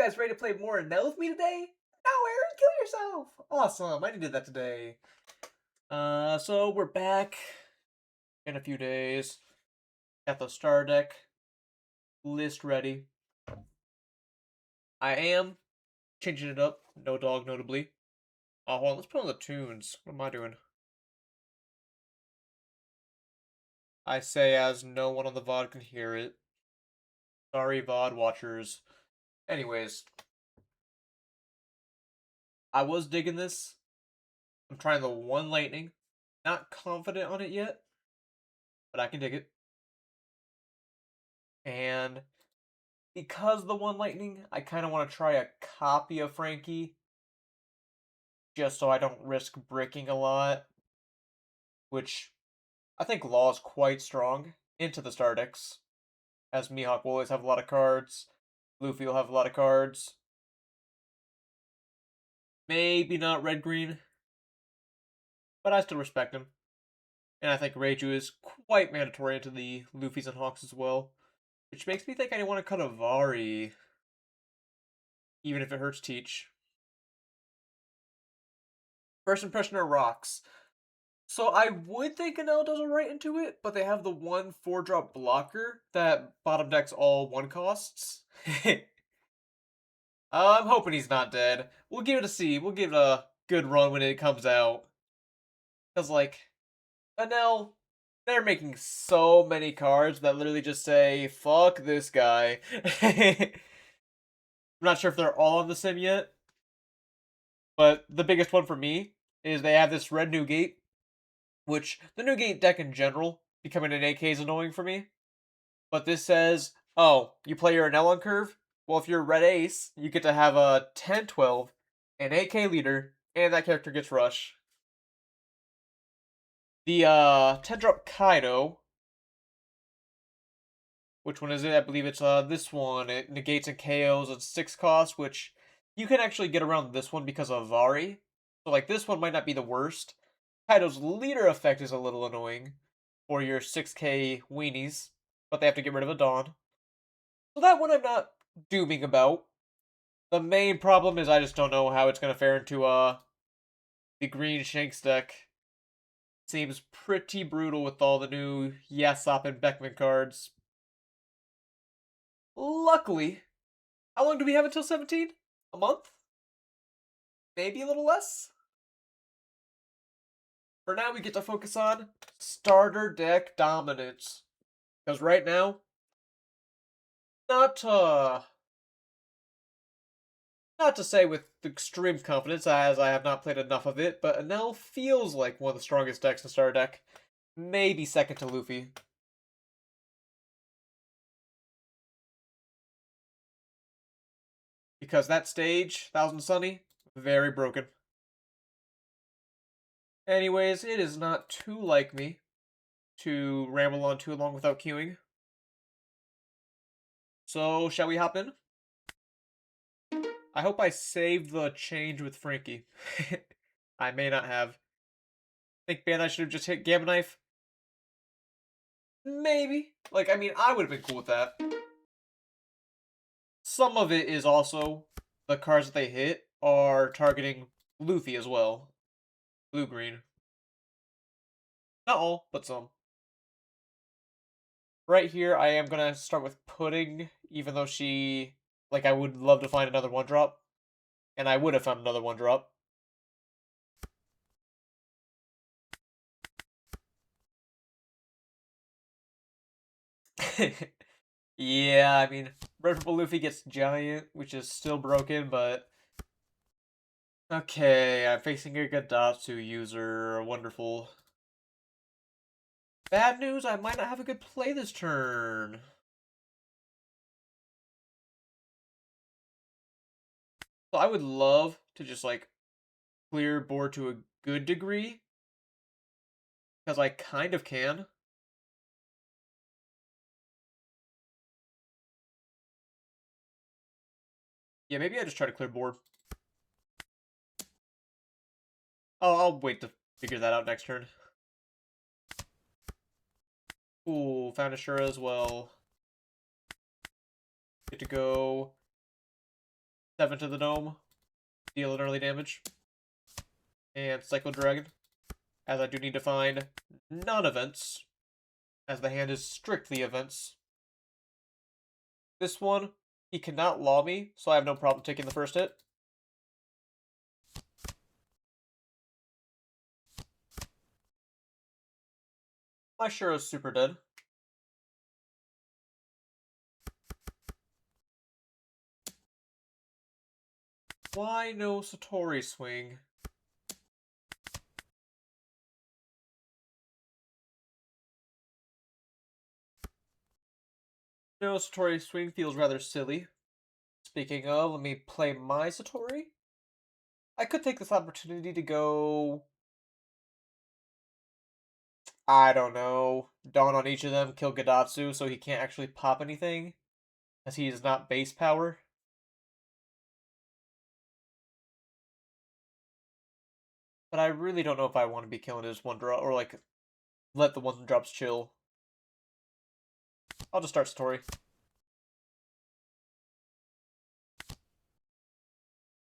You guys ready to play more Enel with me today? No, Aaron, kill yourself! Awesome, I did that today. So we're back in a few days. Got the star deck list ready. I am changing it up. No dog, notably. Oh, hold on, let's put on the tunes. What am I doing? I say as no one on the VOD can hear it. Sorry, VOD watchers. Anyways, I was digging this. I'm trying the one lightning. Not confident on it yet, but I can dig it. And because the one lightning, I kind of want to try a copy of Frankie, just so I don't risk bricking a lot, which I think Law is quite strong into the star decks, as Mihawk will always have a lot of cards, Luffy will have a lot of cards. Maybe not red-green, but I still respect him. And I think Reiju is quite mandatory into the Luffys and Hawks as well, which makes me think I want to cut a Vari, even if it hurts Teach. First impression are rocks. So I would think Enel does alright into it, but they have the one 4-drop blocker that bottom decks all 1 costs. I'm hoping he's not dead. We'll give it a C. We'll give it a good run when it comes out. Because, like, Enel, they're making so many cards that literally just say, fuck this guy. I'm not sure if they're all on the sim yet, but the biggest one for me is they have this red Newgate, which the Newgate deck in general, becoming an AK is annoying for me. But this says, oh, you play your Enel on curve? Well, if you're red ace, you get to have a 10-12, an AK leader, and that character gets rush. The 10-drop Kaido, which one is it? I believe it's this one. It negates and KOs at 6 cost, which you can actually get around this one because of Vari. So like this one might not be the worst. Kaido's leader effect is a little annoying for your 6k weenies, but they have to get rid of a Dawn. So that one I'm not dooming about. The main problem is I just don't know how it's going to fare into the green Shanks deck. Seems pretty brutal with all the new Yasop and Beckman cards. Luckily, how long do we have until 17? A month? Maybe a little less? For now, we get to focus on starter deck dominance. Because right now, not not to say with extreme confidence, as I have not played enough of it, but Enel feels like one of the strongest decks in starter deck. Maybe second to Luffy. Because that stage, Thousand Sunny, very broken. Anyways, it is not too like me to ramble on too long without queuing. So, shall we hop in? I hope I saved the change with Frankie. I may not have. Think Bandai should have just hit Gamma Knife? Maybe. Like, I mean, I would have been cool with that. Some of it is also the cards that they hit are targeting Luffy as well. Blue-green. Not all, but some. Right here, I am going to start with Pudding, even though she... Like, I would love to find another 1-drop. And I would have found another 1-drop. Yeah, I mean, Red Purple Luffy gets Giant, which is still broken, but... Okay, I'm facing a Gadatsu user. Wonderful. Bad news, I might not have a good play this turn. So I would love to just, like, clear board to a good degree. Because I kind of can. Yeah, maybe I just try to clear board. Oh, I'll wait to figure that out next turn. Ooh, found Ashura as well. Good to go. 7 to the dome. Deal an early damage. And Cycle Dragon. As I do need to find non-events. As the hand is strictly events. This one, he cannot law me, so I have no problem taking the first hit. My Shuro's super dead. Why no Satori swing? No Satori swing feels rather silly. Speaking of, let me play my Satori. I could take this opportunity to go... I don't know. Dawn on each of them, kill Gadatsu so he can't actually pop anything. As he is not base power. But I really don't know if I want to be killing his one drop, or like, let the one drops chill. I'll just start Satori.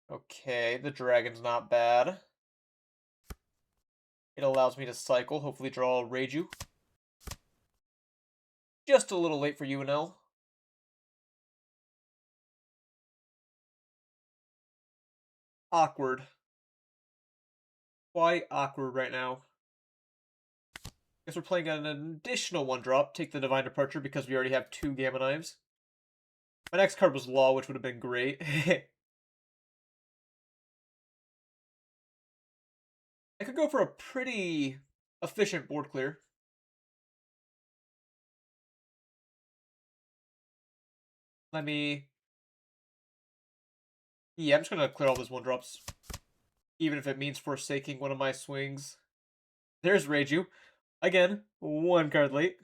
Okay, the dragon's not bad. It allows me to cycle, hopefully draw Reiju. Just a little late for you, Enel. Awkward. Quite awkward right now. Guess we're playing an additional one drop. Take the Divine Departure because we already have 2 Gamma Knives. My next card was Law, which would have been great. I could go for a pretty efficient board clear. Let me... Yeah, I'm just gonna clear all those one drops. Even if it means forsaking one of my swings. There's Reiju. Again, 1 card late.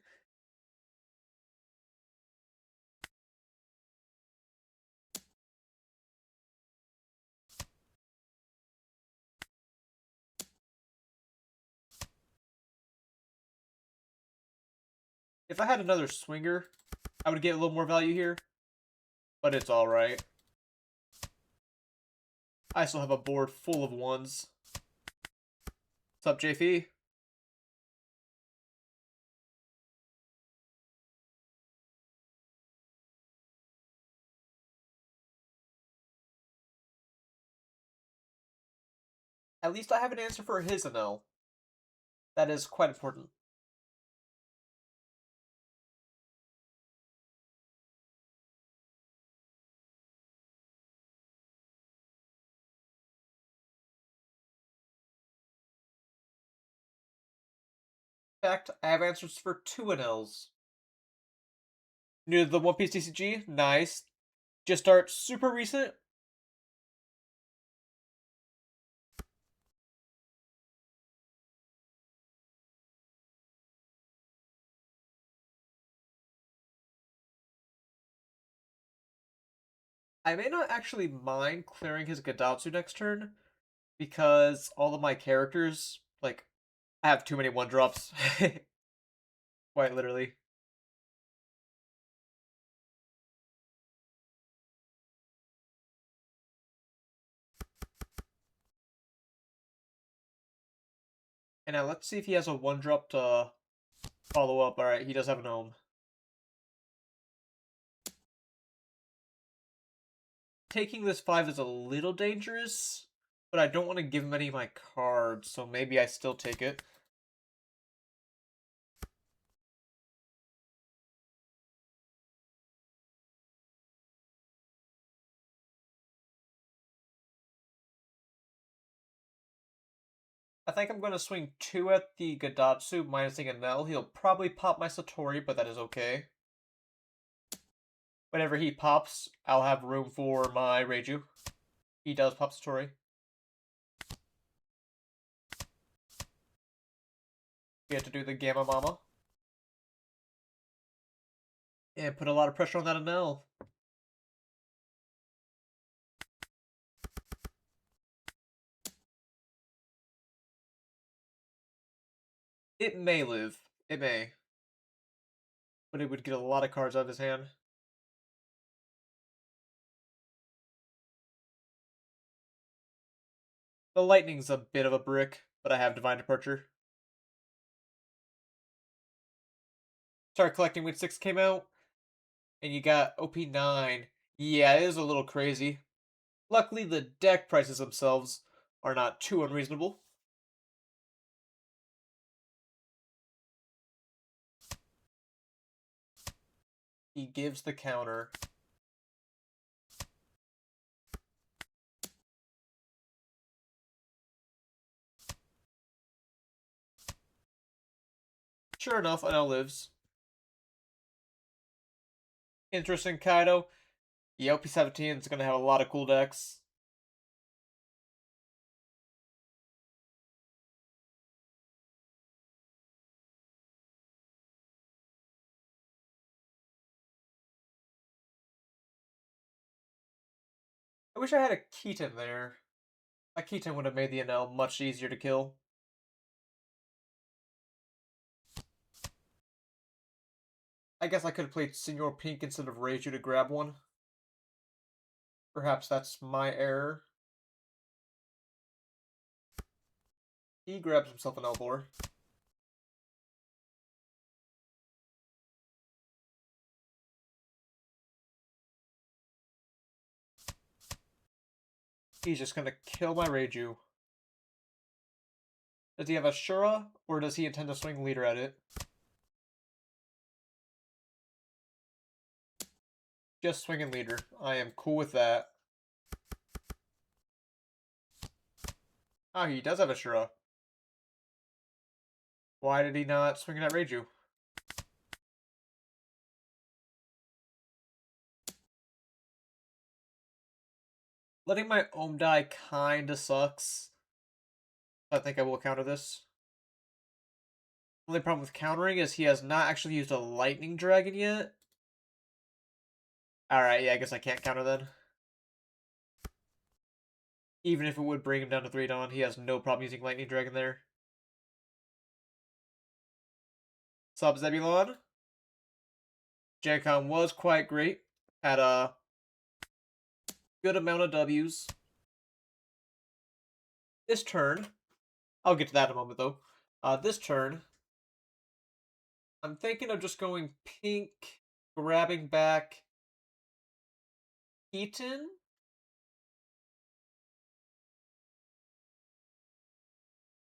If I had another swinger, I would get a little more value here. But it's alright. I still have a board full of 1s. What's up, JP? At least I have an answer for his Enel. That is quite important. In fact, I have answers for 2 Enels. New to the One Piece TCG? Nice. Just start super recent? I may not actually mind clearing his Gadatsu next turn, because all of my characters, like, I have too many 1-drops. Quite literally. And now let's see if he has a 1-drop to follow up. Alright, he does have an Ohm. Taking this 5 is a little dangerous, but I don't want to give him any of my cards, so maybe I still take it. I think I'm going to swing 2 at the Gadatsu, minusing Enel. He'll probably pop my Satori, but that is okay. Whenever he pops, I'll have room for my Reiju. He does pop Satori. We have to do the Gamma Mama. And put a lot of pressure on that Enel. It may live. It may. But it would get a lot of cards out of his hand. The lightning's a bit of a brick, but I have Divine Departure. Start collecting when 6 came out, and you got OP9. Yeah, it is a little crazy. Luckily, the deck prices themselves are not too unreasonable. He gives the counter. Sure enough, Enel lives. Interesting, Kaido. Yeah, OP17 is going to have a lot of cool decks. I wish I had a Keaton there. A Keaton would have made the Enel much easier to kill. I guess I could have played Senor Pink instead of Reiju to grab one. Perhaps that's my error. He grabs himself an Elbor. He's just gonna kill my Reiju. Does he have a Shura, or does he intend to swing leader at it? Just swinging leader. I am cool with that. Oh, he does have a Shura. Why did he not swing it at Reiju? Letting my Ohm die kinda sucks. I think I will counter this. Only problem with countering is he has not actually used a Lightning Dragon yet. Alright, yeah, I guess I can't counter then. Even if it would bring him down to 3 Dawn, he has no problem using Lightning Dragon there. Sub Zebulon. GenCon was quite great. Had a good amount of W's. This turn, I'll get to that in a moment though. This turn, I'm thinking of just going pink, grabbing back Keaton.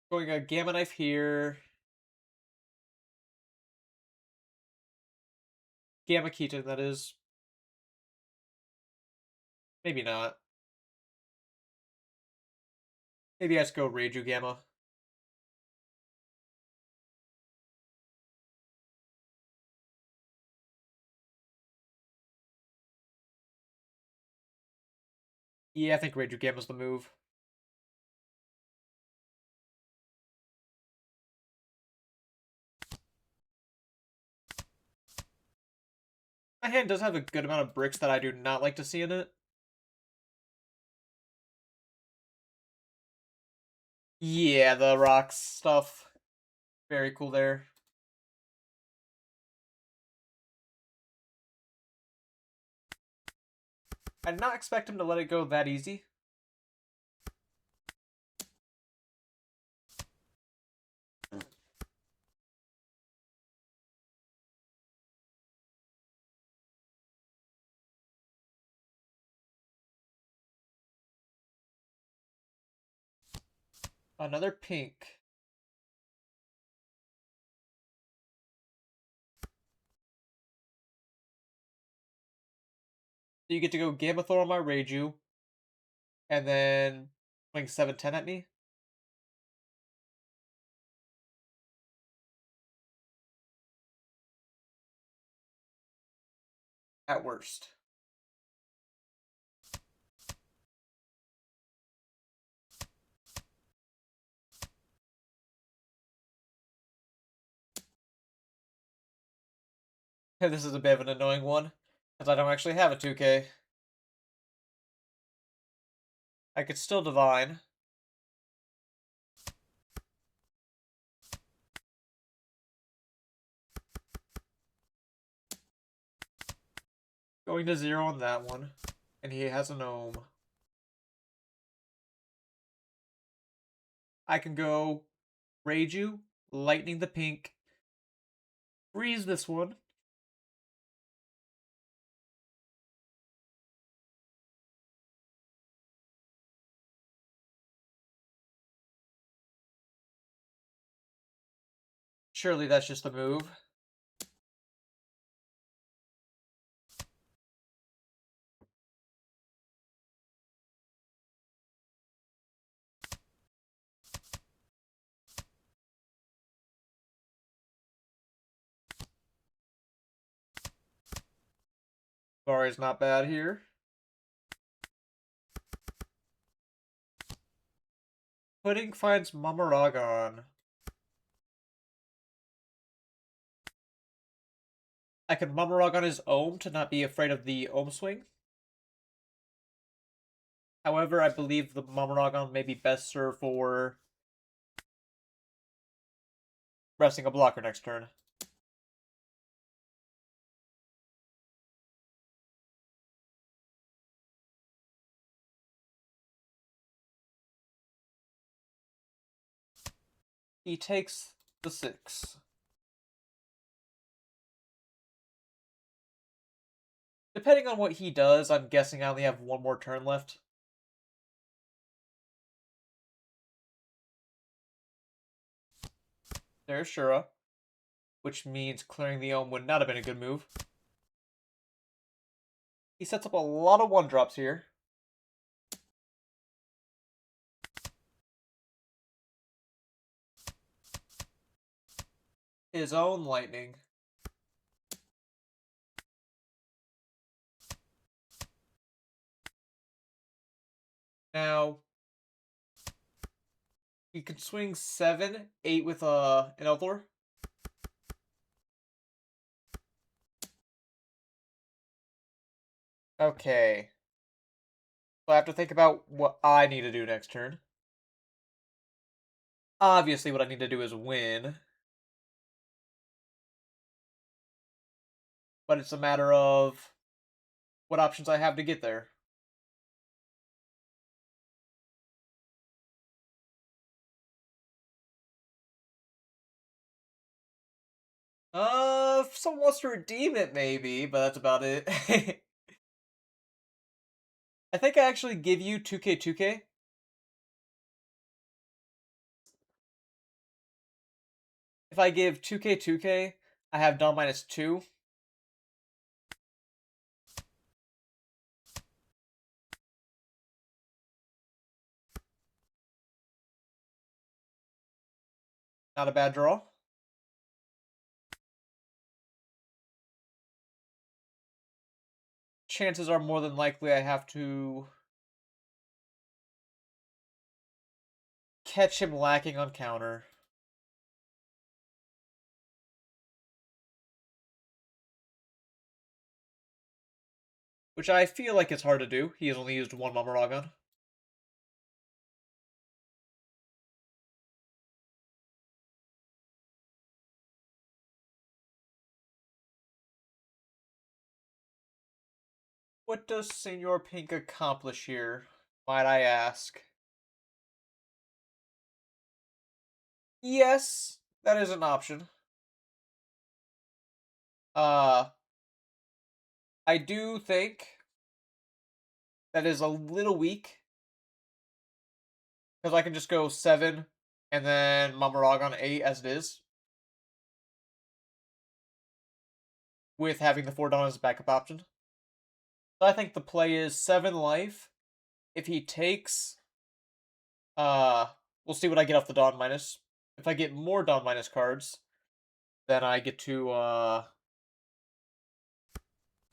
Going a Gamma Knife here. Gamma Keaton, that is. Maybe not. Maybe I just go Reiju Gamma. Yeah, I think Reiju Gamma's the move. My hand does have a good amount of bricks that I do not like to see in it. Yeah, the rocks stuff. Very cool there. I did not expect him to let it go that easy. Another pink. So you get to go Gamma Thor on my Reiju. And then swing 7-10 at me. At worst. And this is a bit of an annoying one, because I don't actually have a 2K. I could still divine. Going to 0 on that one. And he has an Ohm. I can go Reiju, Lightning the pink, freeze this one. Surely that's just a move. Vari's not bad here. Pudding finds Mamaragon. I can Mamaragon his Ohm to not be afraid of the Ohm swing. However, I believe the Mamaragon may be best served for resting a blocker next turn. He takes the 6. Depending on what he does, I'm guessing I only have one more turn left. There's Shura, which means clearing the Ohm would not have been a good move. He sets up a lot of 1-drops here. His own Lightning. Now, he can swing 7, 8 with an Elthor. Okay. So I have to think about what I need to do next turn. Obviously, what I need to do is win. But it's a matter of what options I have to get there. If someone wants to redeem it, maybe, but that's about it. I think I actually give you 2K 2K. If I give 2K 2K, I have Dawn -2. Not a bad draw. Chances are more than likely I have to catch him lacking on counter. Which I feel like it's hard to do. He has only used one Mamaragon. What does Senor Pink accomplish here, might I ask? Yes, that is an option. Uh, I do think that is a little weak. Because I can just go 7 and then Mamaragon 8 as it is. With having the 4 Dawn as a backup option. So I think the play is 7 life. If he takes, we'll see what I get off the Dawn minus. If I get more Dawn minus cards, then I get to,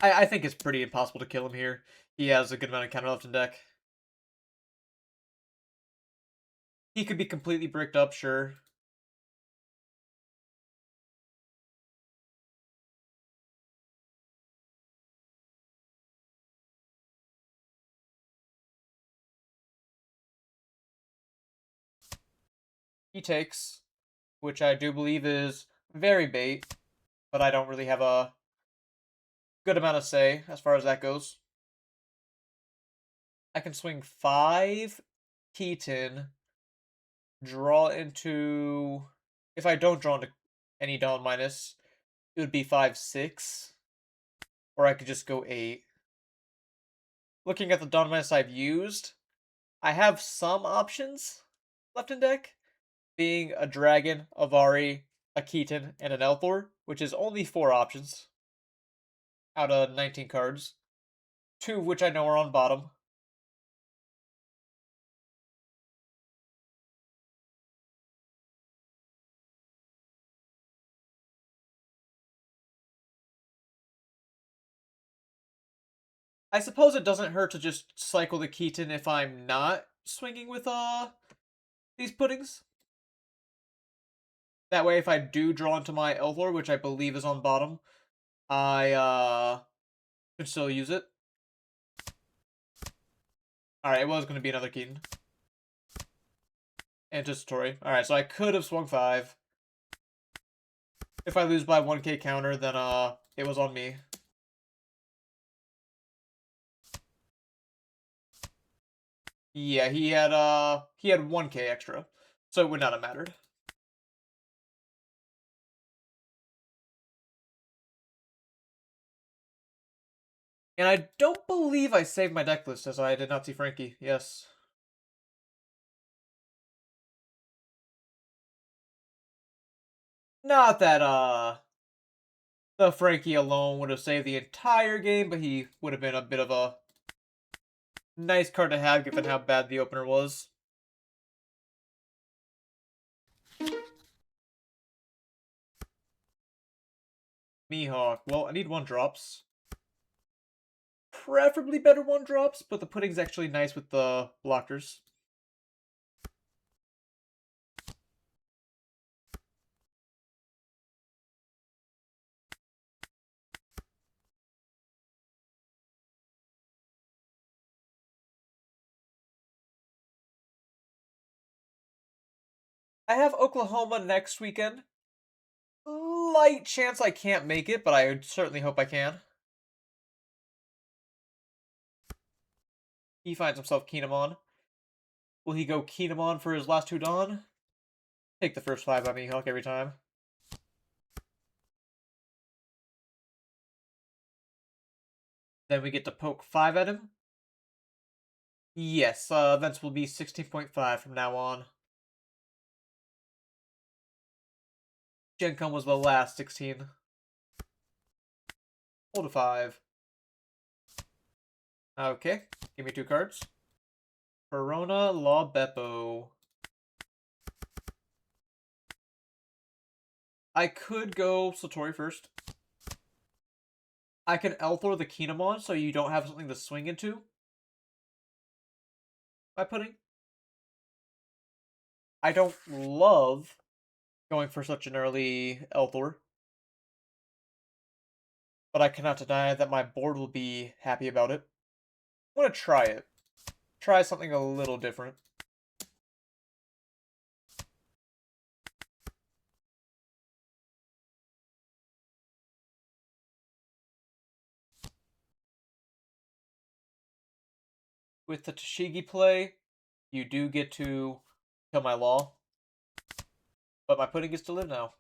I think it's pretty impossible to kill him here. He has a good amount of counter left in deck. He could be completely bricked up, sure. He takes, which I do believe is very bait, but I don't really have a good amount of say as far as that goes. I can swing 5 Keaton draw into... If I don't draw into any Dawn minus, it would be 5-6. Or I could just go 8. Looking at the Dawn minus I've used, I have some options left in deck, being a Dragon, a Vari, a Keaton, and an Elthor, which is only 4 options out of 19 cards, 2 of which I know are on bottom. I suppose it doesn't hurt to just cycle the Keaton if I'm not swinging with these puddings. That way, if I do draw into my Elthor, which I believe is on bottom, I can still use it. Alright, it was going to be another Keaton. Anticipatory. Alright, so I could have swung 5. If I lose by 1k counter, then it was on me. Yeah, he had 1k extra, so it would not have mattered. And I don't believe I saved my deck list, as I did not see Frankie. Yes. Not that the Frankie alone would have saved the entire game, but he would have been a bit of a nice card to have given how bad the opener was. Mihawk. Well, I need 1-drops. Preferably better 1-drops, but the pudding's actually nice with the blockers. I have Oklahoma next weekend. Light chance I can't make it, but I certainly hope I can. He finds himself Kinemon. Will he go Kinemon for his last 2 Dawn? Take the first 5 by Mihawk every time. Then we get to poke 5 at him. Yes, events will be 16.5 from now on. GenCon was the last 16. Hold a 5. Okay, give me 2 cards. Verona Law Beppo. I could go Satori first. I can Elthor the Kinemon so you don't have something to swing into. By putting. I don't love going for such an early Elthor. But I cannot deny that my board will be happy about it. I want to try it. Try something a little different. With the Tashigi play, you do get to kill my Law. But my pudding gets to live now.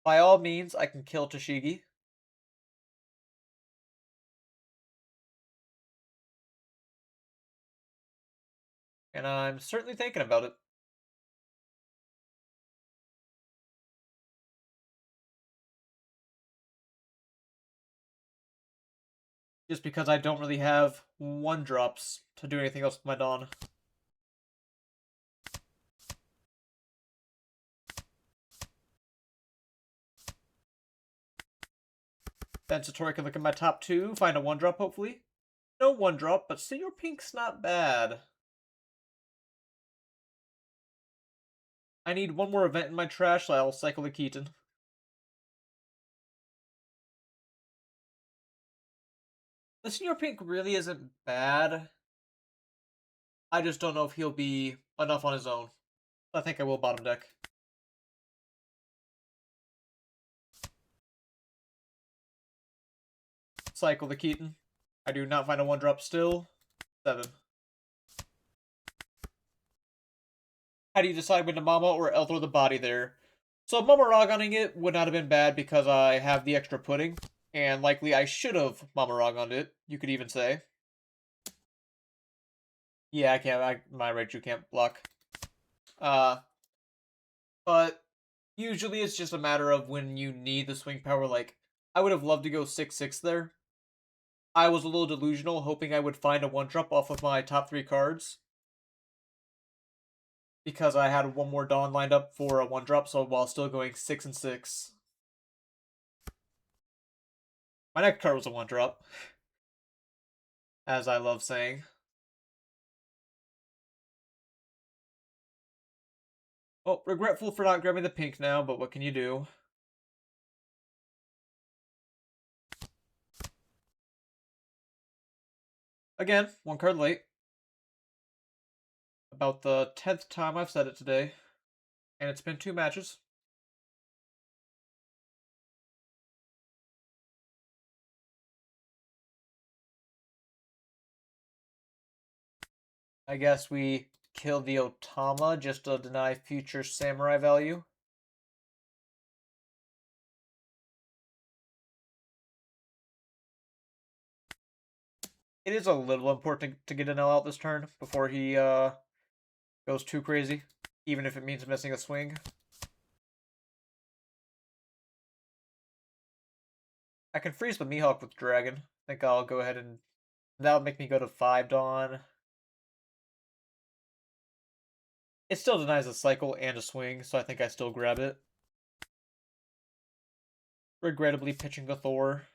By all means, I can kill Tashigi. And I'm certainly thinking about it. Just because I don't really have 1-drops to do anything else with my Dawn. Then Satori can look at my top 2, find a 1-drop hopefully. No 1-drop, but Senior Pink's not bad. I need one more event in my trash, so I'll cycle the Keaton. The Senior Pink really isn't bad. I just don't know if he'll be enough on his own. I think I will bottom deck. Cycle the Keaton. I do not find a 1-drop still. 7. How do you decide when to Mama or L throw the body there? So Mama Ragoning it would not have been bad because I have the extra pudding. And likely I should have Mama Ragoned it, you could even say. Yeah, I can't. My Raichu can't block. But usually it's just a matter of when you need the swing power. Like, I would have loved to go 6-6 there. I was a little delusional, hoping I would find a 1-drop off of my top 3 cards. Because I had one more Dawn lined up for a 1-drop, so while still going 6-6. My next card was a 1-drop. As I love saying. Oh, regretful for not grabbing the pink now, but what can you do? Again, 1 card late. About the 10th time I've said it today. And it's been 2 matches. I guess we kill the Otama just to deny future samurai value. It is a little important to get Enel out this turn before he goes too crazy, even if it means missing a swing. I can freeze the Mihawk with Dragon. I think I'll go ahead and that'll make me go to 5 Dawn. It still denies a cycle and a swing, so I think I still grab it. Regrettably pitching the Thor.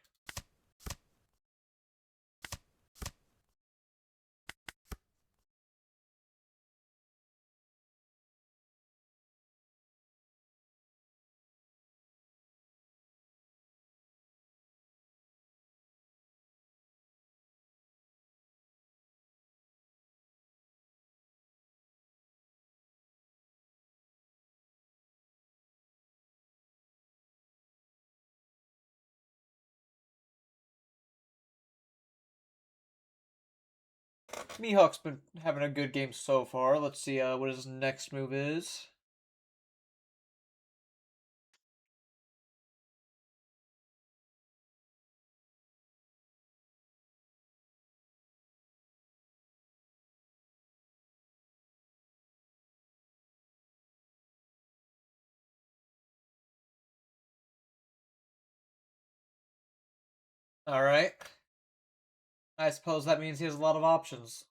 Mihawk's been having a good game so far. Let's see what his next move is. Alright. I suppose that means he has a lot of options.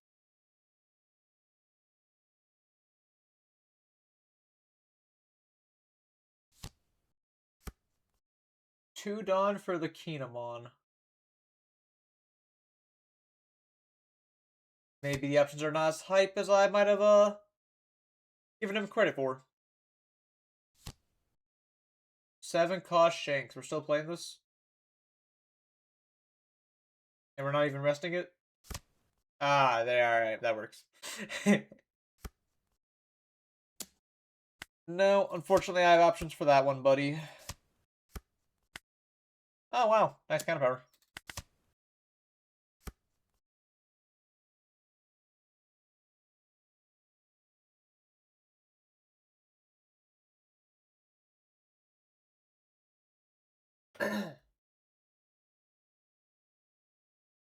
Two Dawn for the Kinemon. Maybe the options are not as hype as I might have given him credit for. 7 cost Shanks. We're still playing this? And we're not even resting it? Ah, there, alright, that works. No, unfortunately I have options for that one, buddy. Oh, wow. Nice counter power.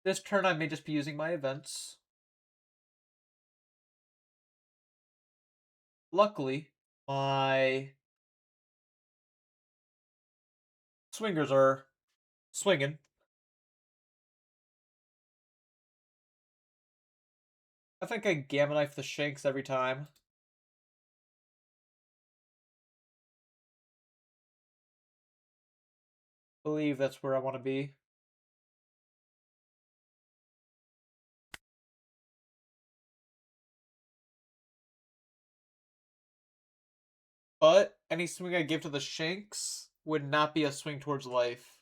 This turn I may just be using my events. Luckily, my swingers are swinging. I think I Gamma Knife the Shanks every time. Believe that's where I want to be. But any swing I give to the Shanks would not be a swing towards life.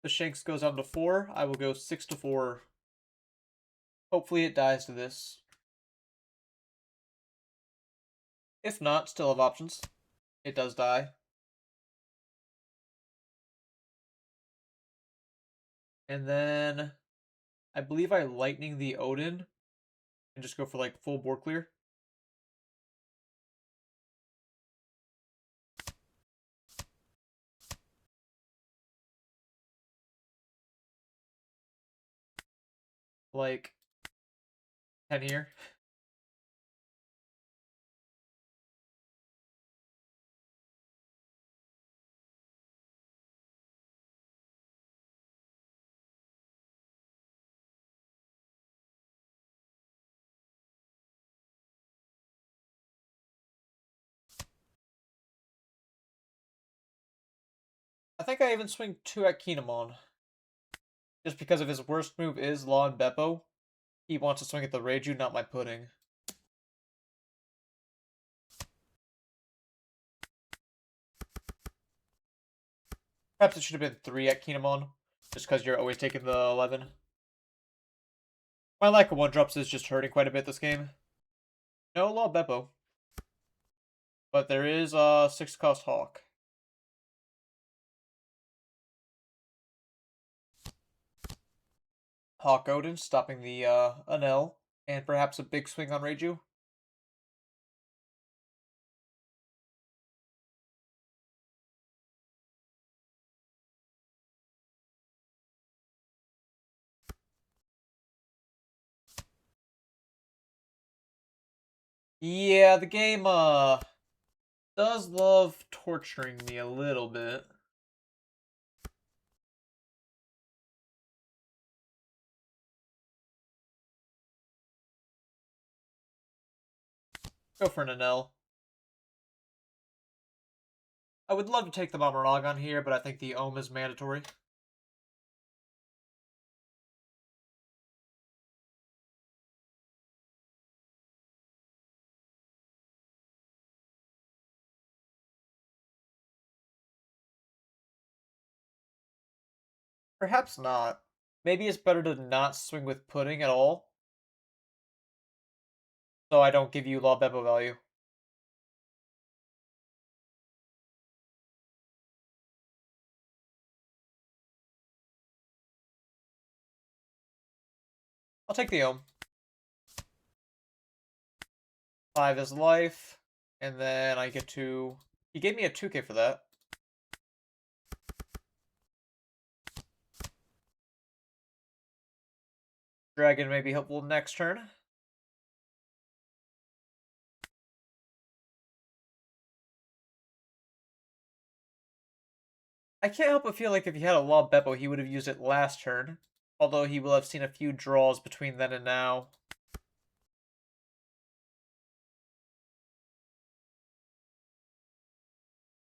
The Shanks goes down to 4. I will go 6-4. Hopefully it dies to this. If not, still have options. It does die. And then I believe I lightning the Odin and just go for like full board clear. Like 10 here. I think I even swing 2 at Kinemon. Just because if his worst move is Law and Beppo, he wants to swing at the Reiju, not my pudding. Perhaps it should have been 3 at Kinemon, just because you're always taking the 11. My lack of 1-drops is just hurting quite a bit this game. No Law Beppo. But there is a 6-cost Hawk. Hawk Odin stopping the Enel, and perhaps a big swing on Reiju. Yeah, the game does love torturing me a little bit. Go for an Enel. I would love to take the Mamaragon here, but I think the Ohm is mandatory. Perhaps not. Maybe it's better to not swing with pudding at all, so I don't give you Law Beppo value. I'll take the Ohm. 5 is life, and then I get to... He gave me a 2k for that. Dragon may be helpful next turn. I can't help but feel like if he had a Law Beppo, he would have used it last turn. Although he will have seen a few draws between then and now.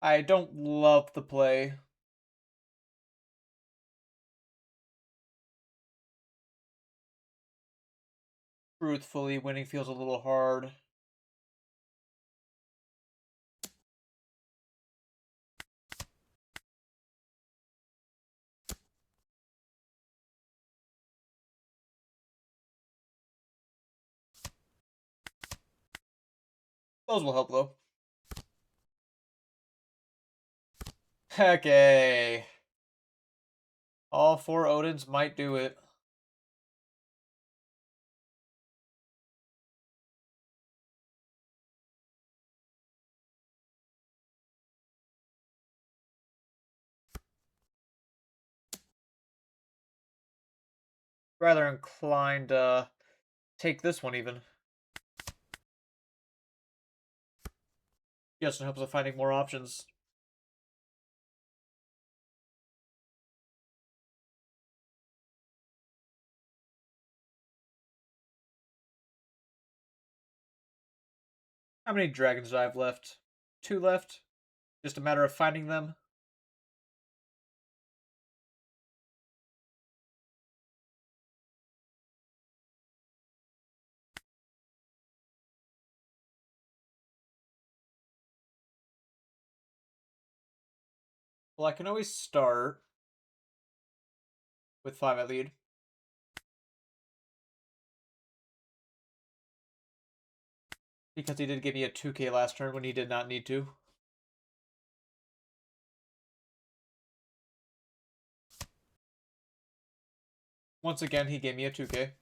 I don't love the play. Truthfully, winning feels a little hard. Those will help, though. Okay. All 4 Odins might do it. Rather inclined to take this one, even. Just in hopes of finding more options. How many dragons do I have left? 2 left. Just a matter of finding them. Well, I can always start with 5 at lead. Because he did give me a 2K last turn when he did not need to. Once again, he gave me a 2K.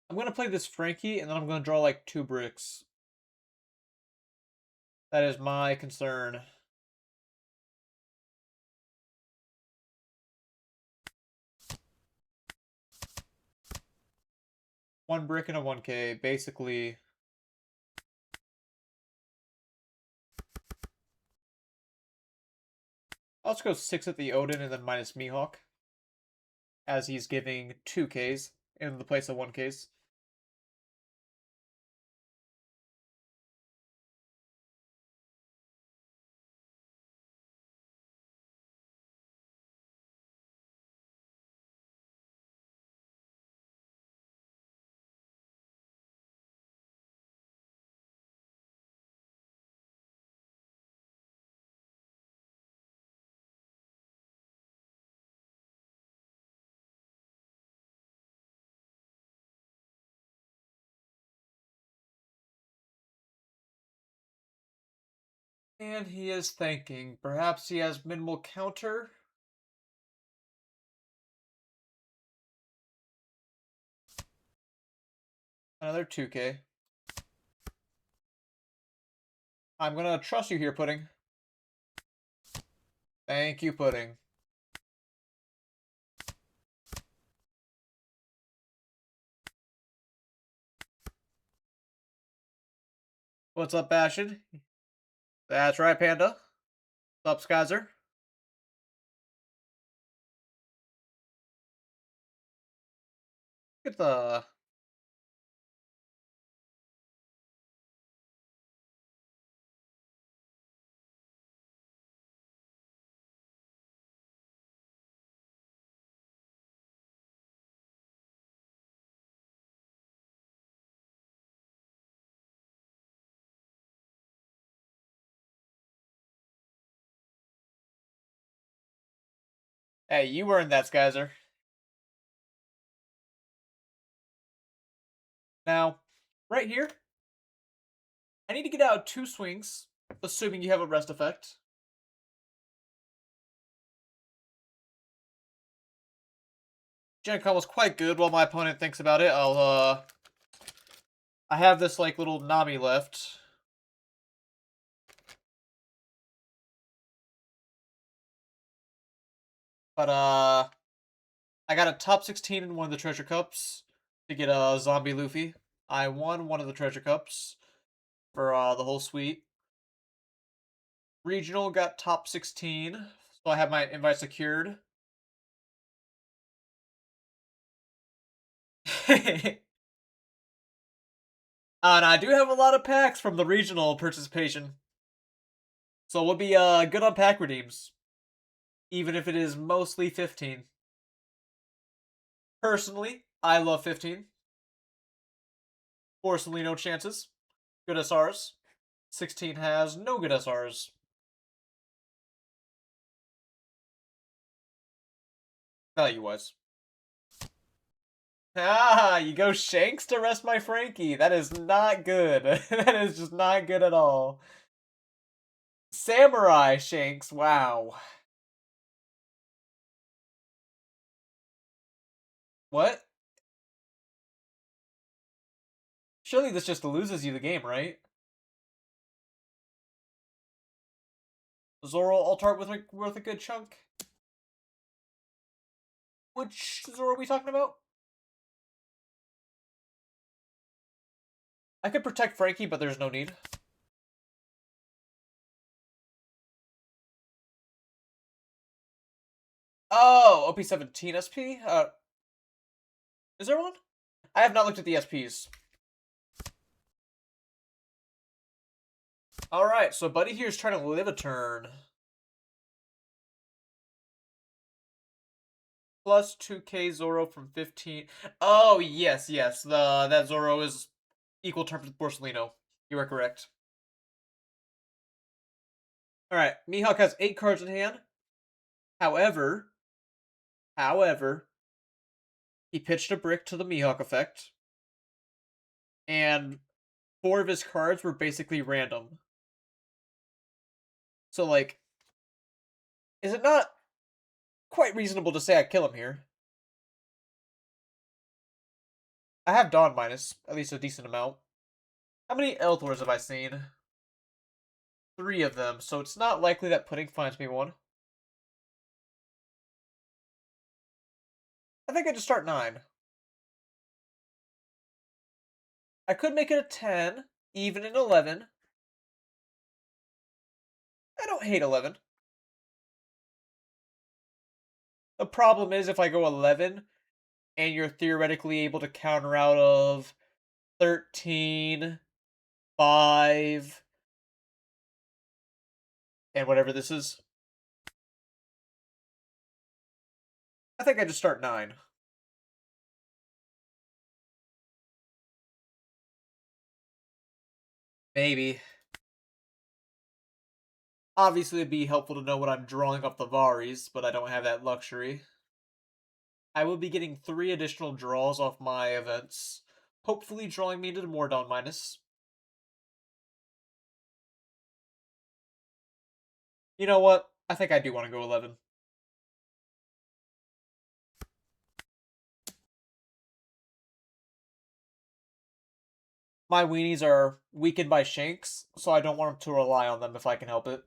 I'm going to play this Frankie, and then I'm going to draw like 2 bricks. That is my concern. One brick and a 1K, basically. I'll just go 6 at the Odin and then minus Mihawk. As he's giving 2Ks in the place of 1Ks. And he is thinking. Perhaps he has minimal counter? Another 2K. I'm gonna trust you here, Pudding. Thank you, Pudding. What's up, Bastion? That's right, Panda. What's up, Skyzer? Get the... Hey, you earned that, Skyzer. Now, right here, I need to get out 2 swings, assuming you have a rest effect. GenCon was quite good. While my opponent thinks about it, I have this, like, little Nami left. But, I got a top 16 in one of the treasure cups to get a zombie Luffy. I won one of the treasure cups for, the whole suite. Regional got top 16, so I have my invite secured. And I do have a lot of packs from the regional participation. So we'll be good on pack redeems. Even if it is mostly 15. Personally, I love 15. Fortunately, no chances. Good SRs. 16 has no good SRs. Value-wise. Ah, you go Shanks to rest my Frankie. That is not good. That is just not good at all. Samurai Shanks, wow. What? Surely this just loses you the game, right? Zoro Altart worth a good chunk. Which Zoro are we talking about? I could protect Frankie, but there's no need. Oh, OP17 SP? Is there one? I have not looked at the SPs. Alright, so Buddy here is trying to live a turn. Plus 2K Zoro from 15. Oh, yes. That Zoro is equal turn for Borsellino. You are correct. Alright, Mihawk has 8 cards in hand. However, he pitched a brick to the Mihawk effect, and 4 of his cards were basically random. So, like, is it not quite reasonable to say I kill him here? I have Dawn minus, at least a decent amount. How many Elthors have I seen? 3 of them, so it's not likely that Pudding finds me one. I think I just start 9. I could make it a 10, even an 11. I don't hate 11. The problem is if I go 11, and you're theoretically able to counter out of 13, 5, and whatever this is. I think I just start 9. Maybe. Obviously, it'd be helpful to know what I'm drawing off the Varis, but I don't have that luxury. I will be getting 3 additional draws off my events, hopefully drawing me into more Dawn minus. You know what? I think I do want to go 11. My weenies are weakened by Shanks, so I don't want to rely on them if I can help it.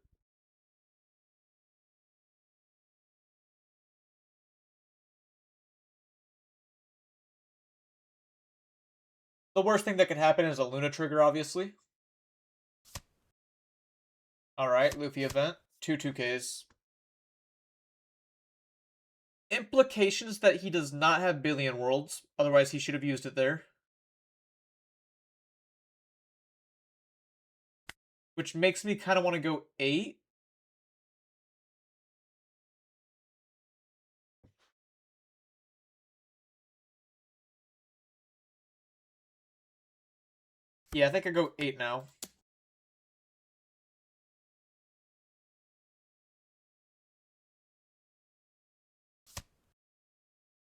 The worst thing that could happen is a Luna trigger, obviously. Alright, Luffy event. 2 2Ks. Implications that he does not have Billion Worlds, otherwise he should have used it there. Which makes me kind of want to go 8. Yeah, I think I go 8 now.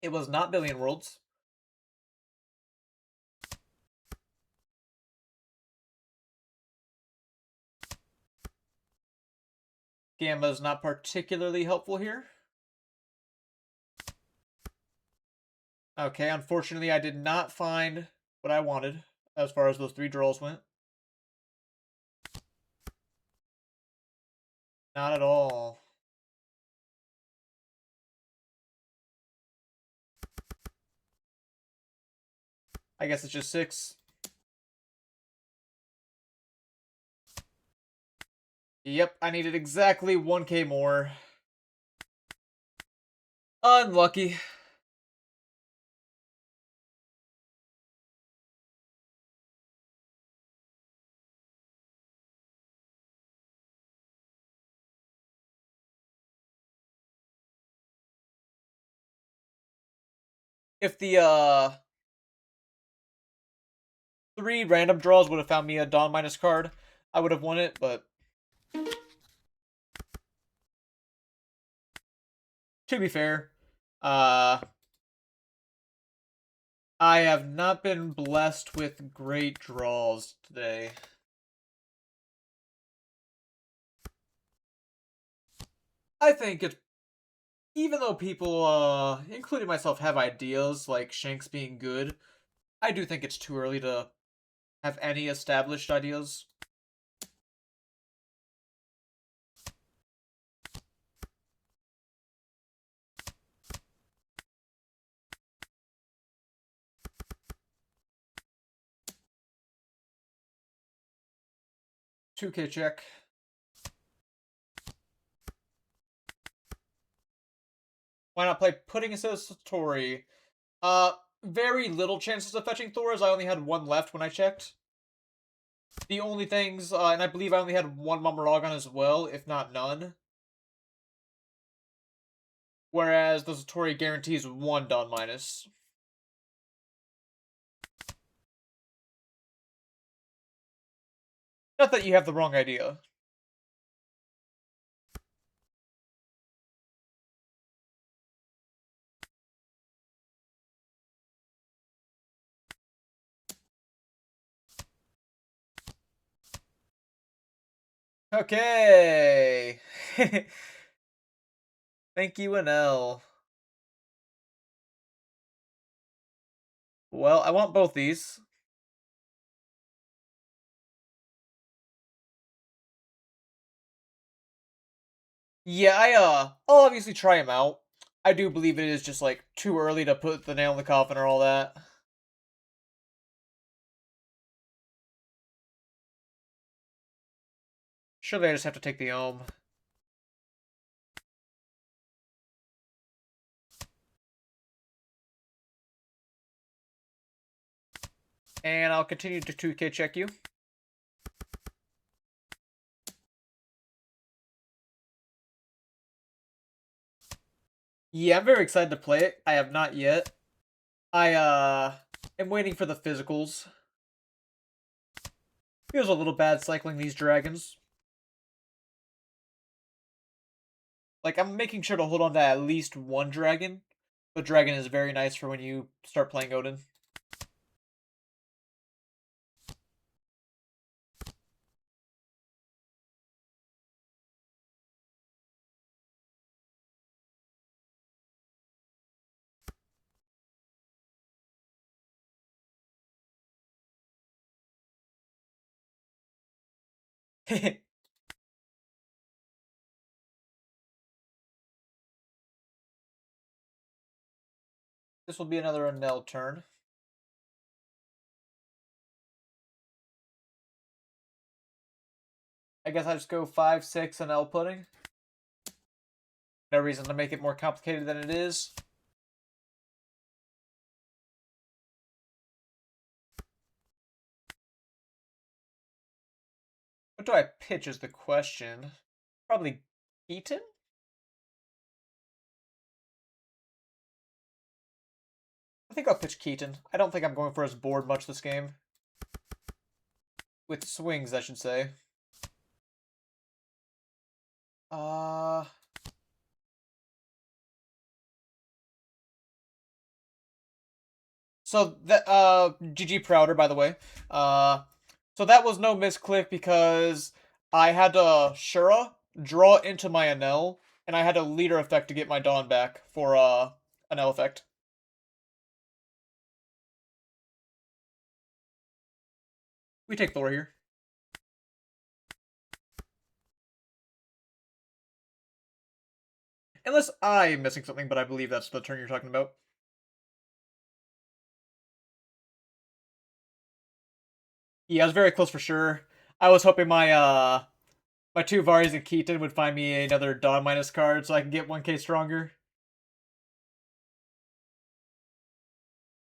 It was not Billion Worlds. Gamma is not particularly helpful here. Okay, unfortunately I did not find what I wanted as far as those 3 draws went. Not at all. I guess it's just 6. Yep, I needed exactly 1k more. Unlucky. If the 3 random draws would have found me a Dawn minus card, I would have won it, but to be fair, I have not been blessed with great draws today. I think it's, even though people, including myself, have ideas like Shanks being good, I do think it's too early to have any established ideas. $2K check. Why not play Pudding instead of Satori? Very little chances of fetching Thor, as I only had 1 left when I checked. The only things, and I believe I only had 1 Mamoragon as well, if not none. Whereas the Satori guarantees 1 Dawn minus. Not that you have the wrong idea. Okay. Thank you, Enel. Well, I want both these. Yeah, I'll obviously try them out. I do believe it is just like too early to put the nail in the coffin or all that. Surely I just have to take the ohm. And I'll continue to 2K check you. Yeah, I'm very excited to play it. I have not yet. I am waiting for the physicals. Feels a little bad cycling these dragons. Like, I'm making sure to hold on to at least one dragon. But dragon is very nice for when you start playing Odin. This will be another Enel turn. I guess I just go 5-6 Enel pudding. No reason to make it more complicated than it is. What do I pitch is the question. Probably Keaton? I think I'll pitch Keaton. I don't think I'm going for his board much this game. With swings, I should say. Uh... So that GG Prouder, by the way. So that was no misclick because I had to Shura draw into my Enel, and I had a leader effect to get my Dawn back for Enel effect. We take Thor here. Unless I'm missing something, but I believe that's the turn you're talking about. Yeah, I was very close for sure. I was hoping my two Varis and Keaton would find me another Dawn minus card so I can get 1k stronger.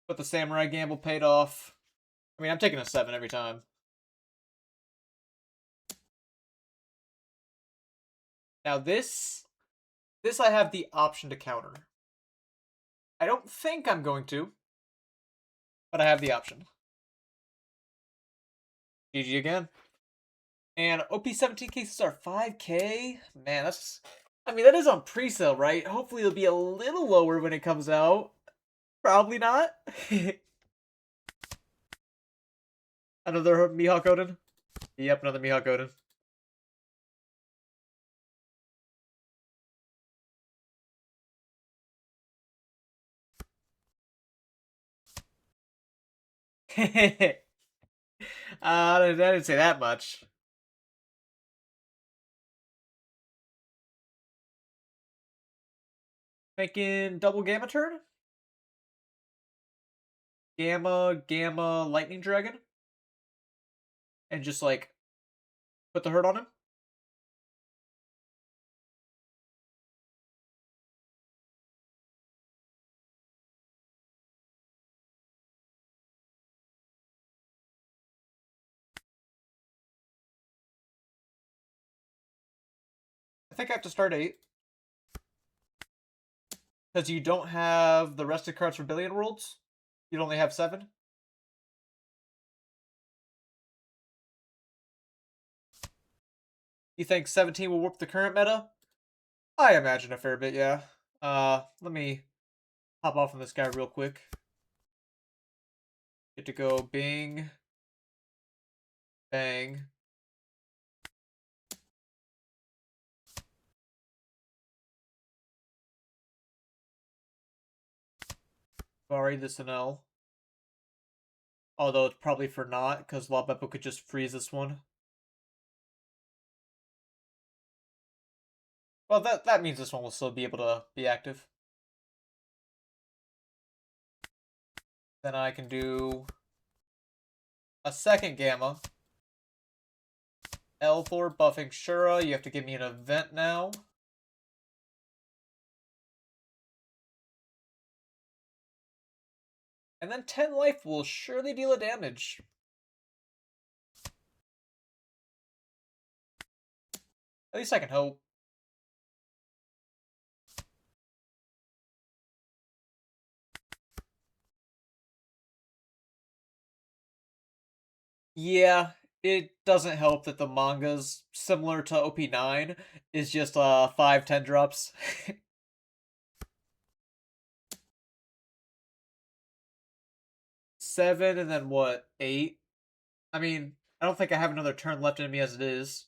But the Samurai gamble paid off. I mean, I'm taking a 7 every time. Now this I have the option to counter. I don't think I'm going to, but I have the option. GG again. And OP17 cases are 5k? Man, that's... I mean, that is on pre-sale, right? Hopefully it'll be a little lower when it comes out. Probably not. Another Mihawk Odin? Yep, another Mihawk Odin. I didn't say that much. Making double Gamma turn? Gamma, Lightning Dragon? And just, like, put the hurt on him? I think I have to start 8. Because you don't have the rested cards for Billion Worlds. You'd only have 7. You think 17 will warp the current meta? I imagine a fair bit, yeah. Let me hop off on this guy real quick. Get to go bing, bang. Sorry, this Enel. Although it's probably for not, because Labepo could just freeze this one. Well, that means this one will still be able to be active. Then I can do a second Gamma. L4 buffing Shura. You have to give me an event now. And then 10 life will surely deal a damage. At least I can hope. Yeah, it doesn't help that the manga's similar to OP9 is just 5-10 drops. 7 and then what? 8? I mean, I don't think I have another turn left in me as it is.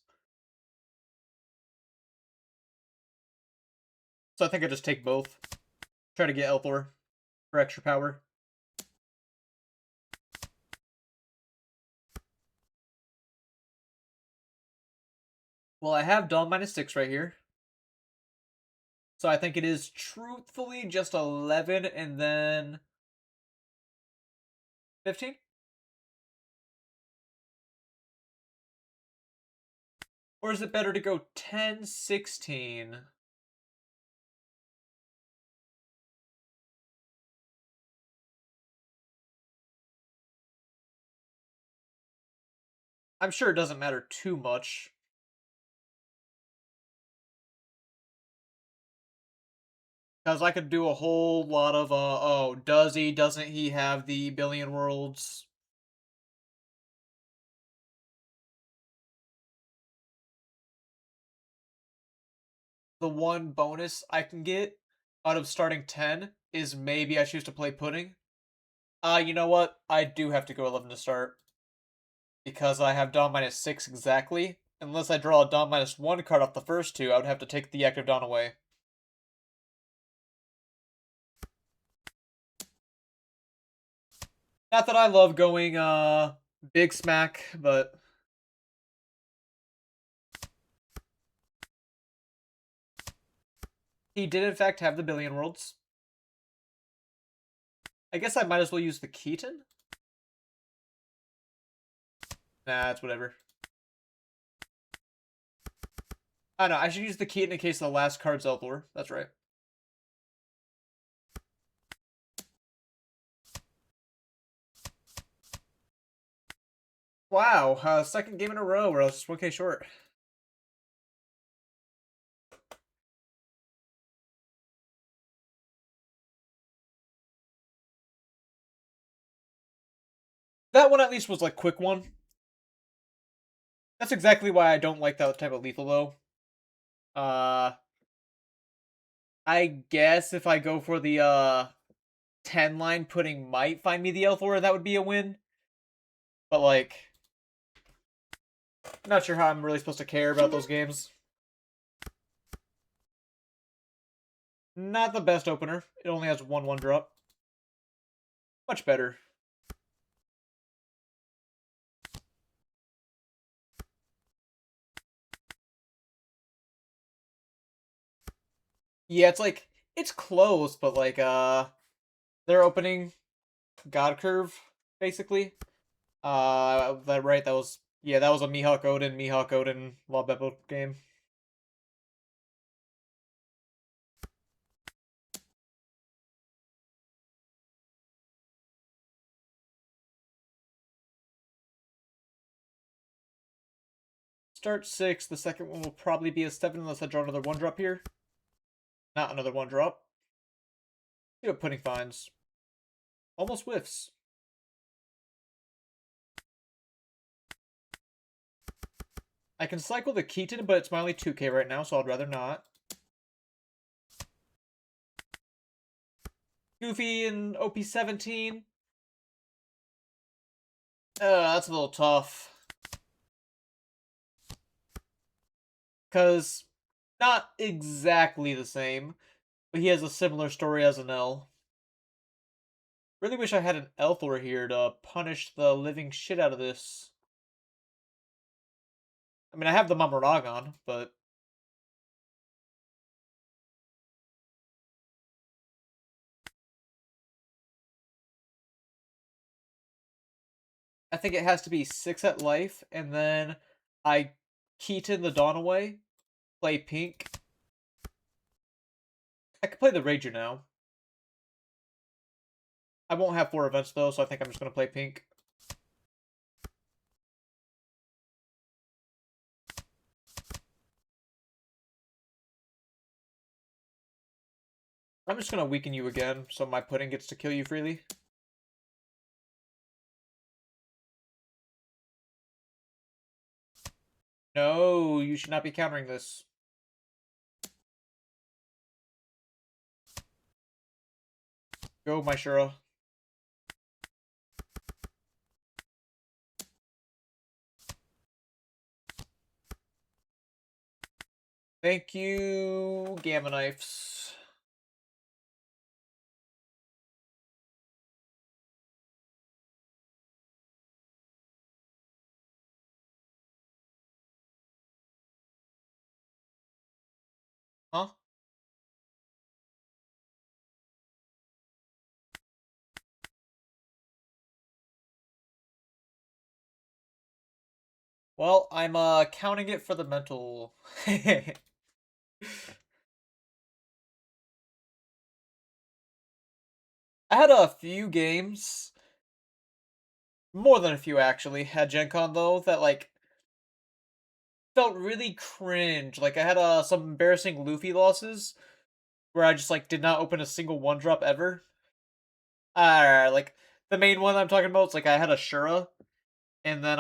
So I think I just take both. Try to get Elthor for extra power. Well, I have Dawn -6 right here. So I think it is truthfully just 11 and then 15? Or is it better to go 10, 16? I'm sure it doesn't matter too much. Because I could do a whole lot of, oh, does he, doesn't he have the billion worlds? The one bonus I can get out of starting 10 is maybe I choose to play Pudding. You know what? I do have to go 11 to start. Because I have Dawn -6 exactly. Unless I draw a Dawn -1 card off the first two, I would have to take the active Dawn away. Not that I love going, Big Smack, but he did in fact have the billion worlds. I guess I might as well use the Keaton. Nah, it's whatever. I know, I should use the Keaton in case the last card's Eldor. That's right. Wow, second game in a row where I was just 1k short. That one at least was like quick one. That's exactly why I don't like that type of lethal though. I guess if I go for the 10 line, Pudding might find me the Elthor, that would be a win. But like, I'm not sure how I'm really supposed to care about those games. Not the best opener. It only has 1/1 drop. Much better. Yeah, it's like, it's close, but like, they're opening God Curve, basically. That right, that was, yeah, that was a Mihawk Odin, Labepo game. Start 6, the second one will probably be a 7 unless I draw another 1-drop here. Not another 1-drop. See what Pudding finds. Almost whiffs. I can cycle the Keaton, but it's my only 2K right now, so I'd rather not. Goofy and OP17. That's a little tough. Because not exactly the same, but he has a similar story as Enel. Really wish I had an Elthor here to punish the living shit out of this. I mean, I have the Mamoragon, but I think it has to be 6 at life, and then I Keaton the Dawn away, play pink. I could play the Rager now. I won't have 4 events though, so I think I'm just going to play pink. I'm just going to weaken you again, so my pudding gets to kill you freely. No, you should not be countering this. Go, my Shura. Thank you, Gamma Knives. Huh? Well, I'm counting it for the mental. I had a few games, more than a few actually, at GenCon though, that like felt really cringe. Like I had some embarrassing Luffy losses where I just like did not open a single 1-drop ever. Like the main one I'm talking about is like I had a Shura and then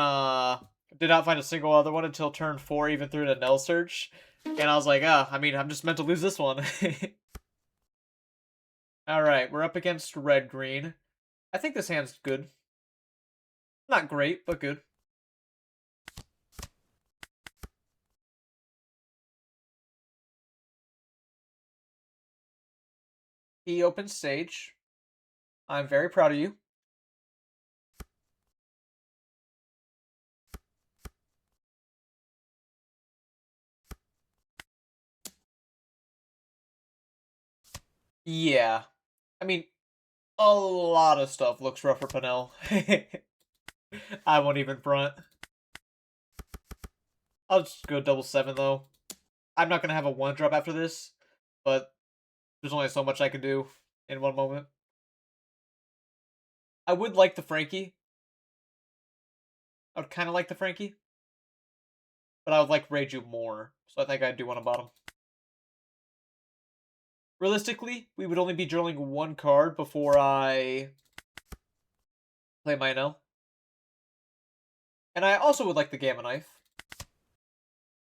did not find a single other one until turn 4 even through the Enel search. And I was like, I mean, I'm just meant to lose this one. Alright, we're up against red-green. I think this hand's good. Not great, but good. He opens stage. I'm very proud of you. Yeah. I mean, a lot of stuff looks rough for Panel. I won't even front. I'll just go double 7 though. I'm not gonna have a 1-drop after this, but there's only so much I can do in one moment. I would like the Frankie. I would kind of like the Frankie, but I would like Reiju more, so I think I do want a bottom. Realistically, we would only be drawing 1 card before I play my Enel. And I also would like the Gamma Knife.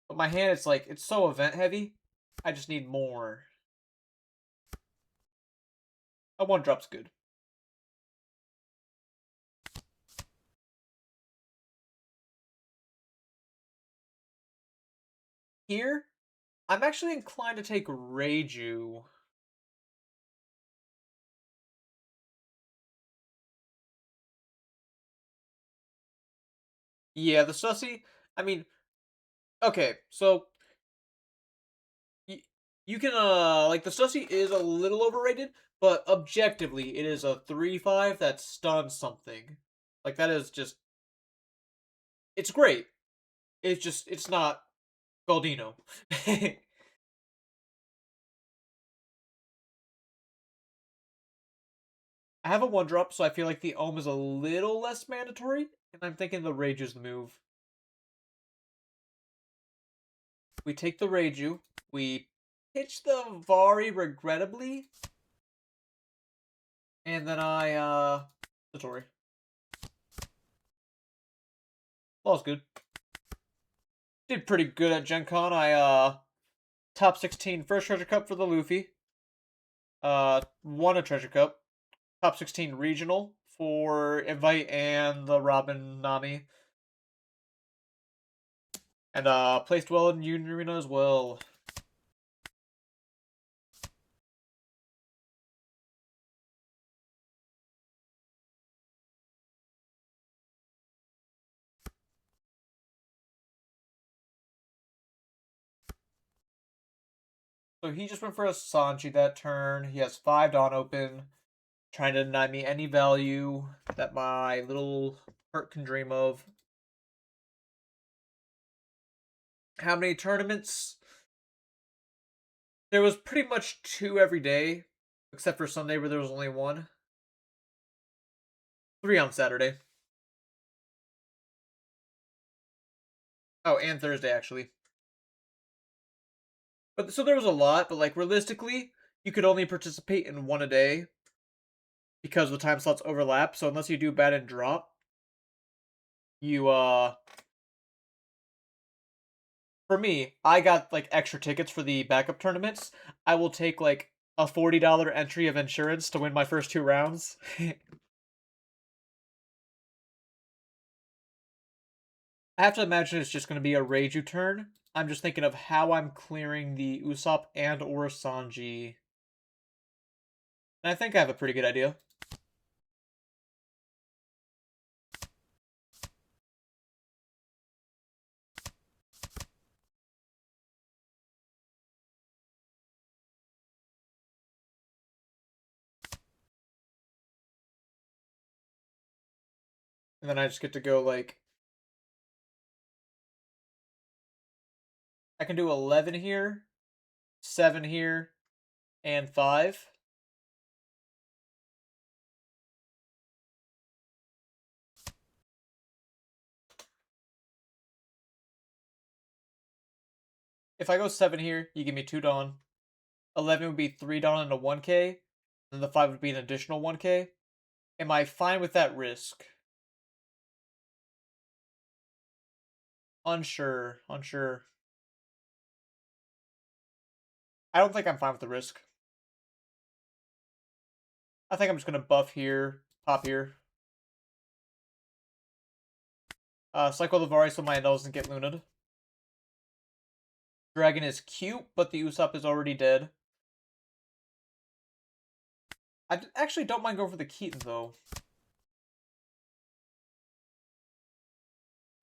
But my hand, it's like, it's so event heavy. I just need more. A 1-drop's good. Here, I'm actually inclined to take Reiju. Yeah, the Sussy, I mean, okay, so you can like the Sussy is a little overrated, but objectively it is a 3/5 that stuns something. Like that is just it's great. It's just it's not Galdino. I have a 1-drop, so I feel like the Ohm is a little less mandatory, and I'm thinking the Rage is the move. We take the Reiju, we pitch the Vari regrettably, and then I Satori. All's good. Did pretty good at Gen Con. I top 16 first treasure cup for the Luffy. Won a treasure cup. Top 16 regional for Invite and the Robin Nami. And placed well in Union Arena as well. So he just went for a Sanji that turn. He has 5 Dawn open. Trying to deny me any value that my little heart can dream of. How many tournaments? There was pretty much 2 every day, except for Sunday where there was only 1. 3 on Saturday. Oh, and Thursday actually. But so there was a lot, but like realistically, you could only participate in 1 a day because the time slots overlap. So unless you do bad and drop, you for me, I got like extra tickets for the backup tournaments. I will take like a $40 entry of insurance to win my first 2 rounds. I have to imagine it's just going to be a Reiju turn. I'm just thinking of how I'm clearing the Usopp and or Sanji. And I think I have a pretty good idea. And then I just get to go like... I can do 11 here, 7 here, and 5. If I go 7 here, you give me 2 Dawn. 11 would be 3 Dawn and a 1k. Then the 5 would be an additional 1k. Am I fine with that risk? Unsure. Unsure. I don't think I'm fine with the risk. I think I'm just going to buff here, pop here. Cycle the Vari so my Enel doesn't get Luna'd. Dragon is cute, but the Usopp is already dead. I actually don't mind going for the Keaton, though.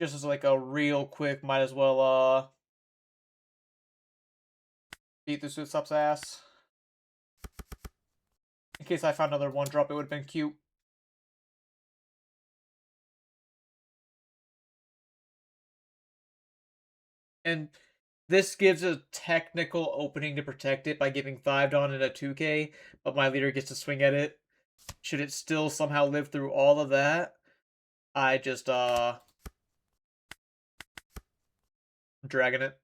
Just as like a real quick, might as well, beat the Usopp's ass. In case I found another 1-drop, it would have been cute. And this gives a technical opening to protect it by giving 5 Dawn and a 2k, but my leader gets to swing at it. Should it still somehow live through all of that, I just, dragging it.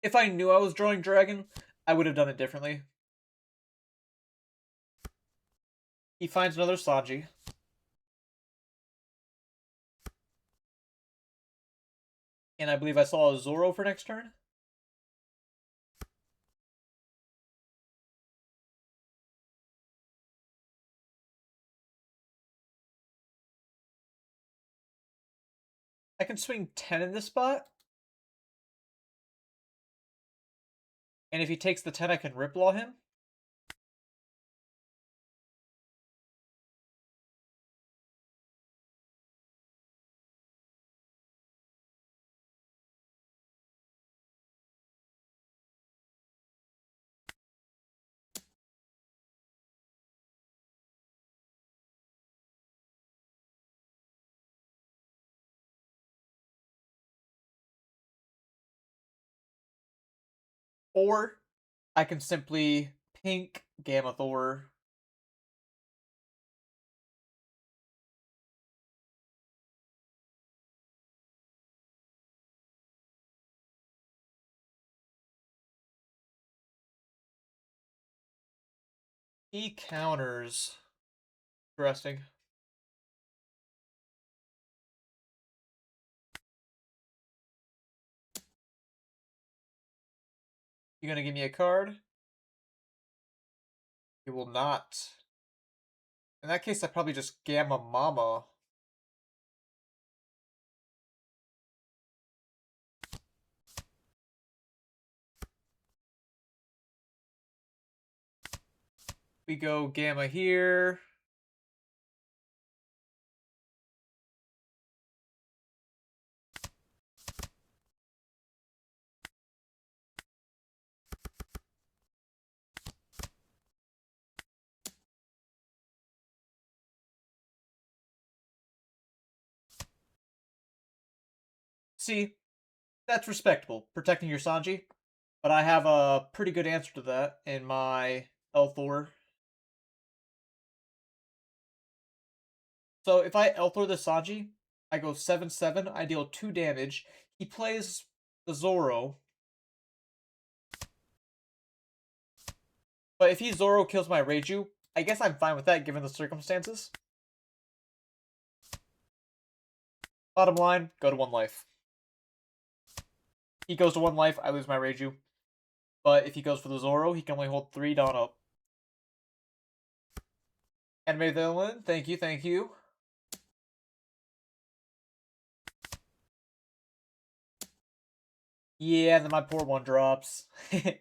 If I knew I was drawing Dragon, I would have done it differently. He finds another Sanji. And I believe I saw a Zoro for next turn. I can swing 10 in this spot. And if he takes the 10, I can Riplaw him. Or I can simply pink Gamma Thor. He counters. Interesting. You gonna give me a card? You will not. In that case, I probably just Gamma Mama. We go Gamma here. See, that's respectable, protecting your Sanji. But I have a pretty good answer to that in my L4. So if I L4 the Sanji, I go 7/7, I deal 2 damage. He plays the Zoro. But if he Zoro kills my Reiju, I guess I'm fine with that given the circumstances. Bottom line, go to 1 life. He goes to 1 life, I lose my Reiju. But if he goes for the Zoro, he can only hold 3 down up. Anime villain, thank you, thank you. Yeah, and then my poor one drops. Don't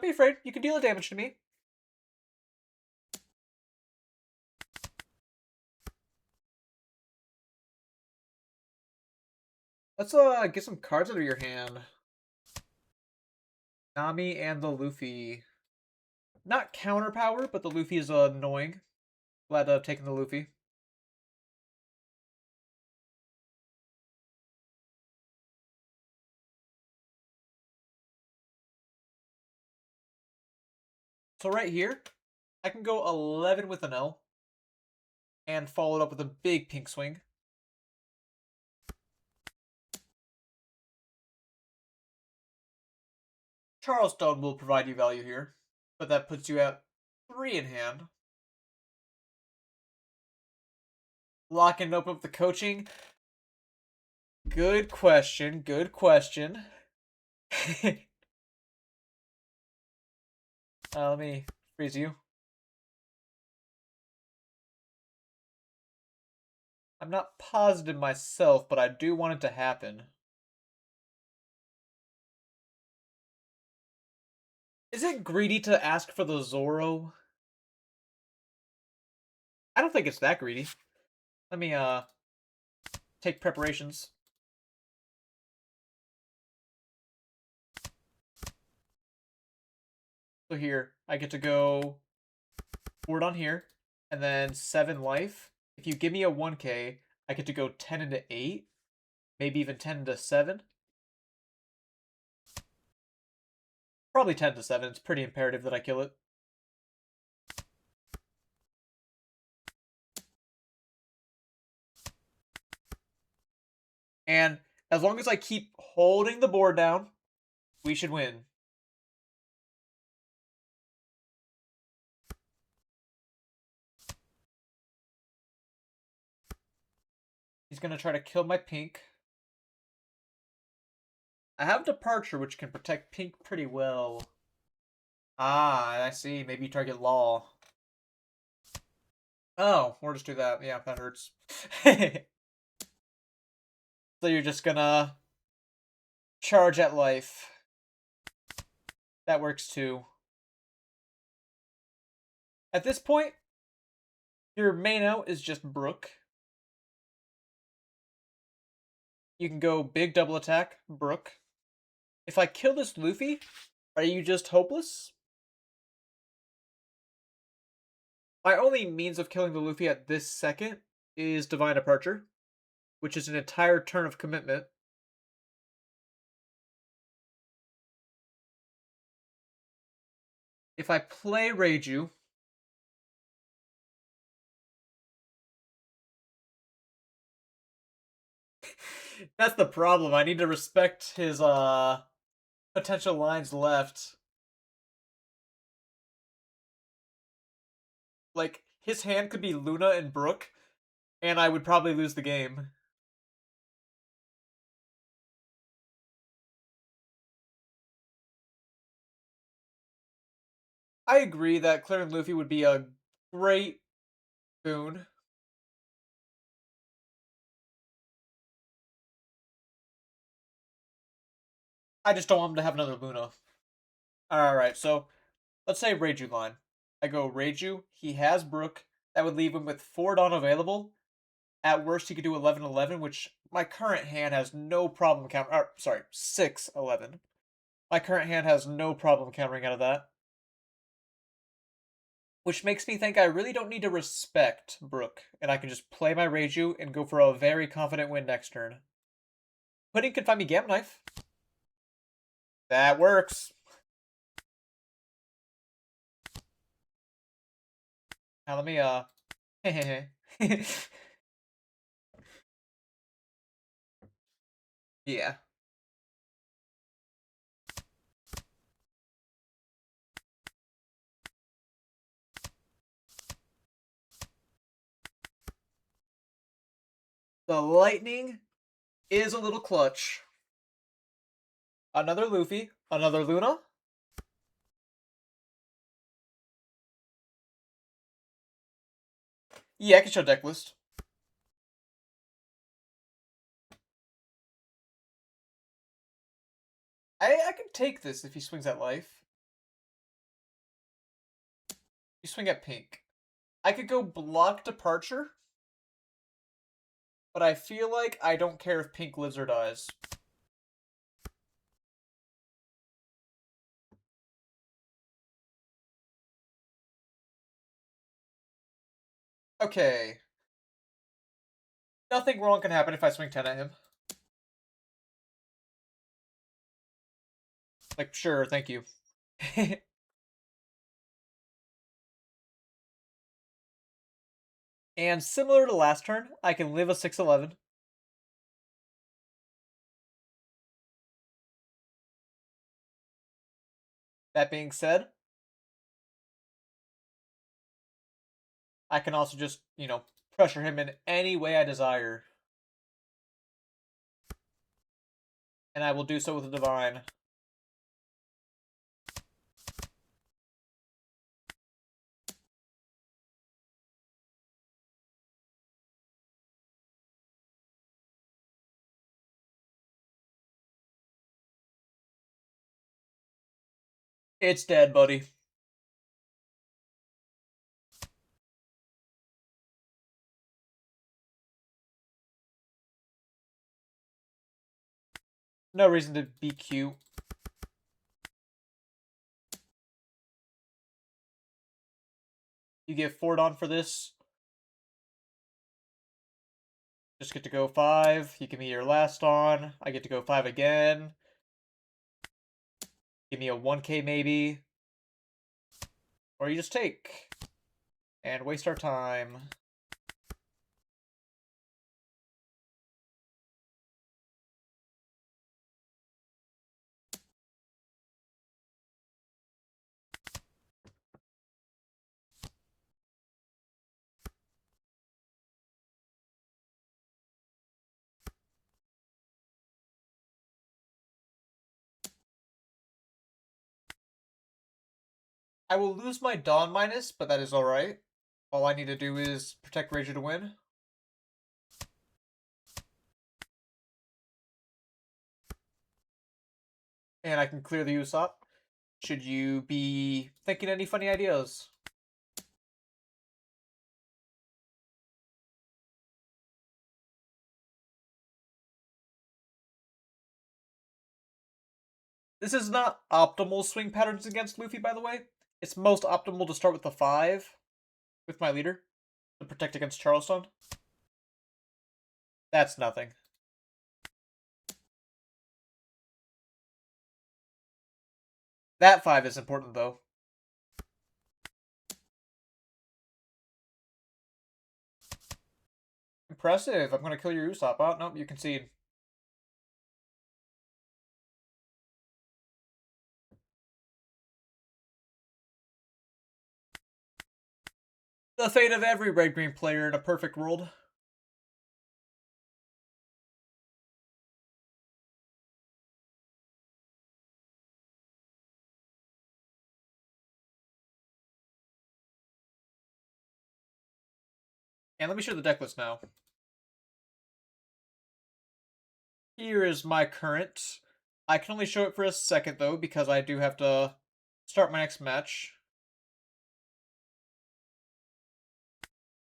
be afraid, you can deal the damage to me. Let's get some cards out of your hand. Nami and the Luffy. Not counter power, but the Luffy is annoying. Glad to have taken the Luffy. So right here, I can go 11 with Enel. And follow it up with a big pink swing. Charleston will provide you value here. But that puts you at 3 in hand. Locking up with the coaching. Good question, good question. Let me freeze you. I'm not positive myself, but I do want it to happen. Is it greedy to ask for the Zoro? I don't think it's that greedy. Let me take preparations. So here, I get to go forward on here, and then 7 life. If you give me a 1k, I get to go 10 into 8, maybe even 10 into 7. Probably 10 to 7. It's pretty imperative that I kill it. And as long as I keep holding the board down, we should win. He's going to try to kill my pink. I have Departure, which can protect pink pretty well. Ah, I see. Maybe you target Law. Oh, we'll just do that. Yeah, that hurts. So you're just gonna charge at life. That works too. At this point, your main out is just Brook. You can go big double attack, Brook. If I kill this Luffy, are you just hopeless? My only means of killing the Luffy at this second is Divine Departure, which is an entire turn of commitment. If I play Reiju, that's the problem. I need to respect his potential lines left. Like, his hand could be Luna and Brook, and I would probably lose the game. I agree that clearing Luffy would be a great boon. I just don't want him to have another Luna. Alright, so let's say Reiju line. I go Reiju, he has Brook, that would leave him with 4 Dawn available. At worst, he could do 11-11, which my current hand has no problem countering. Sorry, 6-11. My current hand has no problem countering out of that. Which makes me think I really don't need to respect Brook, and I can just play my Reiju and go for a very confident win next turn. Pudding can find me Gamma Knife. That works. Now let me, yeah. The lightning is a little clutch. Another Luffy, another Luna. Yeah, I can show deck list. I can take this if he swings at life. You swing at pink. I could go block departure, but I feel like I don't care if pink lives or dies. Okay. Nothing wrong can happen if I swing 10 at him. Like, sure, thank you. And similar to last turn, I can live a 6-11. That being said, I can also just, pressure him in any way I desire. And I will do so with the Divine. It's dead, buddy. No reason to be cute. You give 4 Dawn for this. Just get to go 5. You give me your last Dawn. I get to go 5 again. Give me a 1k maybe. Or you just take. And waste our time. I will lose my Dawn minus, but that is alright. All I need to do is protect Rager to win. And I can clear the Usopp. Should you be thinking any funny ideas? This is not optimal swing patterns against Luffy, by the way. It's most optimal to start with the 5 with my leader to protect against Charleston. That's nothing. That 5 is important, though. Impressive. I'm going to kill your Usopp. Oh, nope, you concede. The fate of every red-green player in a perfect world. And let me show the deck list now. Here is my current. I can only show it for a second, though, because I do have to start my next match.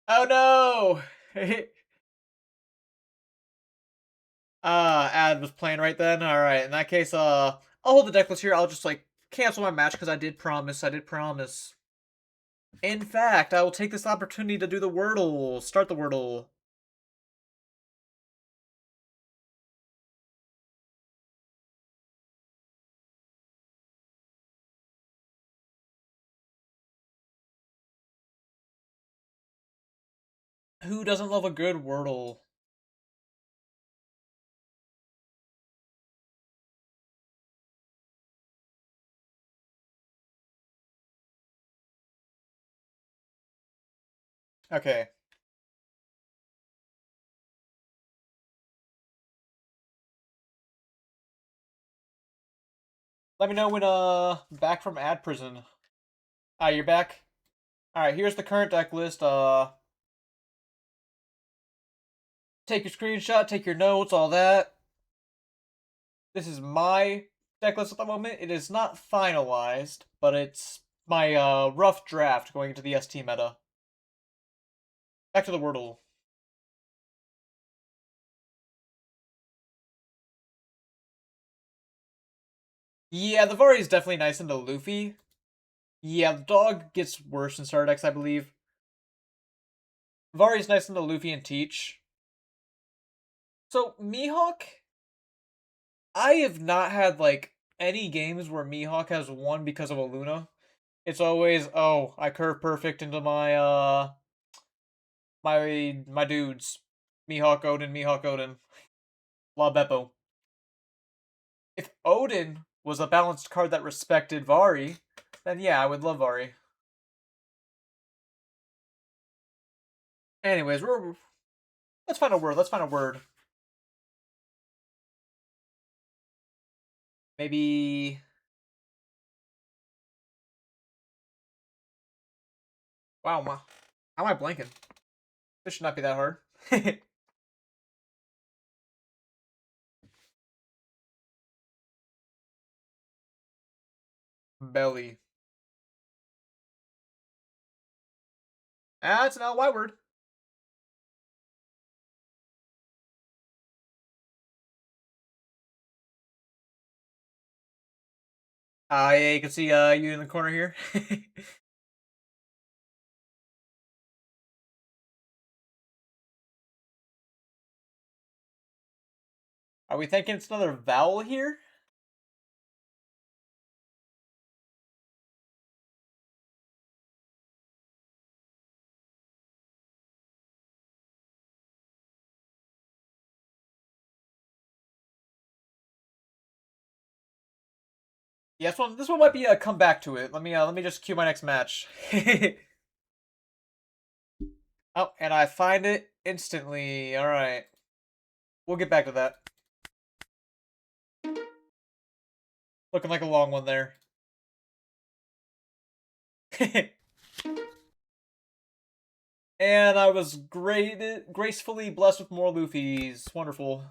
Oh no! Ad was playing right then. Alright, in that case, I'll hold the deck list here. I'll just, like, cancel my match because I did promise. I did promise. In fact, I will take this opportunity to do the Wordle. Start the Wordle. Who doesn't love a good Wordle? Okay. Let me know when, back from ad prison. Ah, you're back? Alright, here's the current deck list. Take your screenshot, take your notes, all that. This is my deck list at the moment. It is not finalized, but it's my rough draft going into the ST meta. Back to the Wordle. Yeah, the Vari is definitely nice into Luffy. Yeah, the dog gets worse in Starter decks, I believe. Vari is nice into Luffy and Teach. So, Mihawk, I have not had, like, any games where Mihawk has won because of a Luna. It's always, oh, I curve perfect into my, my dudes. Mihawk Odin, Mihawk Odin. La Beppo. If Odin was a balanced card that respected Vari, then yeah, I would love Vari. Anyways, let's find a word. Let's find a word. Maybe. Wow, how am I blanking? This should not be that hard. Belly. Ah, it's an LY word. Yeah, you can see you in the corner here. Are we thinking it's another vowel here? Yeah, this one might be a comeback to it. Let me just cue my next match. Oh, and I find it instantly. All right, we'll get back to that. Looking like a long one there. And I was gracefully blessed with more Luffy's. Wonderful.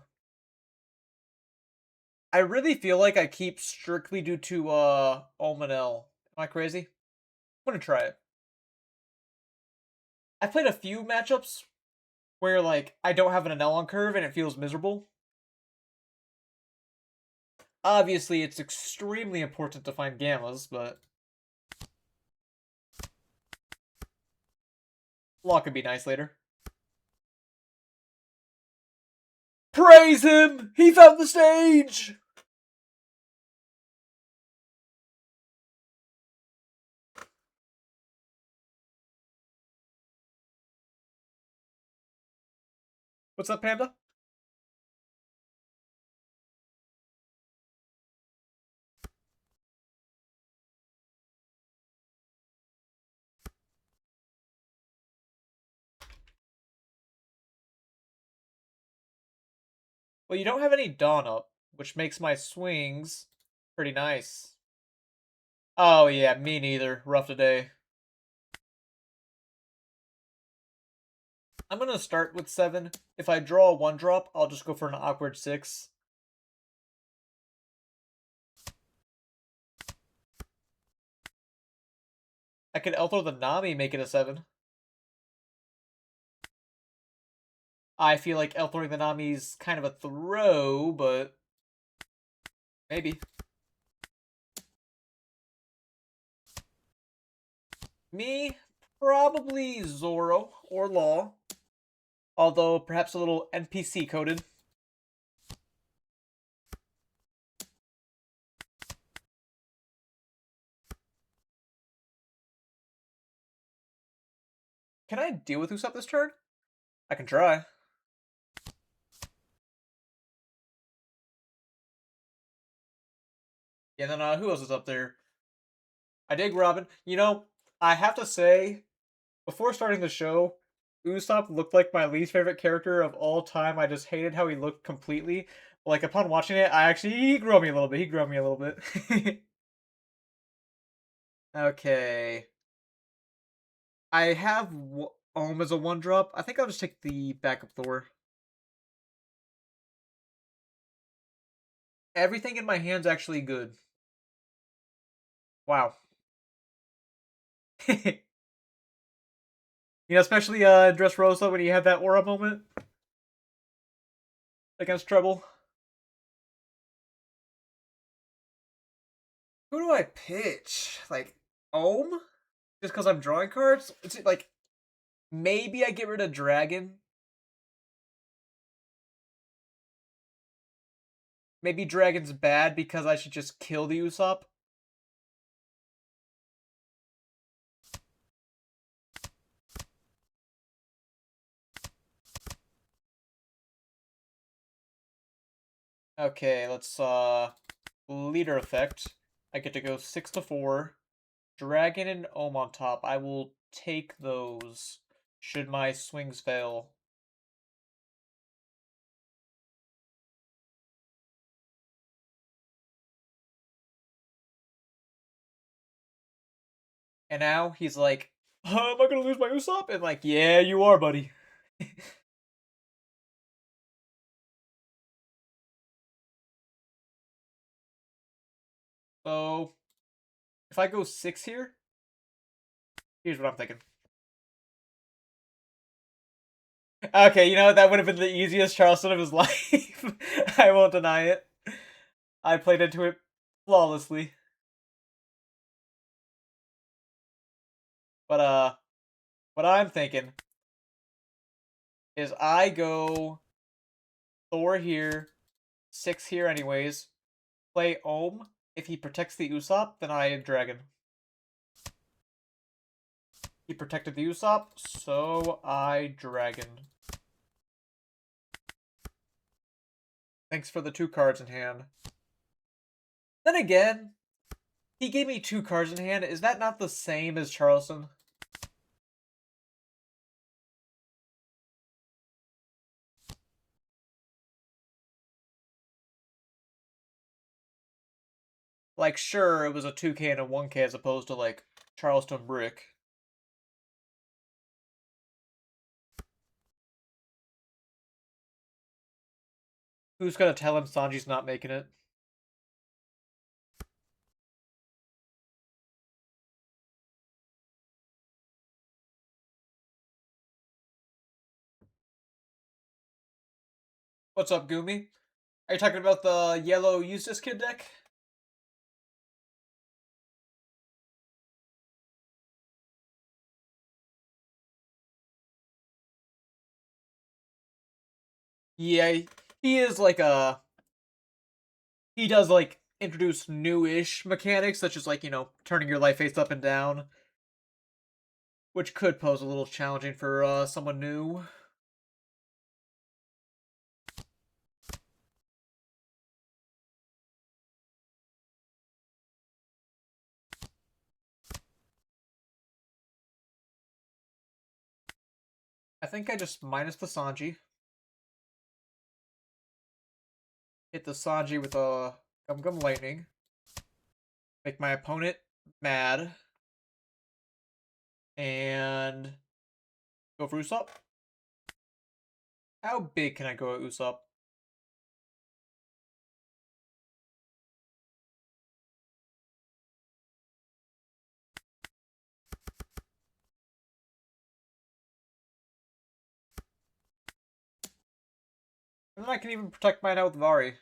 I really feel like I keep strictly due to Omanel. Am I crazy? I'm gonna try it. I played a few matchups where like I don't have an Enel on curve and it feels miserable. Obviously, it's extremely important to find gammas, but law could be nice later. Praise him! He found the stage! What's up, Panda? Well, you don't have any Dawn up, which makes my swings pretty nice. Oh yeah, me neither. Rough today. I'm gonna start with 7. If I draw a 1-drop, I'll just go for an awkward 6. I could Elthor the Nami, make it a 7. I feel like Elthoring the Nami's kind of a throw, but maybe. Me, probably Zoro or Law. Although perhaps a little NPC coded. Can I deal with Usopp this turn? I can try. Yeah, then who else is up there? I dig Robin. You know, I have to say, before starting the show, Usopp looked like my least favorite character of all time. I just hated how he looked completely. Like, upon watching it, he grew on me a little bit. He grew on me a little bit. Okay. I have Ohm as a 1-drop. I think I'll just take the backup Thor. Everything in my hand's actually good. Wow. You know, especially Dressrosa when he had that aura moment against Treble. Who do I pitch? Like, Ohm? Just because I'm drawing cards? It's like, maybe I get rid of Dragon. Maybe Dragon's bad because I should just kill the Usopp. Okay, let's leader effect. I get to go 6 to 4. Dragon and Ohm on top. I will take those should my swings fail. And now he's like, am I gonna lose my Usopp? And like, yeah, you are, buddy. So, if I go 6 here, here's what I'm thinking. Okay, you know, that would have been the easiest Charleston of his life. I won't deny it. I played into it flawlessly. But, what I'm thinking is I go Thor here, 6 here anyways, play Ohm. If he protects the Usopp, then I Dragon. He protected the Usopp, so I Dragon. Thanks for the 2 cards in hand. Then again, he gave me 2 cards in hand. Is that not the same as Charleston? Like, sure, it was a 2K and a 1K as opposed to, like, Charleston Brick. Who's gonna tell him Sanji's not making it? What's up, Gumi? Are you talking about the yellow Eustace Kid deck? Yeah, he is like a... He does, like, introduce new-ish mechanics, such as, like, you know, turning your life face up and down. Which could pose a little challenging for someone new. I think I just minus the Sanji. Hit the Sanji with a Gum Gum Lightning. Make my opponent mad. And go for Usopp. How big can I go at Usopp? And then I can even protect mine out with Vari.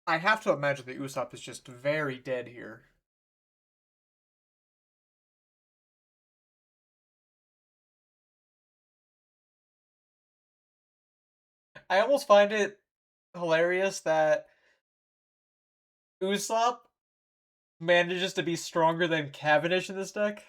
I have to imagine that Usopp is just very dead here. I almost find it hilarious that Usopp manages to be stronger than Cavendish in this deck.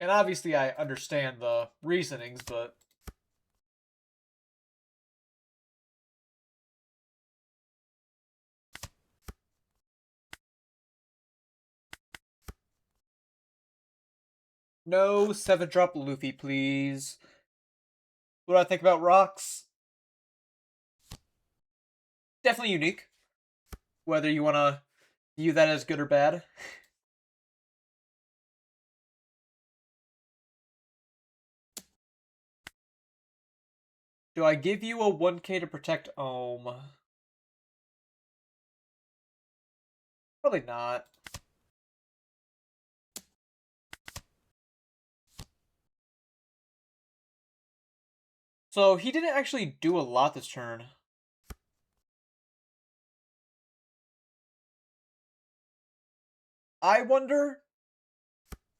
And obviously I understand the reasonings, but no 7-drop Luffy, please. What do I think about rocks? Definitely unique. Whether you want to view that as good or bad. Do I give you a 1k to protect Ohm? Probably not. So he didn't actually do a lot this turn. I wonder.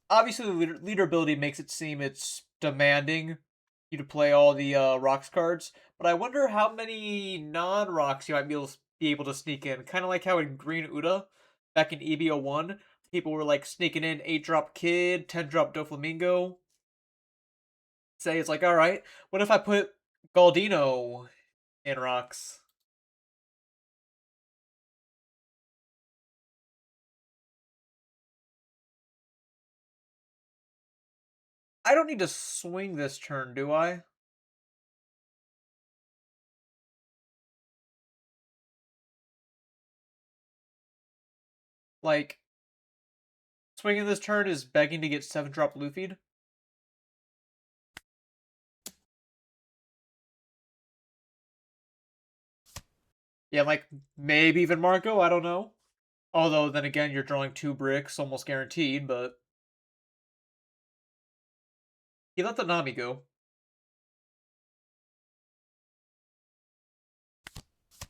Obviously, the leader ability makes it seem it's demanding you to play all the rocks cards, but I wonder how many non-rocks you might be able to sneak in. Kind of like how in Green Uda, back in EB01, people were like sneaking in 8-drop Kid, 10-drop Doflamingo. Say it's like, all right, what if I put Galdino in rocks? I don't need to swing this turn, do I? Like, swinging this turn is begging to get 7-drop Luffy. Yeah, like, maybe even Marco, I don't know. Although, then again, you're drawing 2 bricks, almost guaranteed, but... He let the Nami go.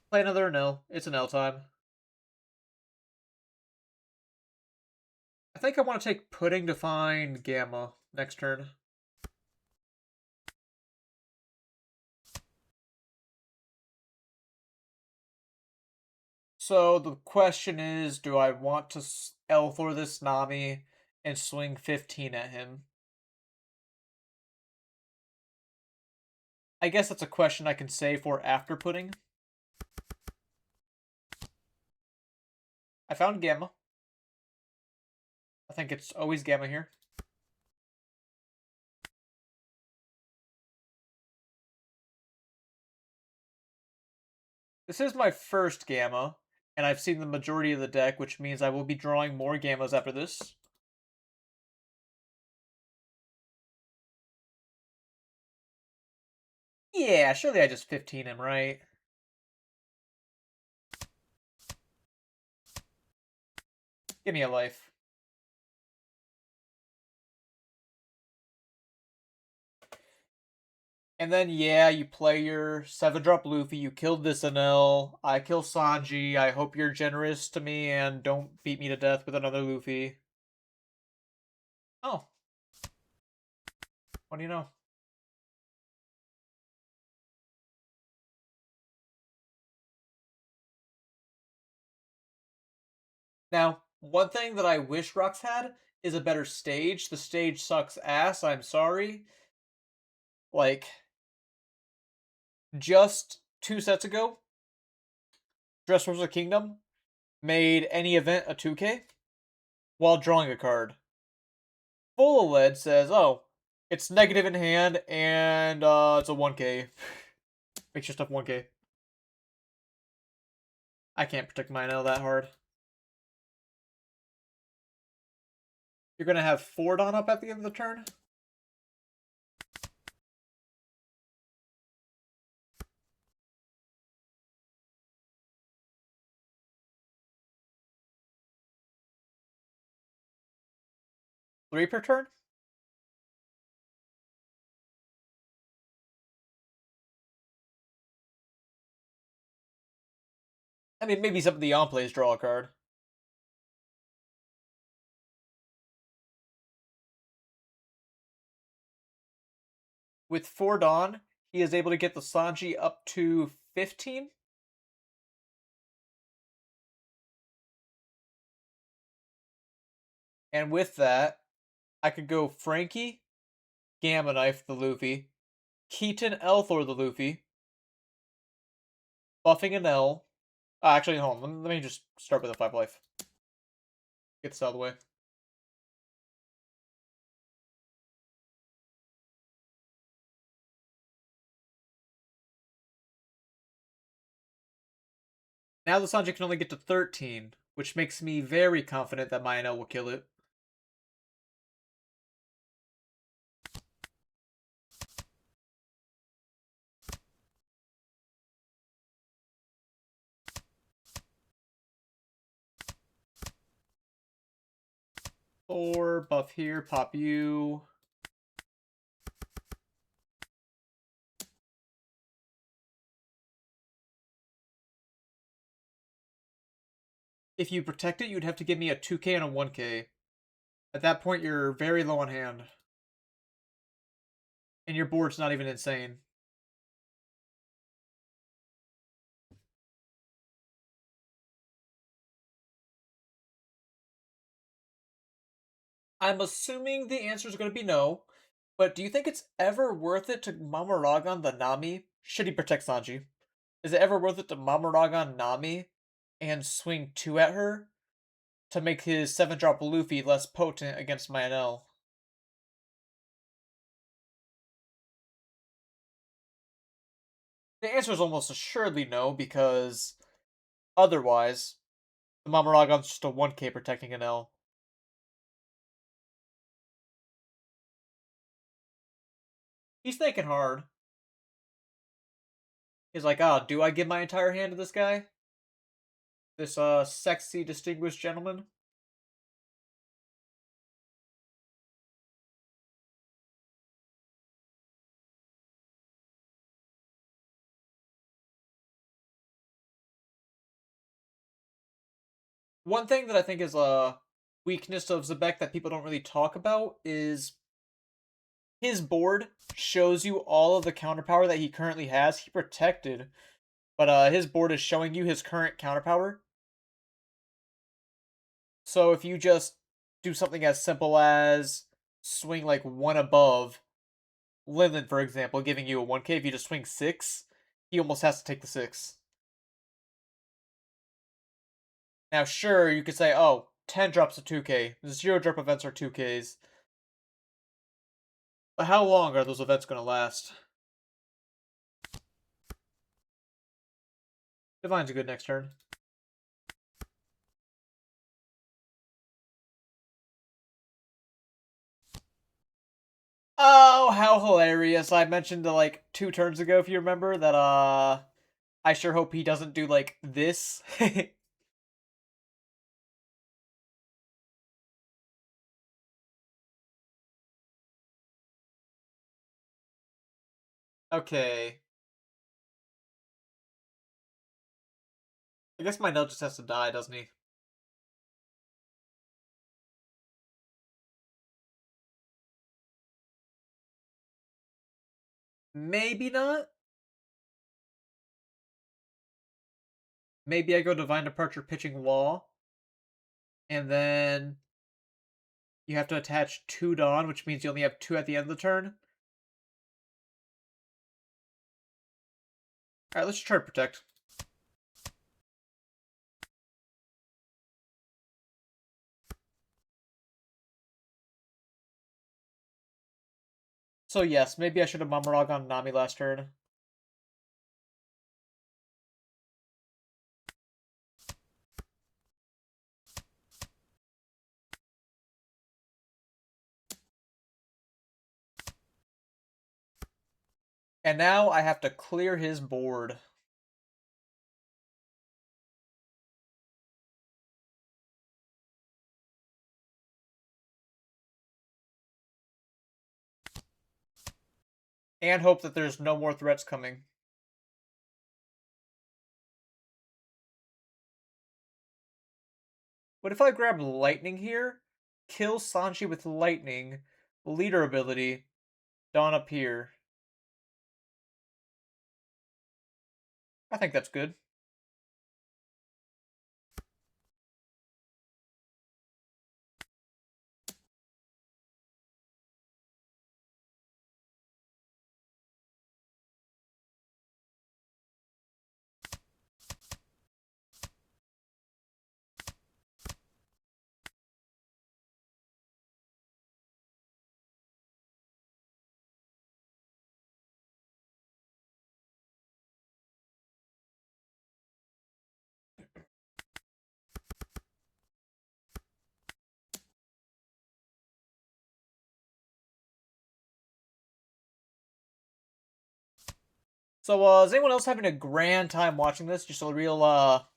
Play another Enel. It's Enel time. I think I want to take Pudding to find Gamma next turn. So the question is, do I want to L4 this Nami and swing 15 at him? I guess that's a question I can save for after Pudding. I found Gamma. I think it's always Gamma here. This is my first Gamma, and I've seen the majority of the deck, which means I will be drawing more Gammas after this. Yeah, surely I just 15 him, right? Give me a life. And then, yeah, you play your 7-drop Luffy, you killed this Enel, I kill Sanji, I hope you're generous to me and don't beat me to death with another Luffy. Oh. What do you know? Now, one thing that I wish Rocks had is a better stage. The stage sucks ass, I'm sorry. Like, just 2 sets ago, Dressrosa Kingdom made any event a 2K while drawing a card. Full OLED says, oh, it's negative in hand and it's a 1K. Makes your stuff 1K. I can't protect my Enel that hard. You're gonna have 4 Dawn up at the end of the turn? Three per turn? I mean, maybe some of the on-plays draw a card. With 4 Dawn, he is able to get the Sanji up to 15. And with that, I could go Frankie, Gamma Knife the Luffy, Keaton Elthor the Luffy, buffing an L. Actually, hold on. Let me just start with a 5 life. Get this out of the way. Now the Sanji can only get to 13, which makes me very confident that my Enel will kill it. Or buff here, pop you. If you protect it, you'd have to give me a 2K and a 1K. At that point, you're very low on hand. And your board's not even insane. I'm assuming the answer is going to be no, but do you think it's ever worth it to Mamaragon the Nami? Should he protect Sanji? Is it ever worth it to Mamaragon Nami and swing 2 at her to make his 7-drop Luffy less potent against my NL? The answer is almost assuredly no, because otherwise, the Mamaragon's just a 1K protecting an L. He's thinking hard. He's like, ah, oh, do I give my entire hand to this guy? This, sexy, distinguished gentleman? One thing that I think is a weakness of Zebek that people don't really talk about is his board shows you all of the counterpower that he currently has. He protected, but his board is showing you his current counterpower. So if you just do something as simple as swing like 1 above, Linlin, for example, giving you a 1K, if you just swing 6, he almost has to take the 6. Now, sure, you could say, oh, 10 drops a 2K, 0 drop events are 2Ks. But how long are those events going to last? Divine's a good next turn. Oh, how hilarious. I mentioned like 2 turns ago, if you remember, that I sure hope he doesn't do like this. Okay. I guess my note just has to die, doesn't he? Maybe not. Maybe I go Divine Departure pitching Law, and then you have to attach 2 Dawn, which means you only have 2 at the end of the turn. Alright, let's try to protect. So yes, maybe I should have Mamarog on Nami last turn. And now I have to clear his board. And hope that there's no more threats coming. What if I grab Lightning here? Kill Sanji with Lightning, leader ability, Dawn up here. I think that's good. So, is anyone else having a grand time watching this? Just a real,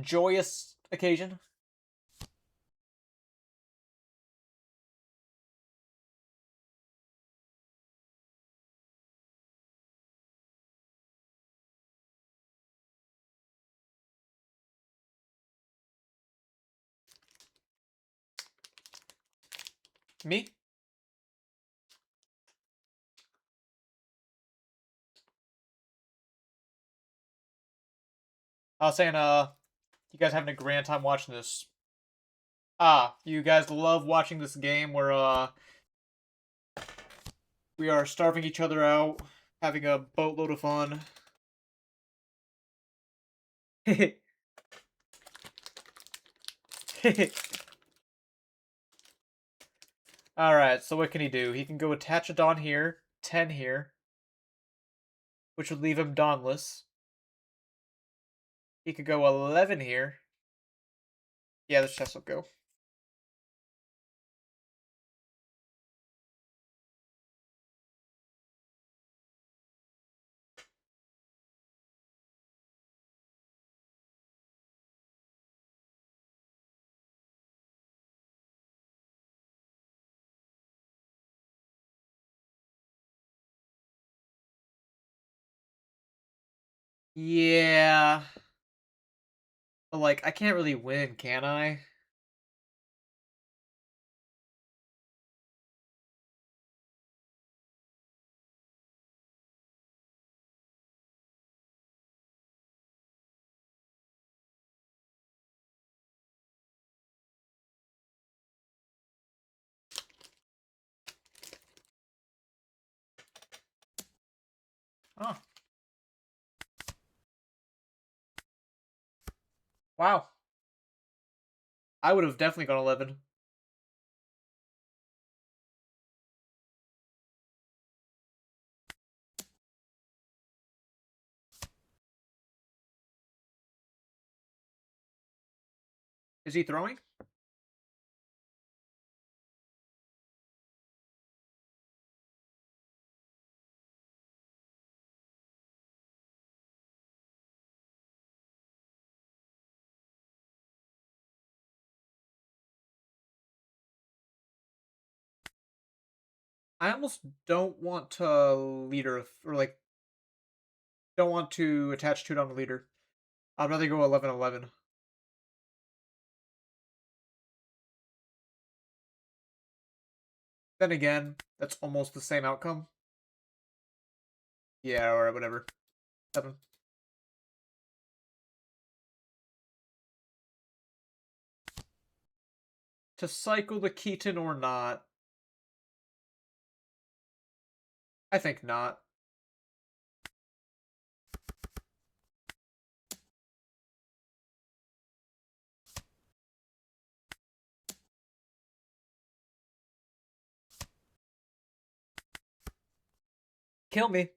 joyous occasion? Me? I was saying, you guys having a grand time watching this. Ah, you guys love watching this game where, we are starving each other out, having a boatload of fun. Alright, so what can he do? He can go attach a Dawn here, 10 here, which would leave him Dawnless. He could go 11 here. Yeah, this chest will go. Yeah. But, like, I can't really win, can I? Oh, wow. I would have definitely gone 11. Is he throwing? I almost don't want to leader, or, like, don't want to attach 2 down the leader. I'd rather go 11-11. Then again, that's almost the same outcome. Yeah, or whatever. 7. To cycle the Keaton or not? I think not. Kill me.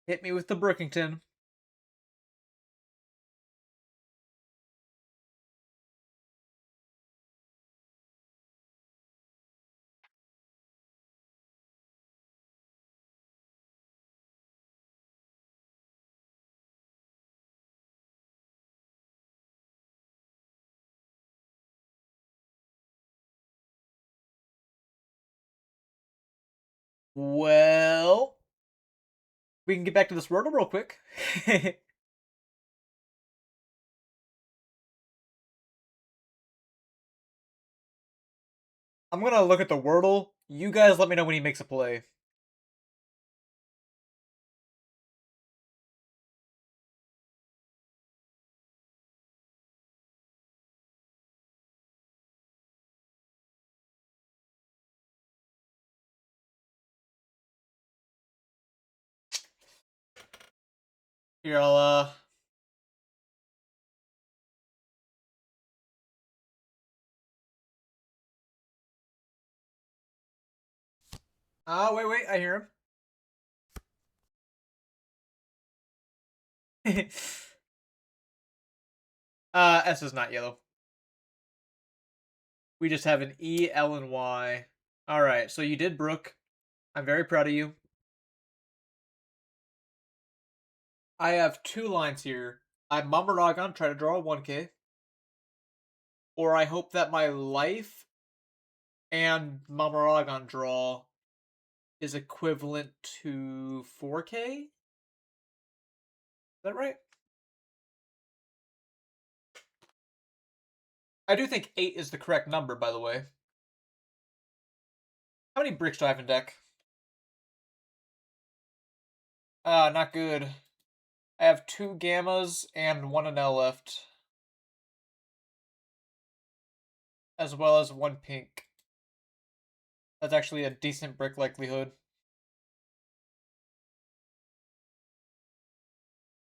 Hit me with the Brookington. Well, we can get back to this Wordle real quick. I'm gonna look at the Wordle. You guys let me know when he makes a play. Here, I'll, wait, I hear him. S is not yellow. We just have an E, L, and Y. Alright, so you did Brook. I'm very proud of you. I have 2 lines here. I Mamaragon, try to draw a 1K. Or I hope that my life and Mamaragon draw is equivalent to 4K? Is that right? I do think 8 is the correct number, by the way. How many bricks do I have in deck? Not good. I have 2 gammas and 1 Enel left. As well as 1 pink. That's actually a decent brick likelihood.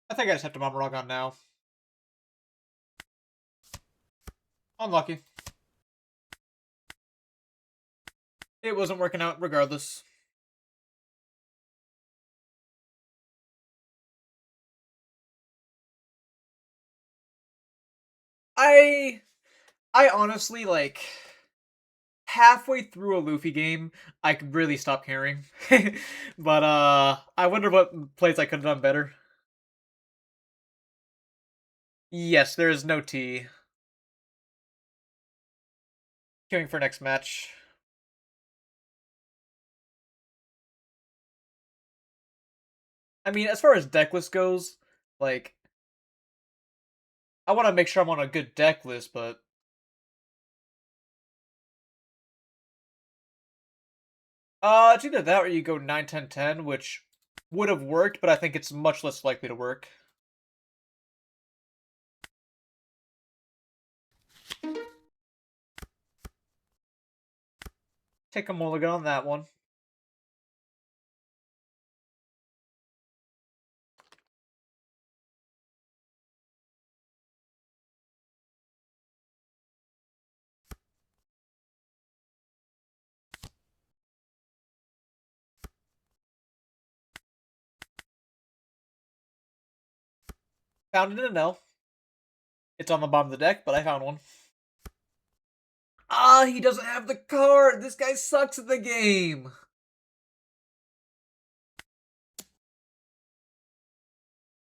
I think I just have to Mamaragon now. Unlucky. It wasn't working out regardless. I honestly, like, halfway through a Luffy game, I could really stop caring. But I wonder what plays I could have done better. Yes, there is no T. Queuing for next match. I mean, as far as deck list goes, like, I want to make sure I'm on a good deck list, but it's either that or you go 9, 10, 10, which would have worked, but I think it's much less likely to work. Take a mulligan on that one. Found an Enel. It's on the bottom of the deck, but I found one. Ah, he doesn't have the card. This guy sucks at the game.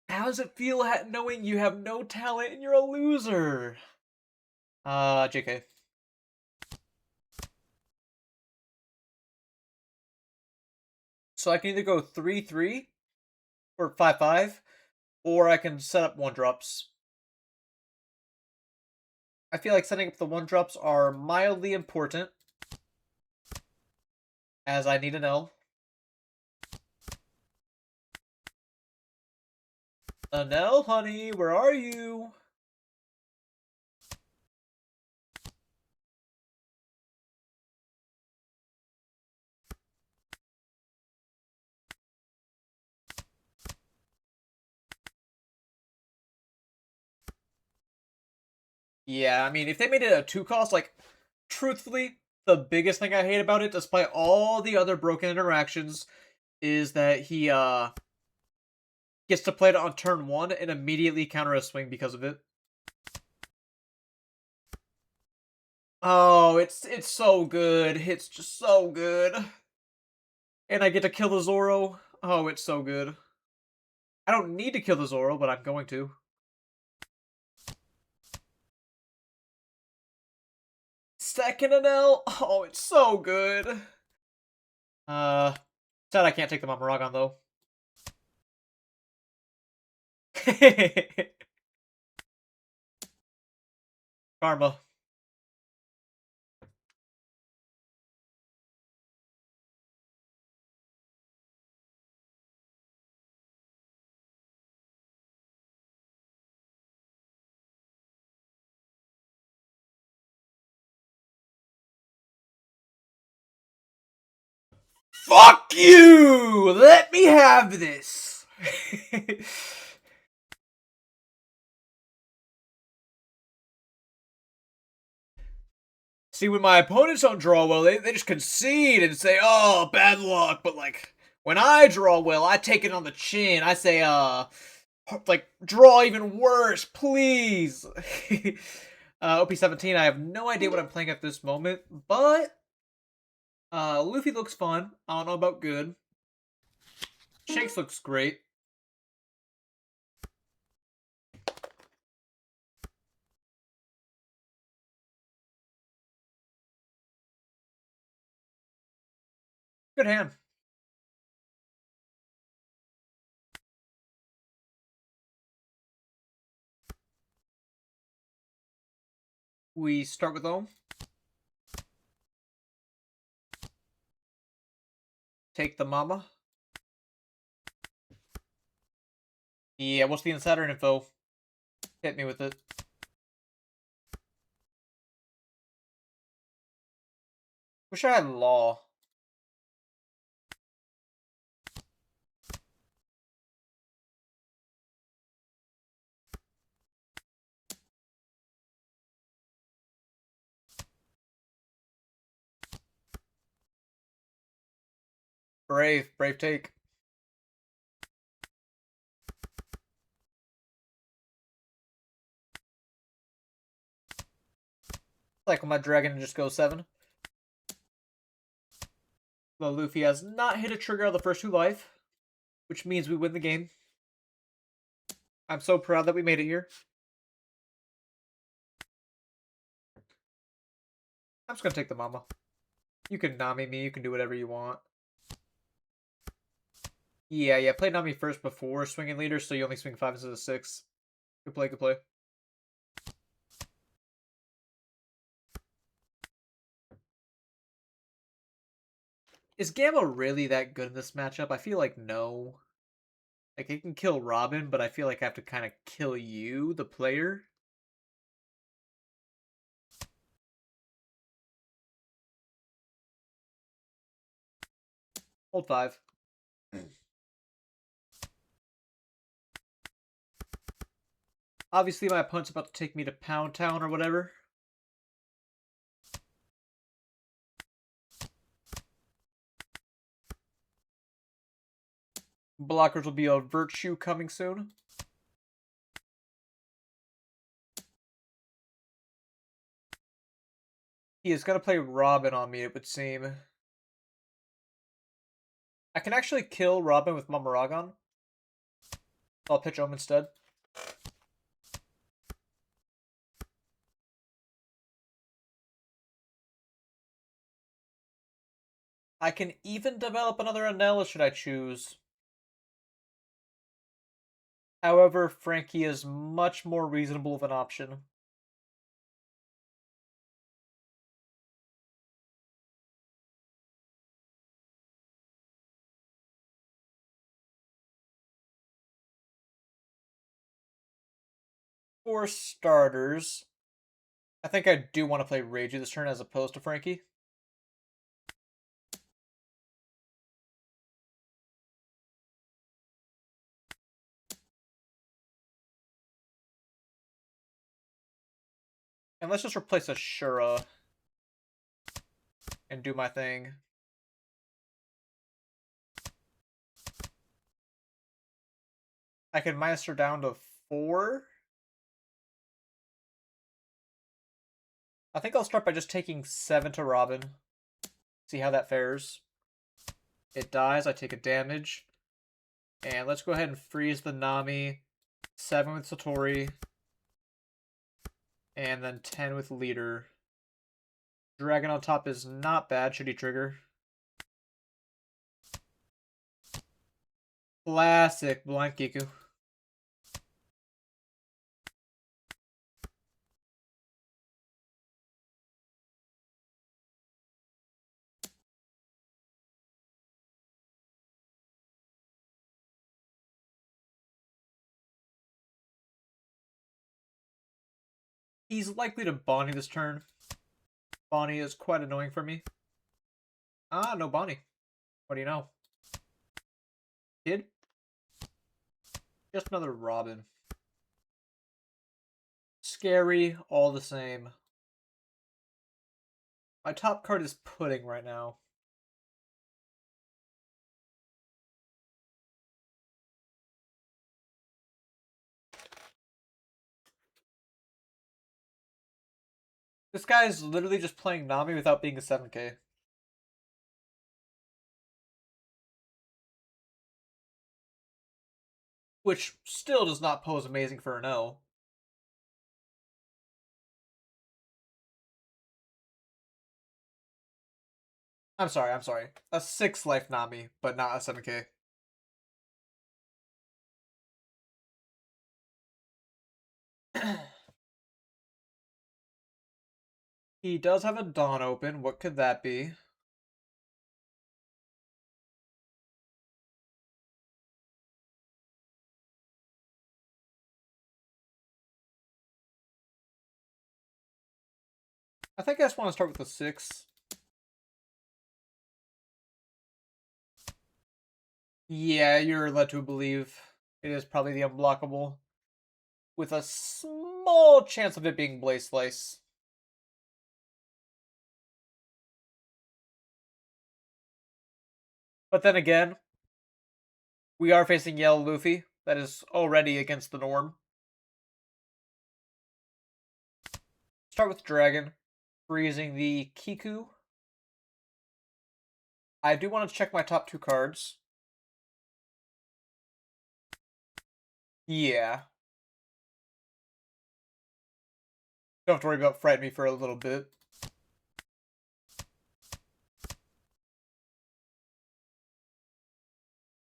How does it feel knowing you have no talent and you're a loser? JK. So I can either go 3-3 or 5-5, or I can set up 1-drops. I feel like setting up the 1-drops are mildly important, as I need an L. Enel, honey, where are you? Yeah, I mean, if they made it a 2-cost, like, truthfully, the biggest thing I hate about it, despite all the other broken interactions, is that he, gets to play it on turn 1 and immediately counter a swing because of it. Oh, it's so good. It's just so good. And I get to kill the Zoro. Oh, it's so good. I don't need to kill the Zoro, but I'm going to. Second Enel. Oh, it's so good. Sad I can't take the Mamaragon, though. Karma. Fuck you! Let me have this! See, when my opponents don't draw well, they just concede and say, oh, bad luck. But, like, when I draw well, I take it on the chin. I say, like, draw even worse, please. OP17, I have no idea what I'm playing at this moment, but Luffy looks fun. I don't know about good. Shanks looks great. Good hand. We start with Ohm. Take the Mama. Yeah, what's the insider info? Hit me with it. Wish I had Law. Brave take. Like when my dragon just goes 7. The Luffy has not hit a trigger on the first 2 life, which means we win the game. I'm so proud that we made it here. I'm just gonna take the Mama. You can Nami me, you can do whatever you want. Yeah, play Nami first before swinging leader, so you only swing 5 instead of 6. Good play, good play. Is Gamma really that good in this matchup? I feel like no. Like, it can kill Robin, but I feel like I have to kind of kill you, the player. Hold 5. Obviously, my opponent's about to take me to Pound Town or whatever. Blockers will be a virtue coming soon. He is gonna play Robin on me, it would seem. I can actually kill Robin with Mamaragon. I'll pitch Ohm instead. I can even develop another Enel should I choose. However, Frankie is much more reasonable of an option. For starters, I think I do want to play Reiju this turn as opposed to Frankie. And let's just replace Ashura and do my thing. I can minus her down to 4. I think I'll start by just taking 7 to Robin. See how that fares. It dies, I take a damage. And let's go ahead and freeze the Nami. 7 with Satori. And then 10 with Leader. Dragon on top is not bad, should he trigger. Classic Blind Kiku. He's likely to Bonnie this turn. Bonnie is quite annoying for me. Ah, no Bonnie. What do you know? Kid? Just another Robin. Scary, all the same. My top card is Pudding right now. This guy is literally just playing Nami without being a 7k. Which still does not pose amazing for an L. I'm sorry. A 6 life Nami, but not a 7k. He does have a Dawn open. What could that be? I think I just want to start with the 6. Yeah, you're led to believe it is probably the unblockable. With a small chance of it being Blaze Slice. But then again, we are facing Yellow Luffy. That is already against the norm. Start with Dragon. Freezing the Kiku. I do want to check my top 2 cards. Yeah. Don't have to worry about frighting me for a little bit.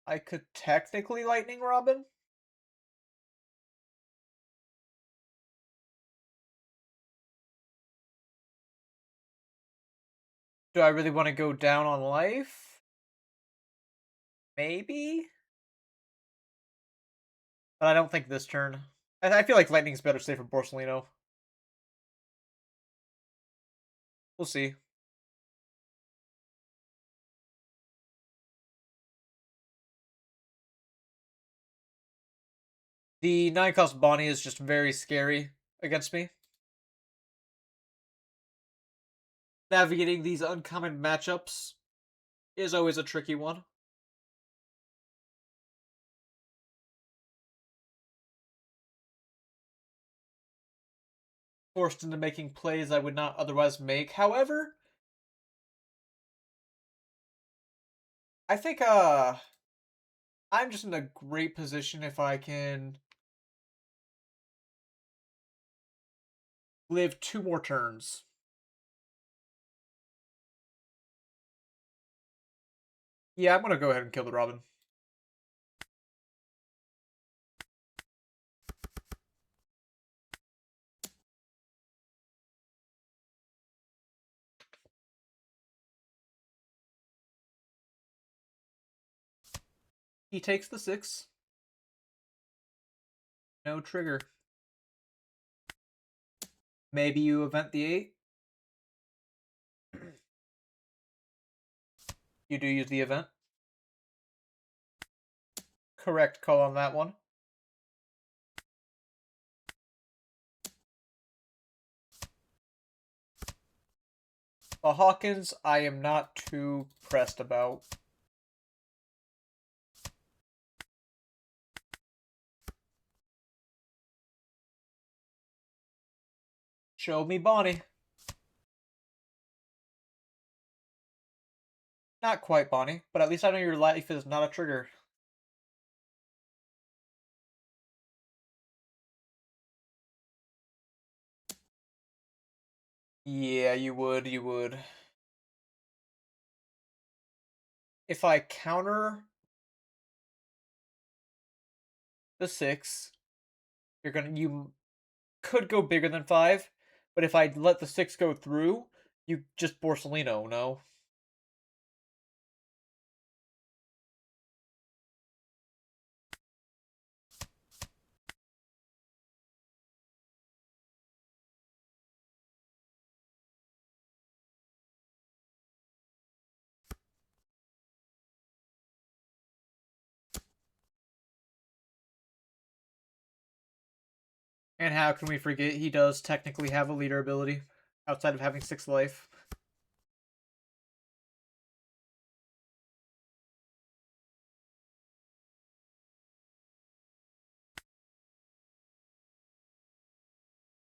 I could technically Lightning Robin. Do I really want to go down on life? Maybe? But I don't think this turn. I feel like Lightning's better safe for Borsalino. We'll see. The 9-cost Bonnie is just very scary against me. Navigating these uncommon matchups is always a tricky one. forced into making plays I would not otherwise make. However, I think I'm just in a great position if I can live 2 more turns. Yeah, I'm gonna go ahead and kill the Robin. He takes the 6. No trigger. Maybe you event the 8. You do use the event. Correct call on that one. The Hawkins, I am not too pressed about. Show me Bonnie. Not quite Bonnie, but at least I know your life is not a trigger. Yeah, you would. If I counter the 6, you could go bigger than 5, but if I let the 6 go through, you just Borsellino, no? And how can we forget he does technically have a leader ability outside of having 6 life?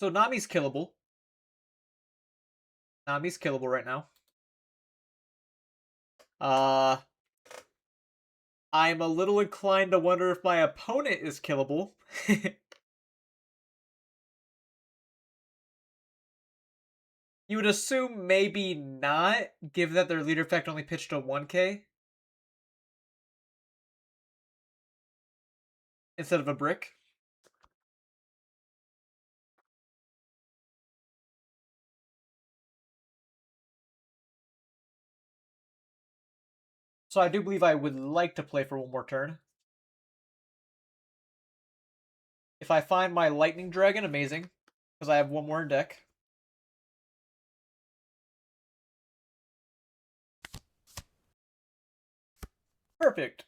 So Nami's killable. Nami's killable right now. I'm a little inclined to wonder if my opponent is killable. You would assume maybe not, given that their leader effect only pitched a 1k instead of a brick. So I do believe I would like to play for one more turn. If I find my Lightning Dragon, amazing, because I have one more in deck. Perfect.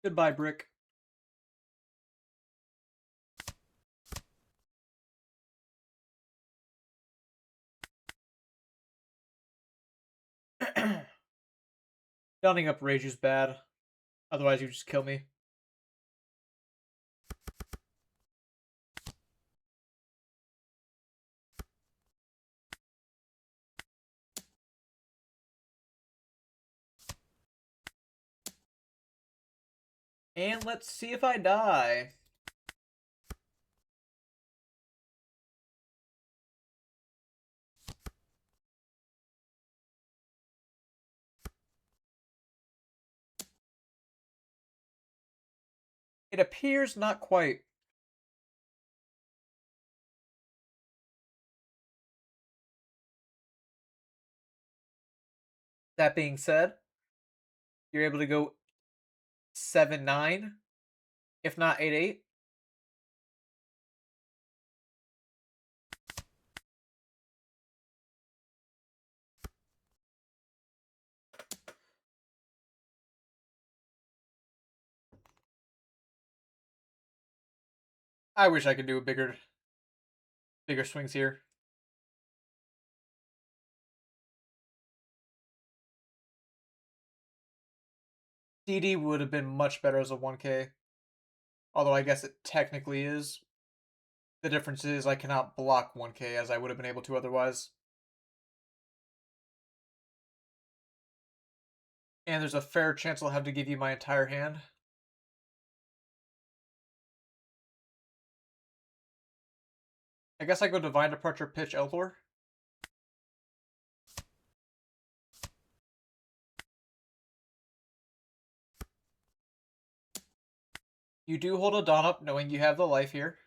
Goodbye, brick. Downing up Rage is bad. Otherwise, you just kill me. And let's see if I die. It appears not quite. That being said, you're able to go 7-9, if not 8-8. I wish I could do a bigger swings here. DD would have been much better as a 1K. Although I guess it technically is. The difference is I cannot block 1K as I would have been able to otherwise. And there's a fair chance I'll have to give you my entire hand. I guess I go Divine Departure, pitch Elthor. You do hold a Dawn up, knowing you have the life here.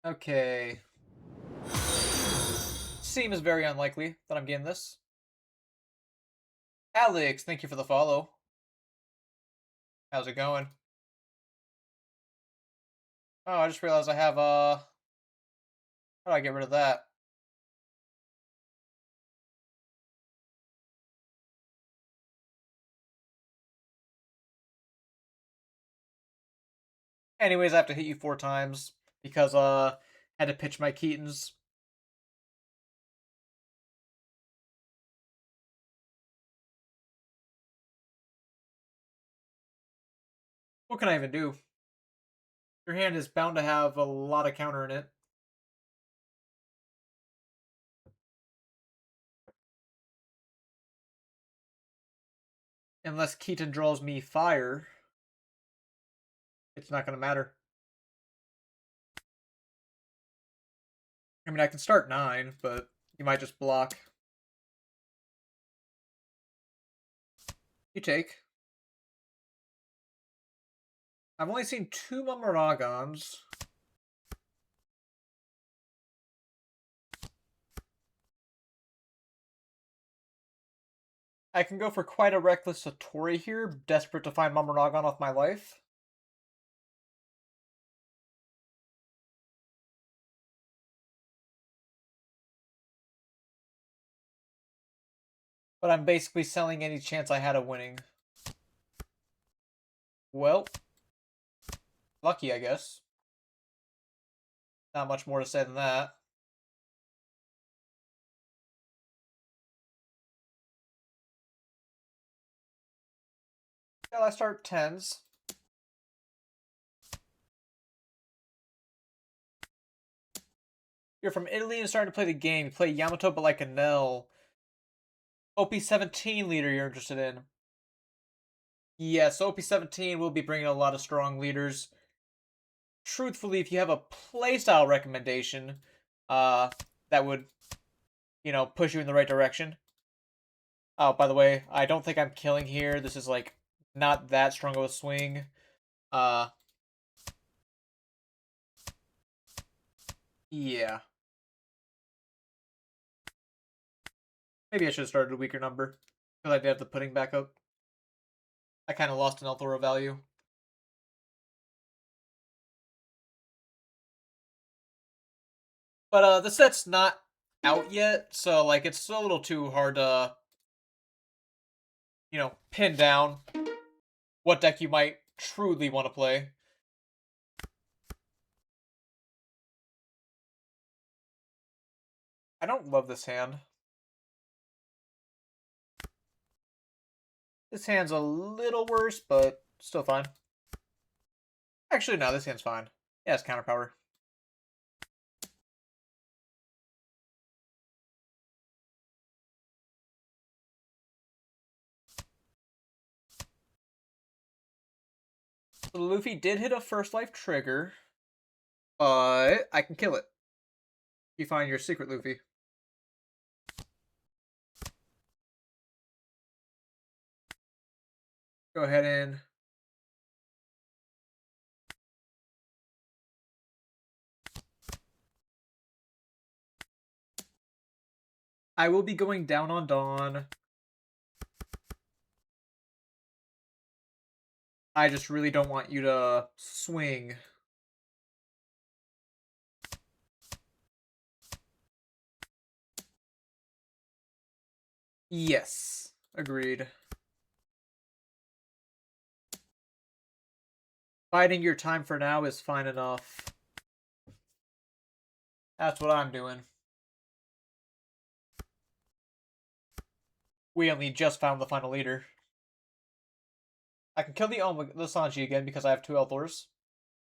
Okay. Seems very unlikely that I'm getting this. Alex, thank you for the follow. How's it going? Oh, I just realized I have, how do I get rid of that? Anyways, I have to hit you 4 times because, had to pitch my Keatons. What can I even do? Your hand is bound to have a lot of counter in it. Unless Keaton draws me fire, it's not going to matter. I mean, I can start 9, but you might just block. You take. I've only seen 2 Mamaragons. I can go for quite a reckless Satori here, desperate to find Mamaragon off my life. But I'm basically selling any chance I had of winning. Well, lucky, I guess. Not much more to say than that. Shall I start 10s? You're from Italy and starting to play the game. You play Yamato but like Enel. OP17 leader you're interested in. Yes, OP17 will be bringing a lot of strong leaders. Truthfully, if you have a playstyle recommendation, that would, push you in the right direction. Oh, by the way, I don't think I'm killing here. This is, like, not that strong of a swing. Yeah. Maybe I should have started a weaker number. Because I did have the pudding back up. I kind of lost an Elthora value. But, the set's not out yet, so, like, it's a little too hard to, pin down what deck you might truly want to play. I don't love this hand. This hand's a little worse, but still fine. Actually, no, this hand's fine. Yeah, it's counter power. So Luffy did hit a first life trigger, but I can kill it. You find your secret Luffy. Go ahead and I will be going down on Dawn. I just really don't want you to swing. Yes, agreed. Biding your time for now is fine enough. That's what I'm doing. We only just found the final leader. I can kill the Sanji again because I have 2 Elthors.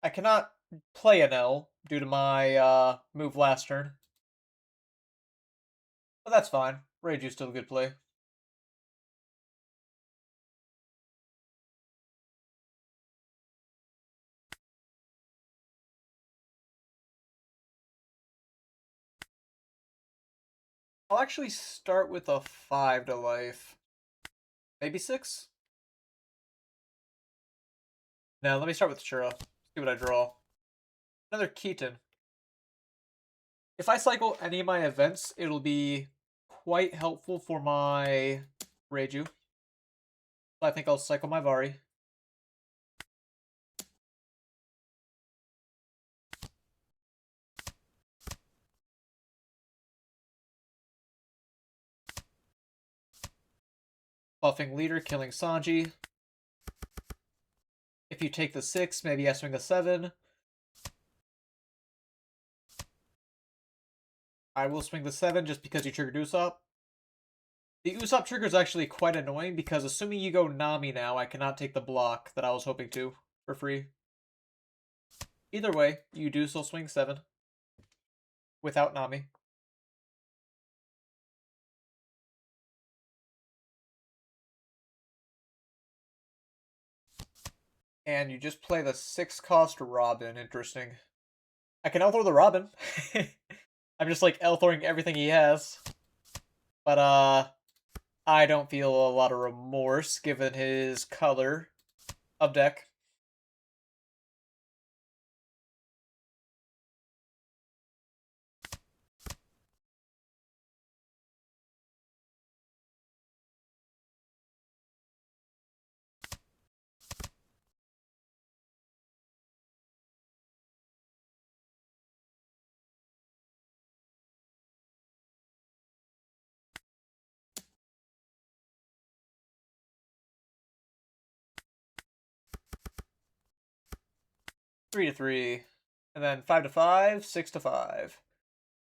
I cannot play Enel due to my move last turn. But that's fine. Reiju's still a good play. I'll actually start with a 5 to life. Maybe 6? No, let me start with Shura. See what I draw. Another Keaton. If I cycle any of my events, it'll be quite helpful for my Reiju. I think I'll cycle my Vari. Buffing leader, killing Sanji. If you take the 6, maybe I swing a 7. I will swing the 7 just because you triggered Usopp. The Usopp trigger is actually quite annoying because assuming you go Nami now, I cannot take the block that I was hoping to for free. Either way, you do still swing 7 without Nami. And you just play the 6-cost Robin. Interesting. I can Elthor the Robin. I'm just like Elthoring everything he has. But I don't feel a lot of remorse given his color of deck. Three to 3. And then 5 to 5, 6 to 5.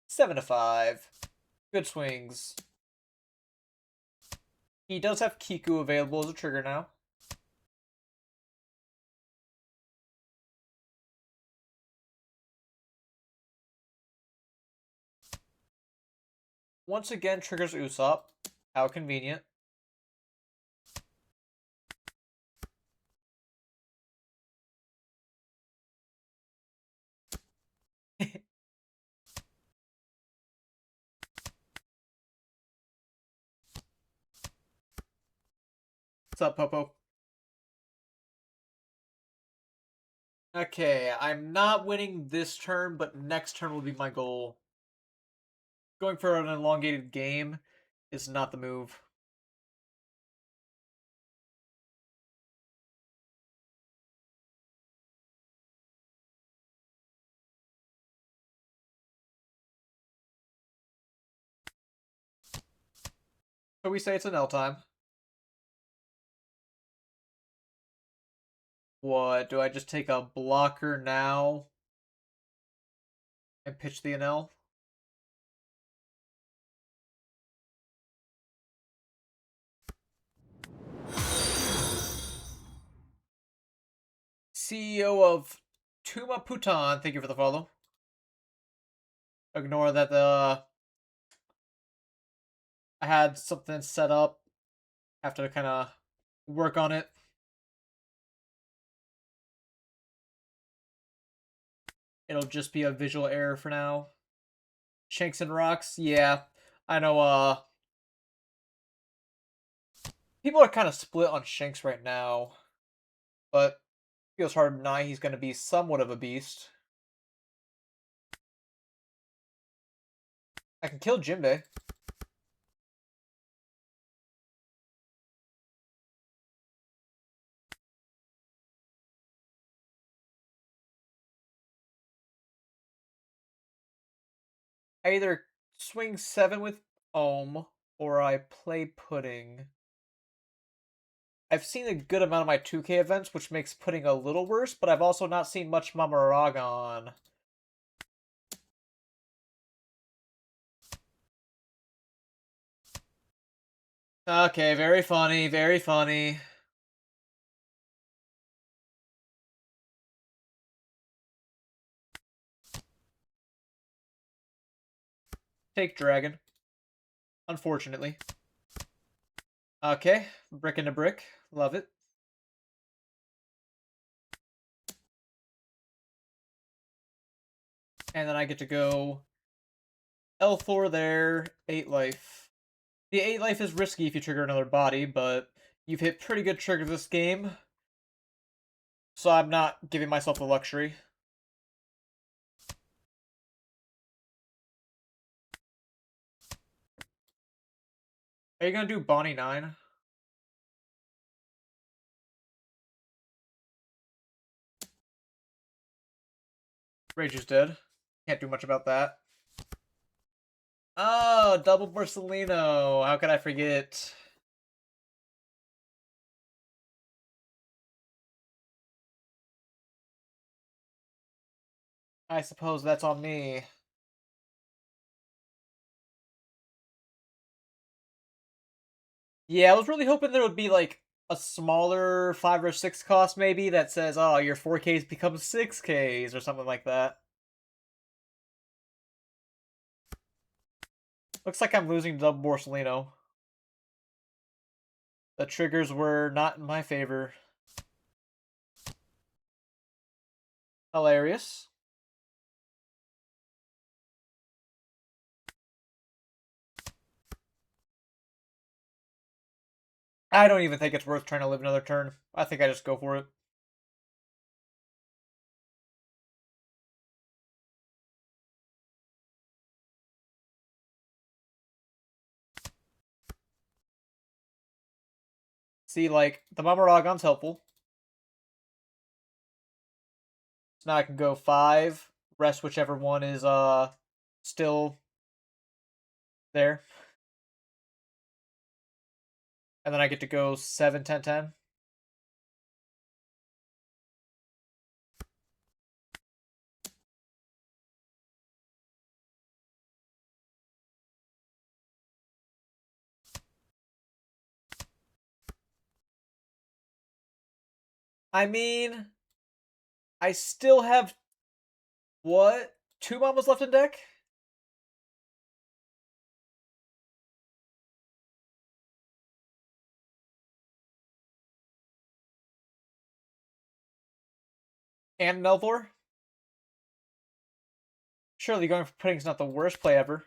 7 to 5. Good swings. He does have Kiku available as a trigger now. Once again, triggers Usopp. How convenient. What's up, Popo? Okay, I'm not winning this turn, but next turn will be my goal. Going for an elongated game is not the move. So we say it's an L time. What, do I just take a blocker now and pitch the NL? CEO of Tuma Putan, thank you for the follow. Ignore that I had something set up. Have to kind of work on it. It'll just be a visual error for now. Shanks and Rocks, yeah. I know, people are kind of split on Shanks right now. But feels hard to deny he's going to be somewhat of a beast. I can kill Jinbei. I either swing 7 with Ohm, or I play Pudding. I've seen a good amount of my 2K events, which makes Pudding a little worse, but I've also not seen much Mamaragon. Okay, very funny, very funny. Take dragon. Unfortunately. Okay, brick into brick. Love it. And then I get to go L4 there, 8 life. The 8 life is risky if you trigger another body, but you've hit pretty good triggers this game, so I'm not giving myself the luxury. Are you gonna do Bonnie 9? Rage is dead. Can't do much about that. Oh, double Borsalino. How could I forget? I suppose that's on me. Yeah, I was really hoping there would be like a smaller 5 or 6 cost maybe that says, oh, your 4Ks become 6Ks or something like that. Looks like I'm losing double Borsalino. The triggers were not in my favor. Hilarious. I don't even think it's worth trying to live another turn. I think I just go for it. See, like, the Mamoragon's helpful. So now I can go 5, rest whichever one is still there. And then I get to go 7, 10, 10. I mean, I still have, what? 2 Mamas left in deck? And an Elvor? Surely going for pudding's not the worst play ever.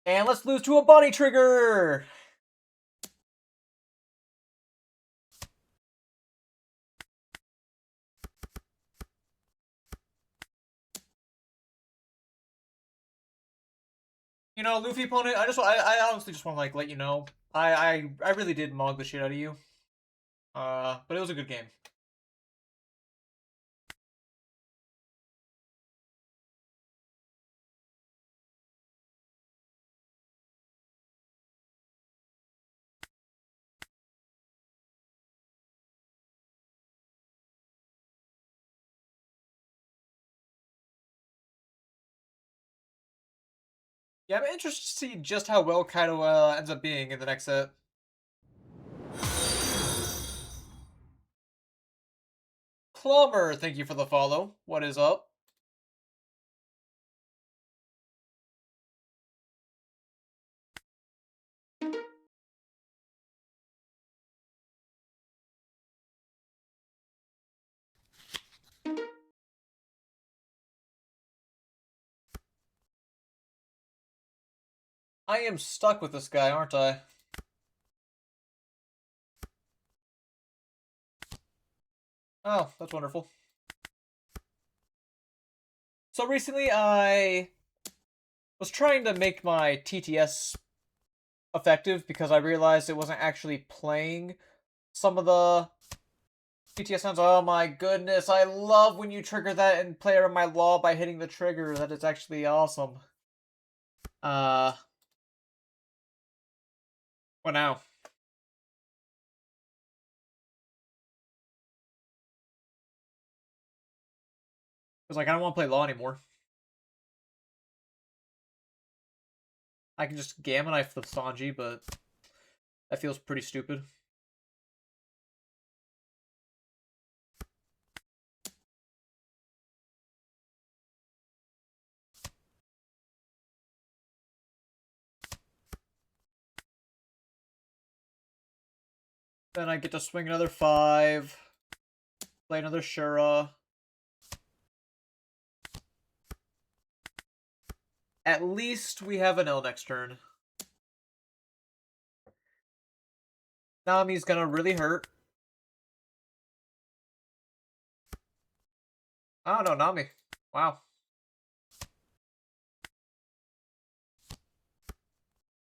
And let's lose to a body trigger! You know, Luffy opponent, I honestly just want to like let you know. I really did mog the shit out of you. But it was a good game. Yeah, I'm interested to see just how well Kaido ends up being in the next set. Plumber, thank you for the follow. What is up? I am stuck with this guy, aren't I? Oh, that's wonderful. So recently I was trying to make my TTS effective because I realized it wasn't actually playing some of the TTS sounds. Oh my goodness, I love when you trigger that and play around my law by hitting the trigger. That is actually awesome. Uh, what now? Because like I don't want to play law anymore. I can just Gamma Knife the Sanji, but that feels pretty stupid. Then I get to swing another 5. Play another Shura. At least we have an Enel next turn. Nami's gonna really hurt. Oh no, Nami. Wow.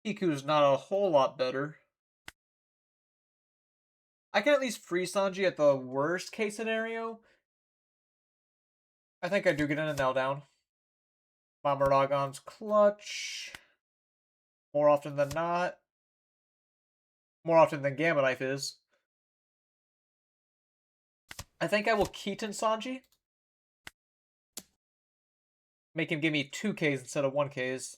Kiku's not a whole lot better. I can at least free Sanji at the worst case scenario. I think I do get an Enel down. Mammaragon's clutch. More often than not. More often than Gamma Knife is. I think I will Keaton Sanji. Make him give me 2Ks instead of 1Ks.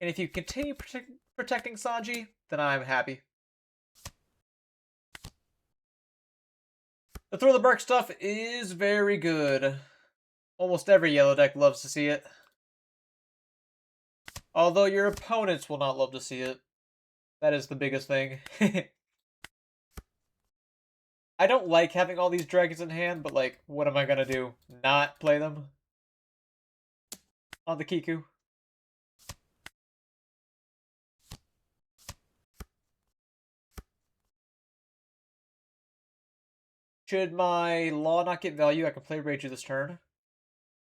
And if you continue protecting Sanji, then I'm happy. The Throw the Bark stuff is very good. Almost every yellow deck loves to see it. Although your opponents will not love to see it. That is the biggest thing. I don't like having all these dragons in hand, but like, what am I gonna do? Not play them? On the Kiku? Should my Law not get value, I can play Reiju this turn.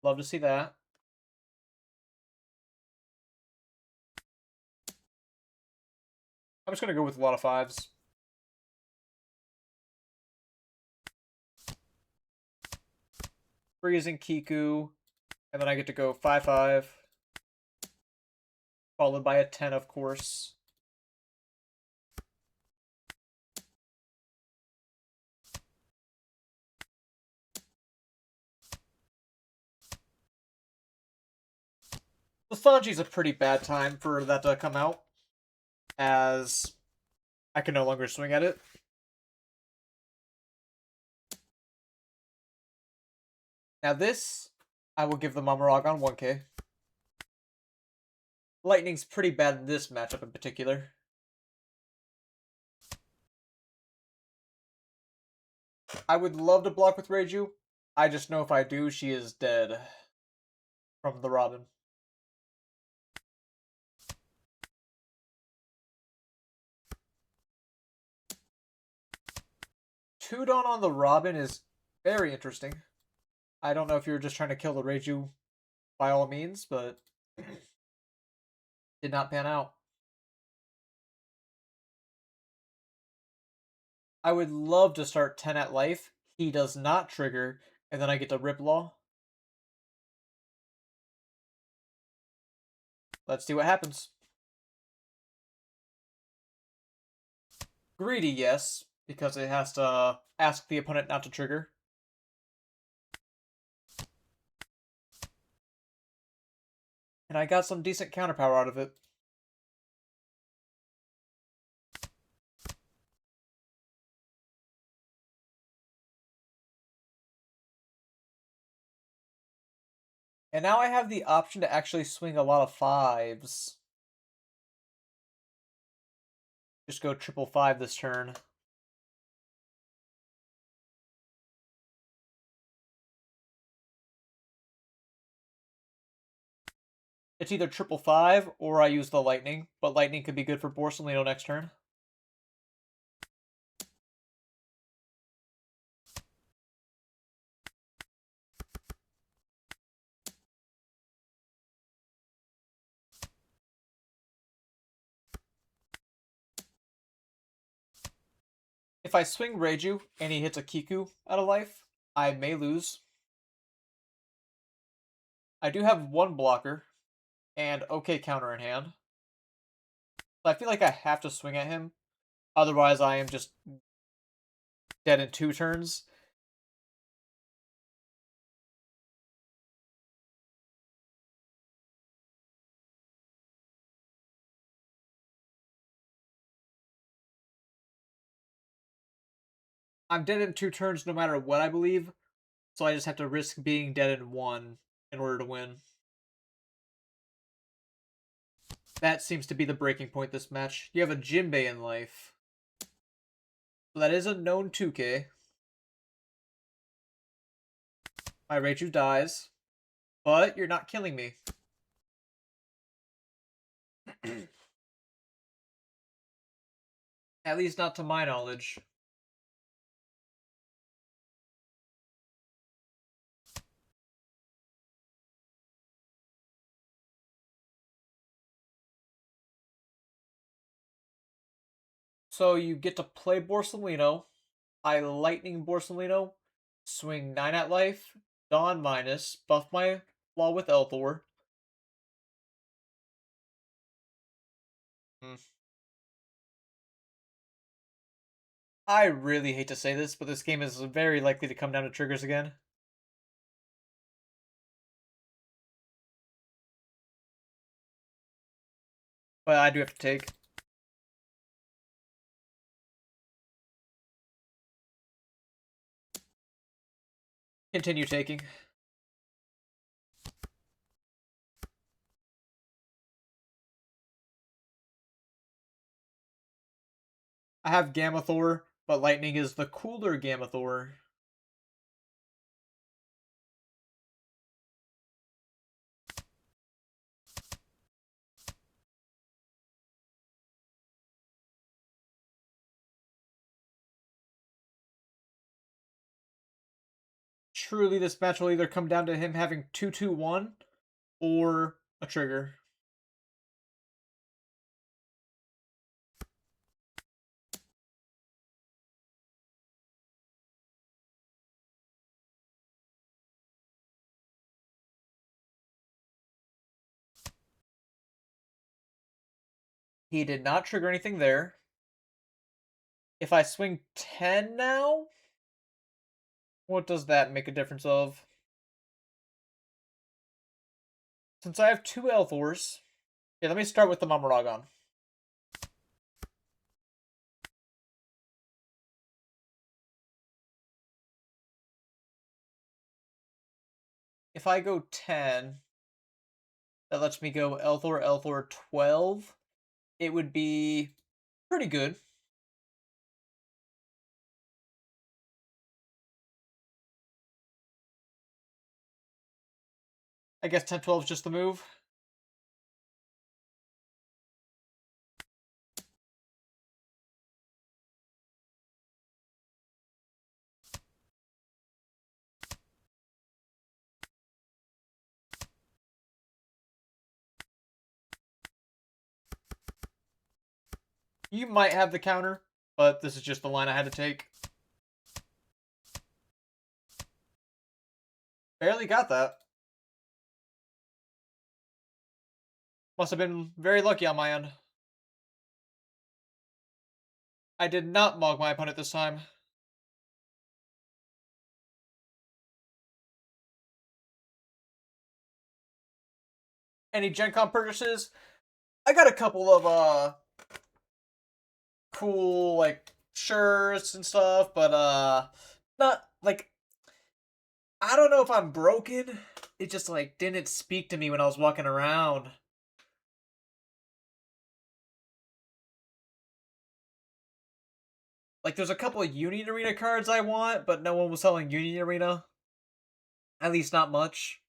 Love to see that. I'm just gonna go with a lot of 5s. Freezing Kiku, and then I get to go 5-5. Followed by a 10, of course. The Sanji's a pretty bad time for that to come out, as I can no longer swing at it. Now this, I will give the Mammaragon 1K. Lightning's pretty bad in this matchup in particular. I would love to block with Reiju. I just know if I do, she is dead. From the Robin. Tudon on the Robin is very interesting. I don't know if you were just trying to kill the Reiju by all means, but did not pan out. I would love to start 10 at life. He does not trigger, and then I get to Rip Law. Let's see what happens. Greedy, yes, because it has to ask the opponent not to trigger. And I got some decent counterpower out of it. And now I have the option to actually swing a lot of 5s. Just go 555 this turn. It's either 555 or I use the Lightning, but Lightning could be good for Borsalino next turn. If I swing Reiju and he hits a Kiku out of life, I may lose. I do have one blocker and okay counter in hand. So I feel like I have to swing at him. Otherwise, I am just dead in 2 turns. I'm dead in 2 turns no matter what I believe, so I just have to risk being dead in 1 in order to win. That seems to be the breaking point this match. You have a Jinbei in life. So that is a known 2K. My Raichu dies, but you're not killing me. At least not to my knowledge. So you get to play Borsalino. I Lightning Borsalino, swing 9 at life, Dawn minus, buff my flaw with Elthor. Hmm. I really hate to say this, but this game is very likely to come down to triggers again. But I do have to take. Continue taking. I have Gamathor, but Lightning is the cooler Gamathor. Truly, this match will either come down to him having 2-2-1 or a trigger. He did not trigger anything there. If I swing 10 now, what does that make a difference of? Since I have 2 Elthors, okay, let me start with the Mamoragon. If I go 10, that lets me go Elthor, Elthor 12. It would be pretty good. I guess 10-12 is just the move. You might have the counter, but this is just the line I had to take. Barely got that. Must have been very lucky on my end. I did not mog my opponent this time. Any GenCon purchases? I got a couple of cool like shirts and stuff, but not like, I don't know if I'm broken. It just like didn't speak to me when I was walking around. Like there's a couple of Union Arena cards I want, but no one was selling Union Arena. At least not much.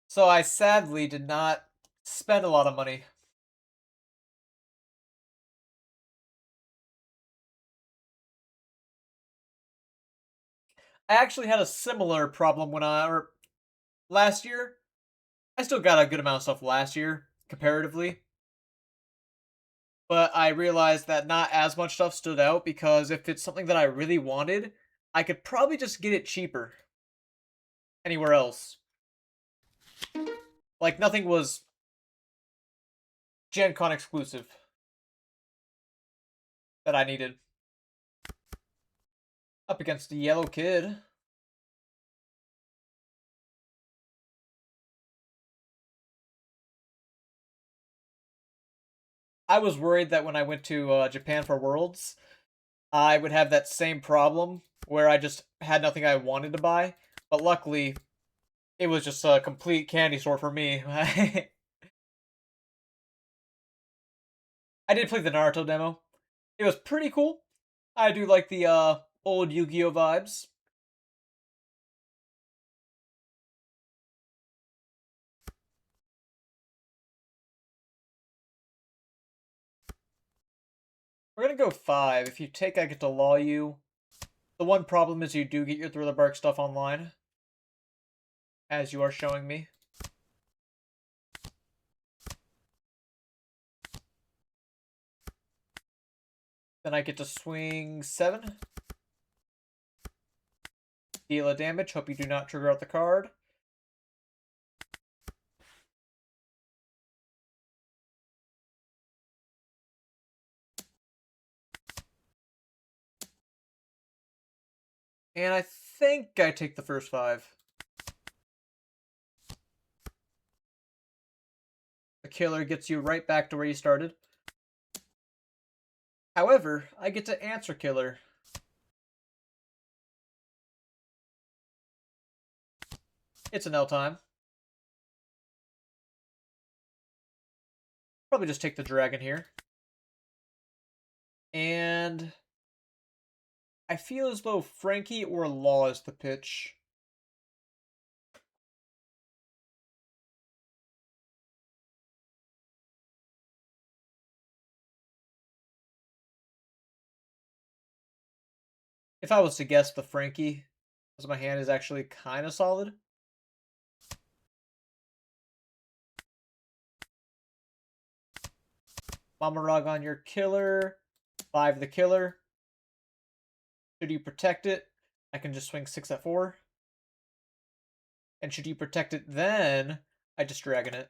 So I sadly did not spend a lot of money. I actually had a similar problem when last year. I still got a good amount of stuff last year, comparatively. But I realized that not as much stuff stood out because if it's something that I really wanted, I could probably just get it cheaper anywhere else. Like nothing was Gen Con exclusive that I needed. Up against the Yellow Kid. I was worried that when I went to Japan for Worlds, I would have that same problem where I just had nothing I wanted to buy. But luckily, it was just a complete candy store for me. I did play the Naruto demo. It was pretty cool. I do like the old Yu-Gi-Oh vibes. We're gonna go 5. If you take, I get to law you. The one problem is you do get your Thriller Bark stuff online, as you are showing me. Then I get to swing 7. Deal a damage. Hope you do not trigger out the card. And I think I take the first 5. The killer gets you right back to where you started. However, I get to answer killer. It's an L time. Probably just take the dragon here. And I feel as though Frankie or Law is the pitch. If I was to guess, the Frankie, because my hand is actually kind of solid. Mamarag on your killer. 5 the killer. Should you protect it, I can just swing 6 at 4. And should you protect it, then I just dragon it.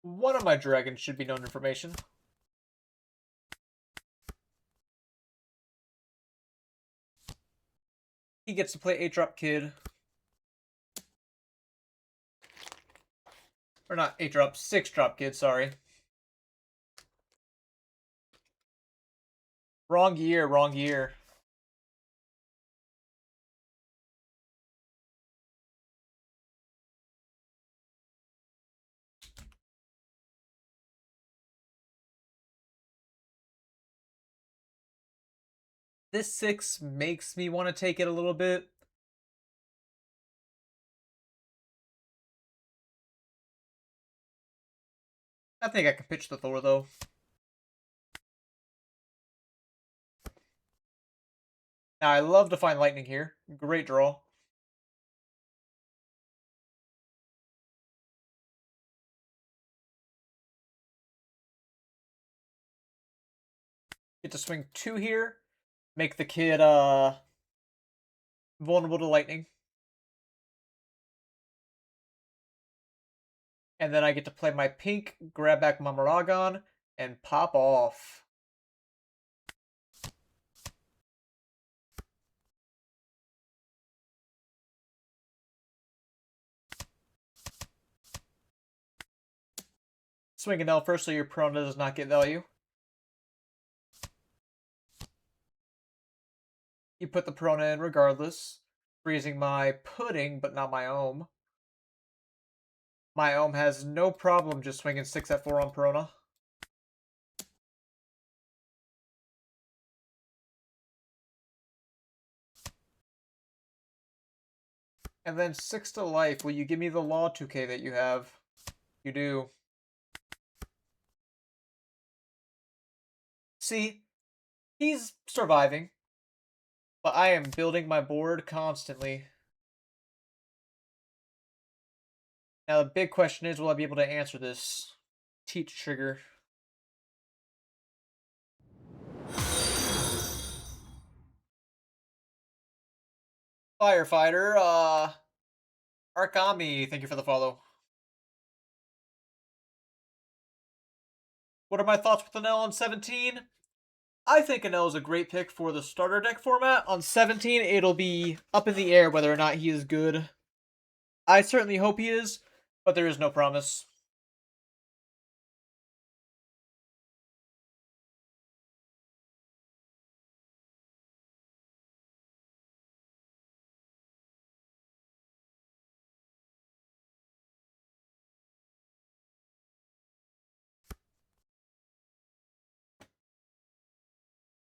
One of my dragons should be known information. He gets to play 8-drop kid. Or not 8-drop, 6-drop kid, sorry. Wrong year, wrong year. This 6 makes me want to take it a little bit. I think I can pitch the Thor, though. Now, I love to find lightning here. Great draw. Get to swing 2 here. Make the kid vulnerable to lightning. And then I get to play my pink, grab back Mamaragon, and pop off. Swing an L first so your Perona does not get value. You put the Perona in regardless, freezing my Pudding, but not my Ohm. My Ohm has no problem just swinging 6 at 4 on Perona. And then 6 to life. Will you give me the Law 2K that you have? You do. See, he's surviving, but I am building my board constantly. Now the big question is, will I be able to answer this? Teach trigger. Firefighter, Arkami, thank you for the follow. What are my thoughts with Enel on 17? I think Enel is a great pick for the starter deck format. On 17, it'll be up in the air whether or not he is good. I certainly hope he is, but there is no promise.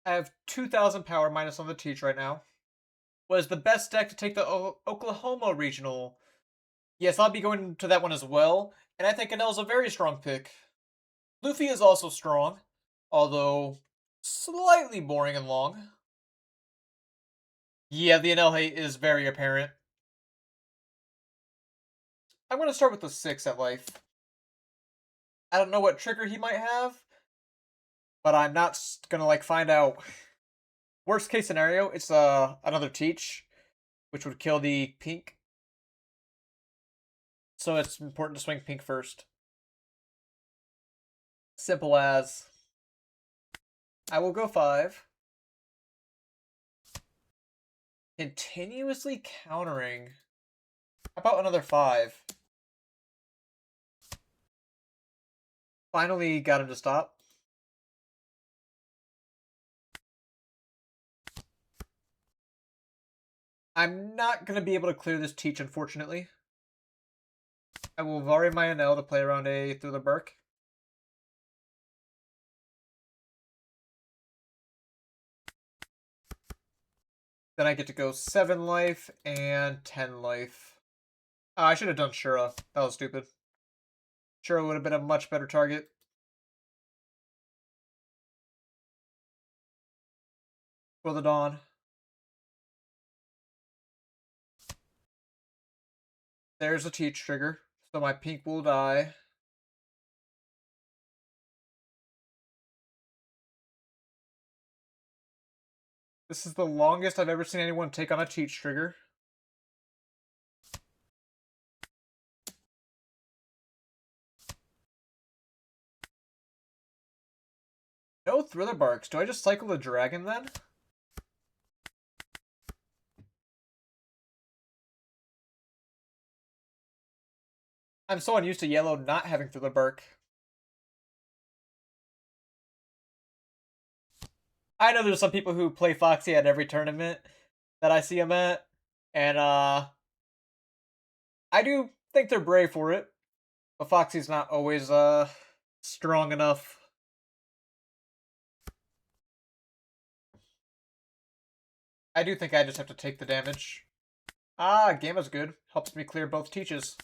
I have 2,000 power minus on the Teach right now. Was the best deck to take the Oklahoma Regional? Yes, I'll be going to that one as well, and I think Enel's a very strong pick. Luffy is also strong, although slightly boring and long. Yeah, the Enel hate is very apparent. I'm going to start with the 6 at life. I don't know what trigger he might have, but I'm not going to find out. Worst case scenario, it's another Teach, which would kill the pink. So it's important to swing pink first. Simple as. I will go 5. Continuously countering. How about another 5? Finally got him to stop. I'm not going to be able to clear this Teach, unfortunately. I will vary my Enel to play around a through the Burk. Then I get to go 7 life and 10 life. Oh, I should have done Shura. That was stupid. Shura would have been a much better target. For the Dawn. There's a Teach trigger, so my pink will die. This is the longest I've ever seen anyone take on a Teach trigger. No Thriller Barks. Do I just cycle the dragon then? I'm so unused to yellow not having Thriller Bark. I know there's some people who play Foxy at every tournament that I see them at, and I do think they're brave for it, but Foxy's not always strong enough. I do think I just have to take the damage. Ah, Gamma's good. Helps me clear both Teaches.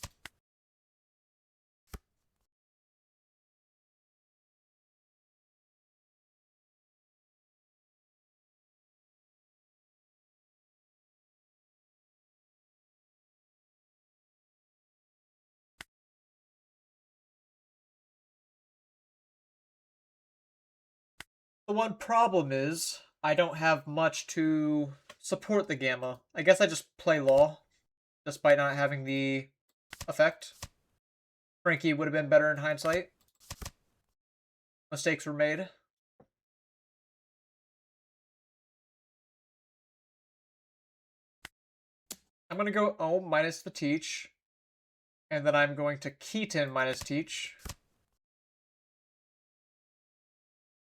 The one problem is I don't have much to support the Gamma. I guess I just play Law, despite not having the effect. Frankie would have been better in hindsight. Mistakes were made. I'm going to go Ohm minus the Teach. And then I'm going to Keaton minus Teach.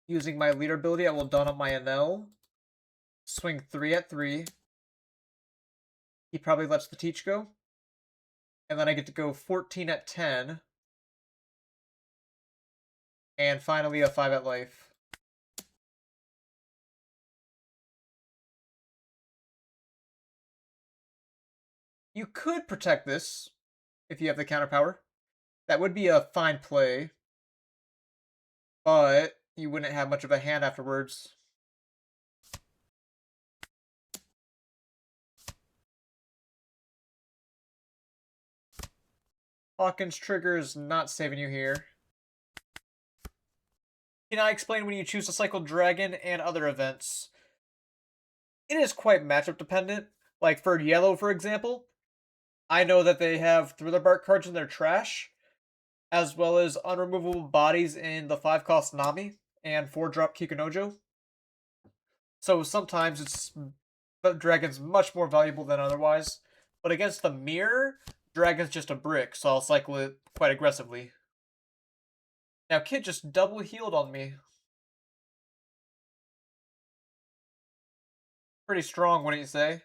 Using my leader ability, I will Dawn up my Enel. Swing 3 at 3. He probably lets the Teach go. And then I get to go 14 at 10. And finally a 5 at life. You could protect this if you have the counter power. That would be a fine play. But you wouldn't have much of a hand afterwards. Hawkins trigger is not saving you here. Can I explain when you choose to cycle Dragon and other events? It is quite matchup dependent. Like for yellow, for example, I know that they have Thriller Bark cards in their trash, as well as unremovable bodies in the 5 cost Nami and 4 drop Kikunojo. So sometimes the dragon's much more valuable than otherwise. But against the mirror, dragon's just a brick, so I'll cycle it quite aggressively. Now Kid just double healed on me. Pretty strong, wouldn't you say?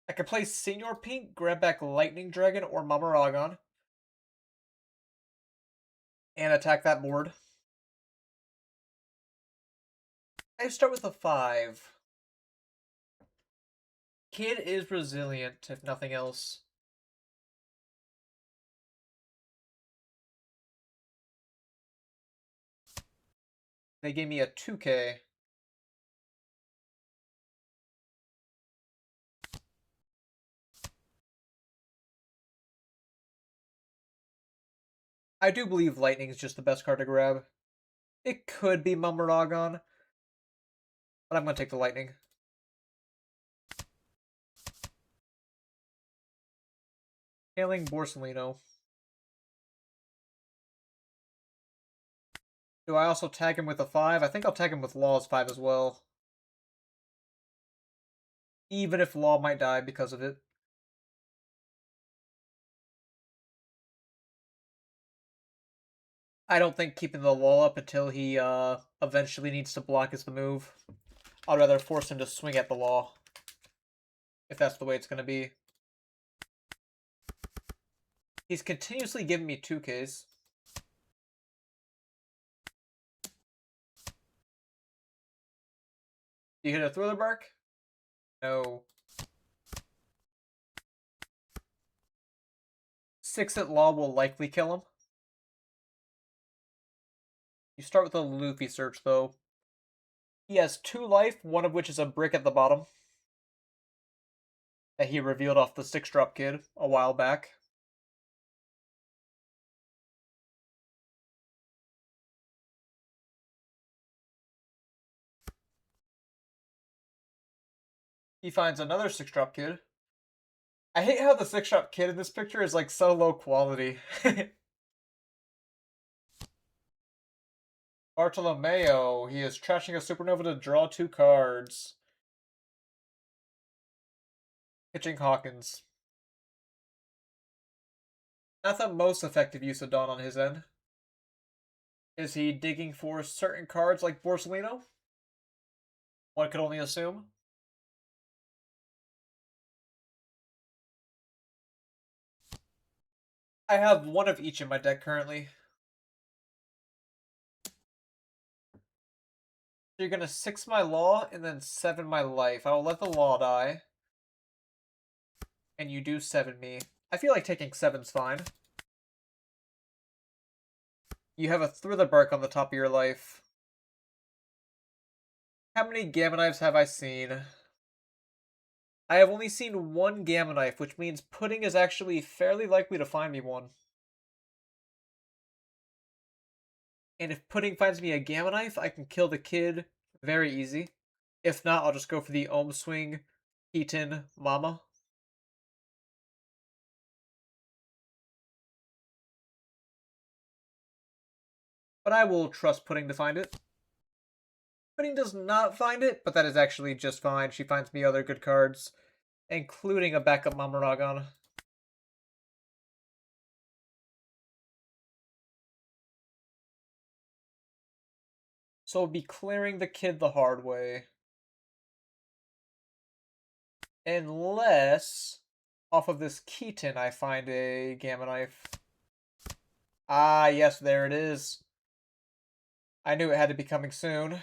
I could play Senior Pink, grab back Lightning Dragon or Mamaragon, and attack that board. I start with a 5. Kid is resilient, if nothing else. They gave me a 2K. I do believe Lightning is just the best card to grab. It could be Mamaragon, but I'm going to take the Lightning. Hailing Borsalino. Do I also tag him with a 5? I think I'll tag him with Law's 5 as well. Even if Law might die because of it. I don't think keeping the Law up until he eventually needs to block is the move. I'd rather force him to swing at the Law. If that's the way it's going to be. He's continuously giving me 2Ks. Do you hit a Thriller Bark? No. 6 at Law will likely kill him. You start with a Luffy search, though. He has 2 life, one of which is a brick at the bottom. That he revealed off the 6-drop kid a while back. He finds another 6-drop kid. I hate how the 6-drop kid in this picture is like so low quality. Bartolomeo, he is trashing a Supernova to draw 2 cards. Pitching Hawkins. Not the most effective use of Dawn on his end. Is he digging for certain cards like Borsalino? One could only assume. I have one of each in my deck currently. So you're gonna 6 my Law and then 7 my life. I will let the Law die. And you do 7 me. I feel like taking 7's fine. You have a Thriller Bark on the top of your life. How many Gamma Knives have I seen? I have only seen 1 Gamma Knife, which means Pudding is actually fairly likely to find me one. And if Pudding finds me a Gamma Knife, I can kill the kid very easy. If not, I'll just go for the Ohm Swing, Keaton, Mama. But I will trust Pudding to find it. Pudding does not find it, but that is actually just fine. She finds me other good cards, including a backup Mamaragon. So we'll be clearing the kid the hard way. Unless, off of this Keaton, I find a Gamma Knife. Ah, yes, there it is. I knew it had to be coming soon.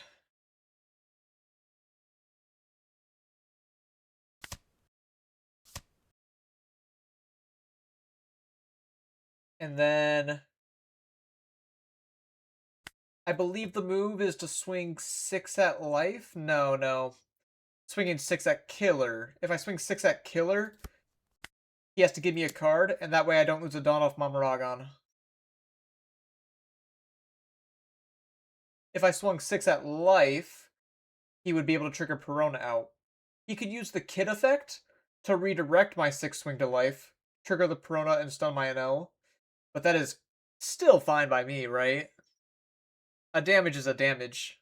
And then I believe the move is to swing 6 at life? No. Swinging 6 at killer. If I swing 6 at killer, he has to give me a card, and that way I don't lose a Dawn off Mamaragon. If I swung 6 at life, he would be able to trigger Perona out. He could use the kid effect, to redirect my 6 swing to life, trigger the Perona and stun my Enel. But that is still fine by me, right? A damage is a damage.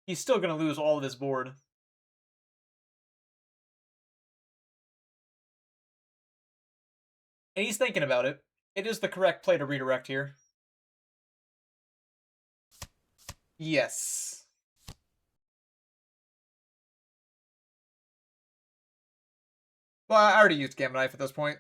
He's still going to lose all of his board. And he's thinking about it. It is the correct play to redirect here. Yes. Well, I already used Gamma Knife at this point.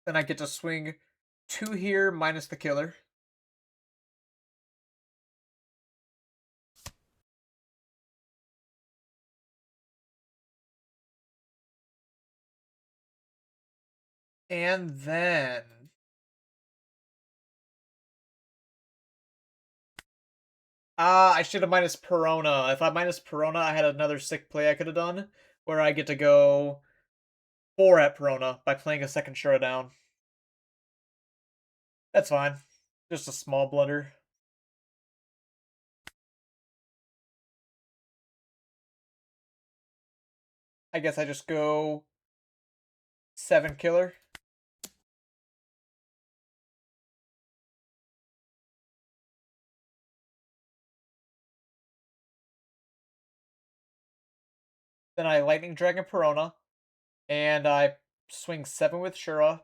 Then I get to swing 2 here minus the killer. And then I should have minus Perona. If I minus Perona, I had another sick play I could have done where I get to go 4 at Perona by playing a second Shura down. That's fine. Just a small blunder. I guess I just go 7 killer. Then I Lightning Dragon Perona. And I swing 7 with Shura.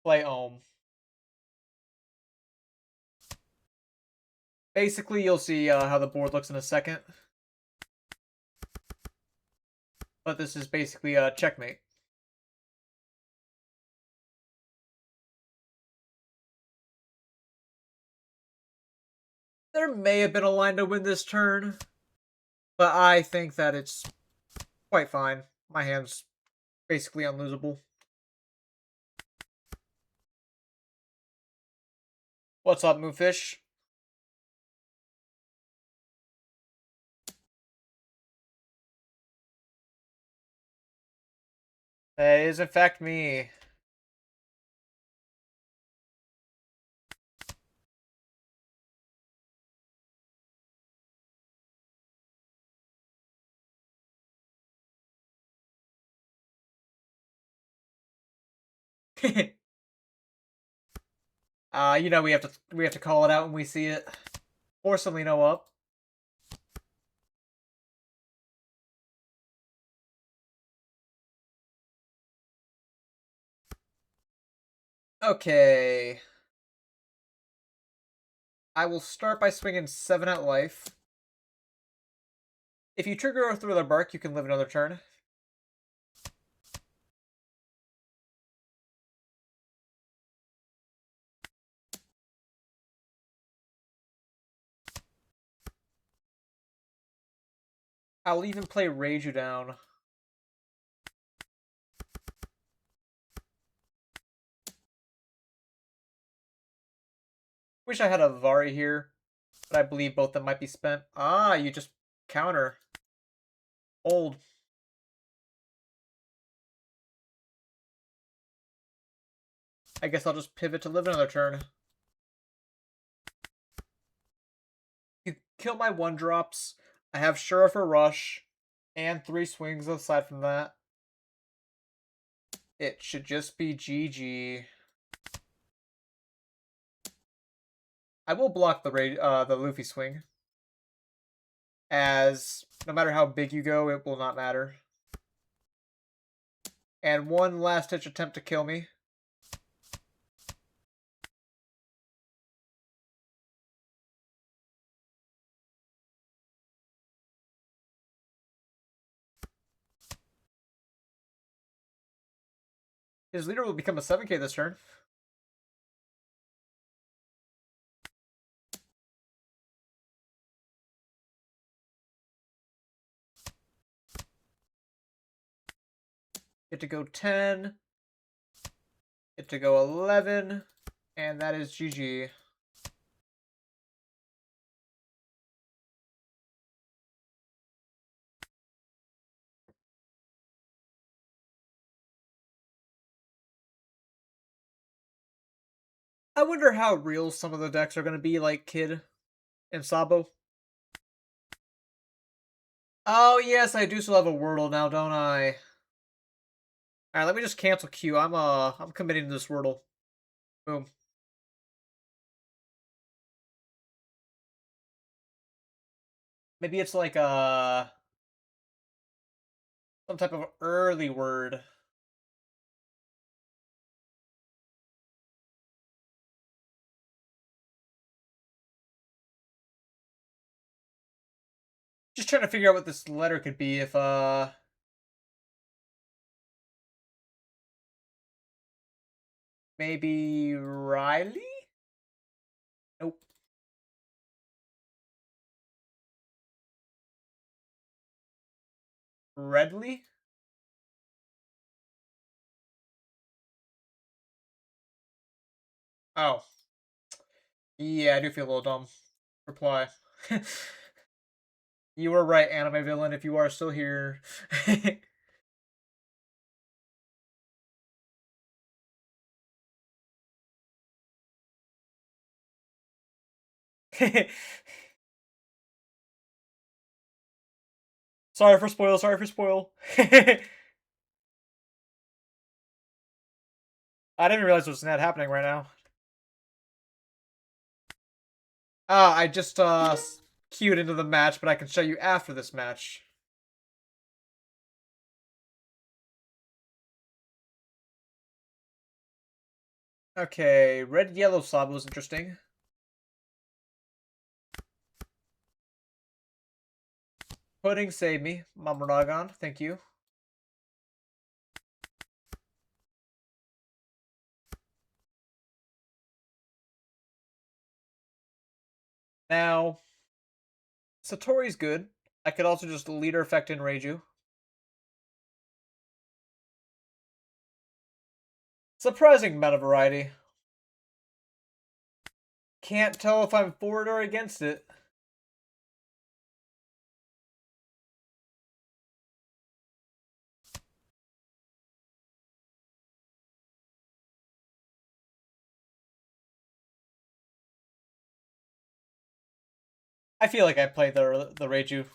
Play Ohm. Basically, you'll see how the board looks in a second. But this is basically a checkmate. There may have been a line to win this turn, but I think that it's quite fine. My hand's basically unlosable. What's up, Moonfish? That is in fact me. You know we have to call it out when we see it. Force Alino up. Okay. I will start by swinging 7 at life. If you trigger a Thriller Bark, you can live another turn. I'll even play Rage You Down. Wish I had a Vari here, but I believe both of them might be spent. Ah, you just counter. Old. I guess I'll just pivot to live another turn. You kill my 1-drops. I have Shura for Rush, and 3 swings aside from that. It should just be GG. I will block the Luffy swing, as no matter how big you go, it will not matter. And one last-ditch attempt to kill me. His leader will become a 7k this turn. Get to go 10. Get to go 11. And that is GG. I wonder how real some of the decks are going to be, like Kid and Sabo. Oh, yes, I do still have a Wordle now, don't I? Alright, let me just cancel Q. I'm committing to this Wordle. Boom. Maybe it's like some type of early word. Just trying to figure out what this letter could be if maybe Riley? Nope. Redley? Oh. Yeah, I do feel a little dumb. Reply. You were right, anime villain, if you are still here. Sorry for spoil, sorry for spoil. I didn't realize there's that happening right now. I just queued into the match, but I can show you after this match. Okay, red yellow Sabo was interesting. Pudding saved me, Mamoragon, thank you. Now, Satori's good. I could also just leader effect in Reiju. Surprising amount of variety. Can't tell if I'm for it or against it. I feel like I played the Reiju.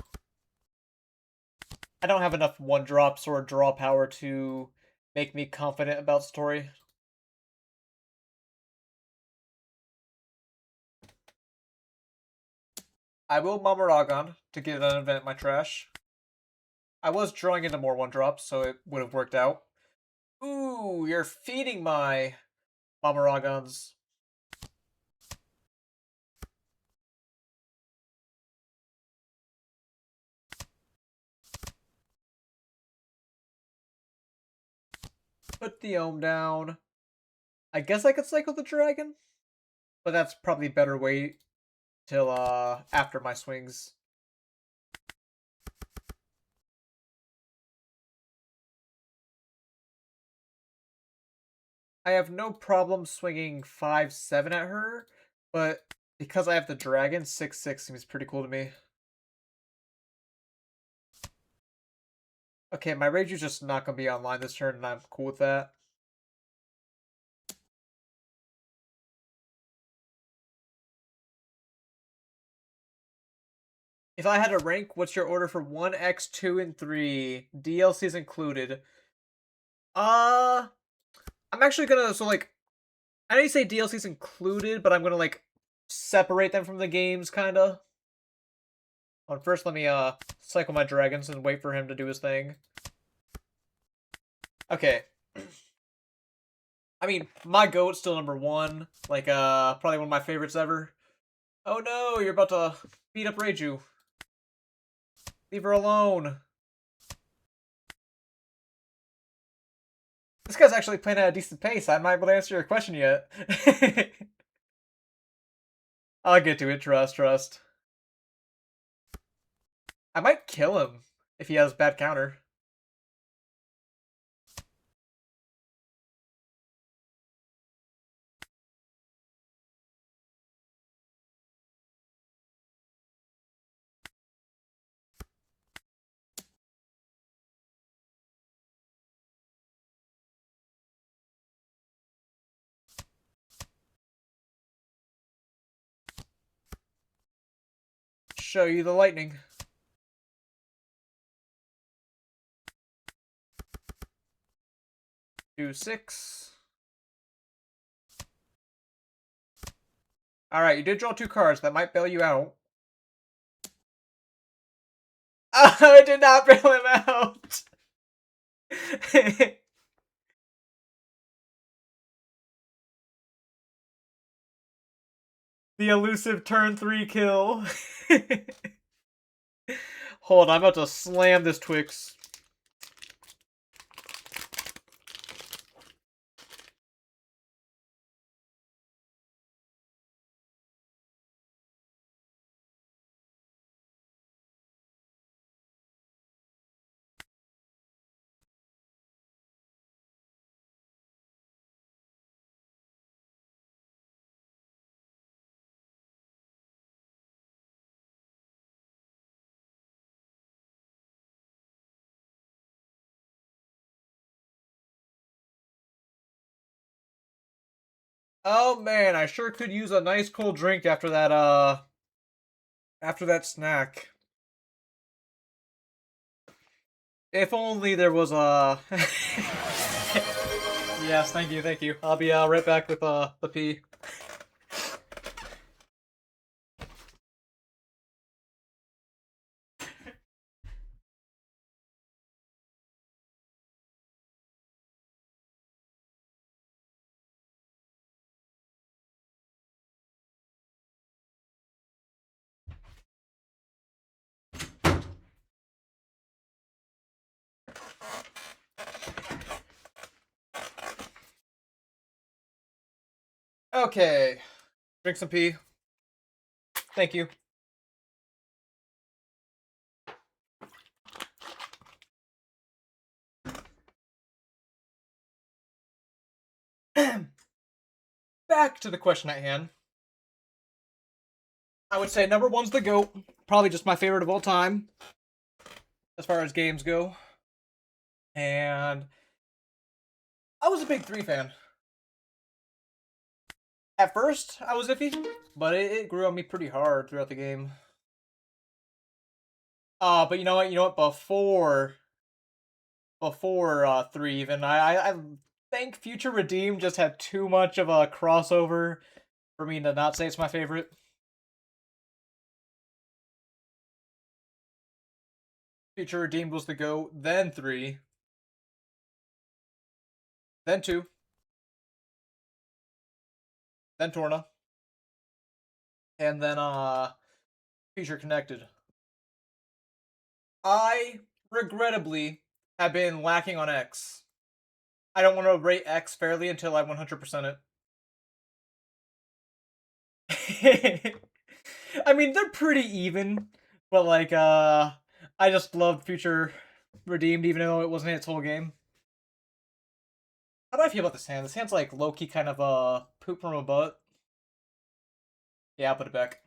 I don't have enough one drops or draw power to make me confident about Satori. I will Mamoragon to get an event in my trash. I was drawing into more one drops, so it would have worked out. Ooh, you're feeding my Mamoragons. Put the Ohm down. I guess I could cycle the dragon, but that's probably better wait till after my swings. I have no problem swinging 5-7 at her, but because I have the dragon, 6-6 seems pretty cool to me. Okay, my Reiju's just not going to be online this turn, and I'm cool with that. If I had a rank, what's your order for 1x, 2, and 3? DLCs included. I'm actually gonna, so like, I know you say DLCs included, but I'm gonna like separate them from the games, kinda. First, let me cycle my dragons and wait for him to do his thing. Okay. I mean, my goat's still number one. Like, probably one of my favorites ever. Oh no, you're about to beat up Reiju. Leave her alone. This guy's actually playing at a decent pace. I'm not able to answer your question yet. I'll get to it. Trust, trust. I might kill him if he has bad counter. show you the lightning. Do 6. Alright, you did draw 2 cards. That might bail you out. Oh, I did not bail him out! The elusive turn 3 kill. Hold on, I'm about to slam this Twix. Oh man, I sure could use a nice cold drink after that snack. If only there was a Yes, thank you, thank you. I'll be right back with the pee. Okay. Drink some pee. Thank you. Back to the question at hand. I would say number 1's the GOAT. Probably just my favorite of all time. As far as games go. And I was a big 3 fan. At first, I was iffy, but it grew on me pretty hard throughout the game. But you know what? Before 3 even, I think Future Redeemed just had too much of a crossover for me to not say it's my favorite. Future Redeemed was the GOAT, then 3, then 2, then Torna, and then Future Connected. I regrettably have been lacking on X. I don't want to rate X fairly until I 100% it. I mean, they're pretty even, but like, I just loved Future Redeemed even though it wasn't its whole game. How do I feel about this hand? This hand's like low-key kind of poop from a butt. Yeah, I'll put it back.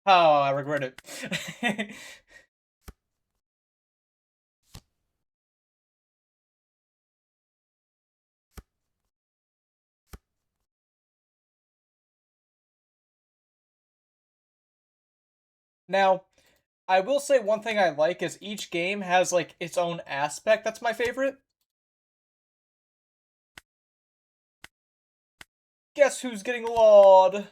Oh, I regret it. Now, I will say one thing I like is each game has like its own aspect that's my favorite. Guess who's getting lawed?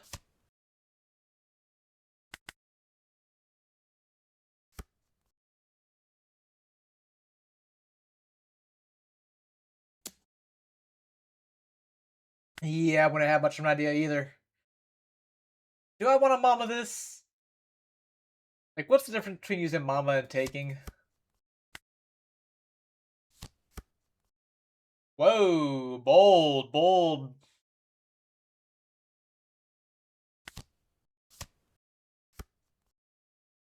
Yeah, I wouldn't have much of an idea either. Do I want to mama this? Like, what's the difference between using mama and taking? Whoa, bold, bold.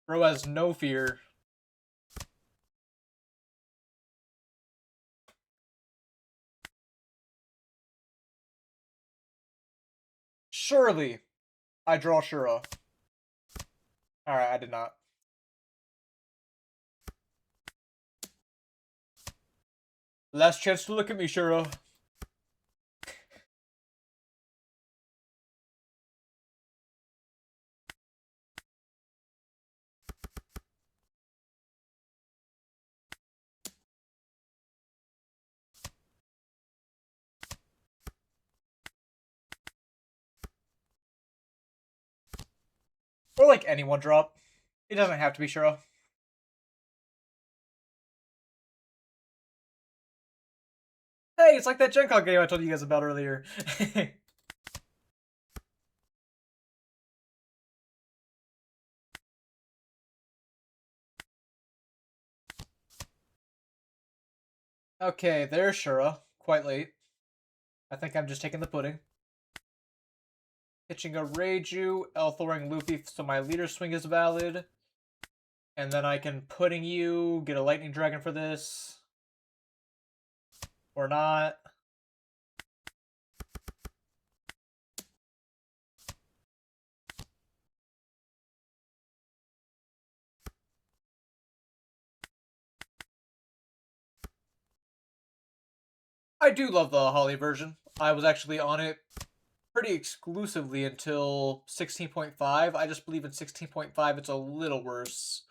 Bro has no fear. Surely, I draw Shura. Alright, I did not. Last chance to look at me, Shura. Or like any one drop. It doesn't have to be Shura. Hey, it's like that GenCon game I told you guys about earlier. Okay, there's Shura. Quite late. I think I'm just taking the pudding. Pitching a Reiju, Elthoring Luffy so my leader swing is valid. And then I can pudding you, get a Lightning Dragon for this. Or not. I do love the Holly version. I was actually on it pretty exclusively until 16.5. I just believe in 16.5 it's a little worse.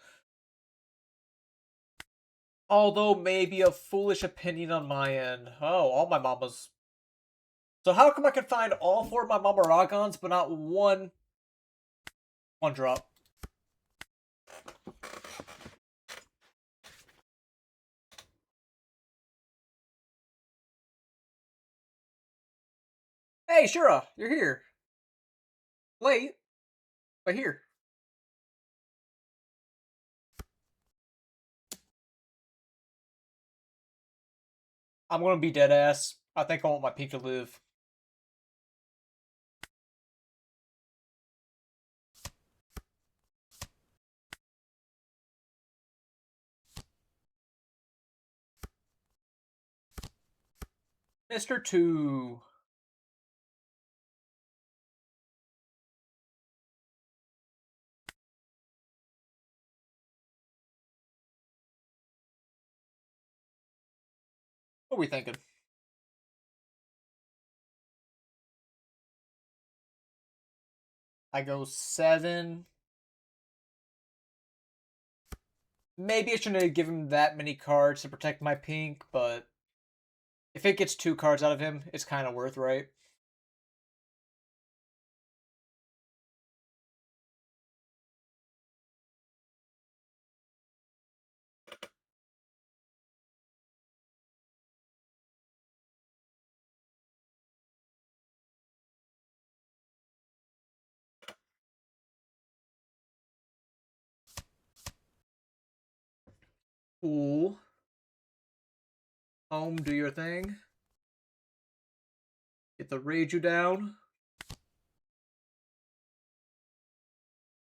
Although maybe a foolish opinion on my end. Oh, all my mamas. So how come I can find all four of my Mamaragons, but not one drop? Hey, Shura, you're here. Late, but here. I'm gonna be dead ass. I think I want my peak to live. Mr. 2. What are we thinking? I go 7. Maybe I shouldn't give him that many cards to protect my pink, but if it gets 2 cards out of him, it's kind of worth, right? Cool. Home, do your thing. Get the Reiju down.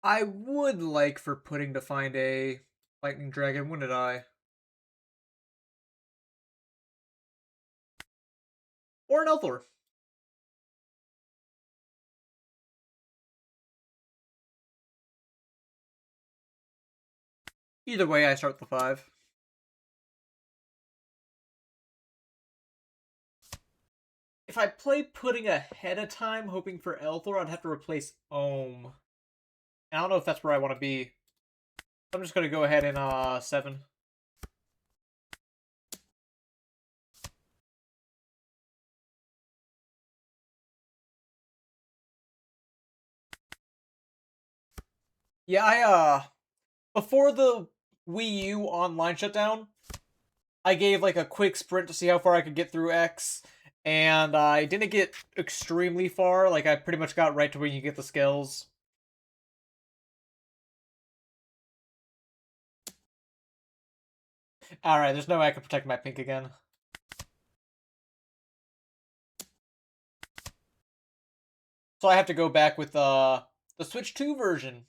I would like for Pudding to find a Lightning Dragon, wouldn't I? Or an Elthor. Either way, I start the 5. If I play Pudding ahead of time, hoping for Elthor, I'd have to replace Ohm. And I don't know if that's where I want to be. I'm just going to go ahead and 7. Yeah, before the Wii U online shutdown, I gave like a quick sprint to see how far I could get through X, and I didn't get extremely far. Like I pretty much got right to where you get the skills. All right, there's no way I can protect my pink again. So I have to go back with the Switch 2 version.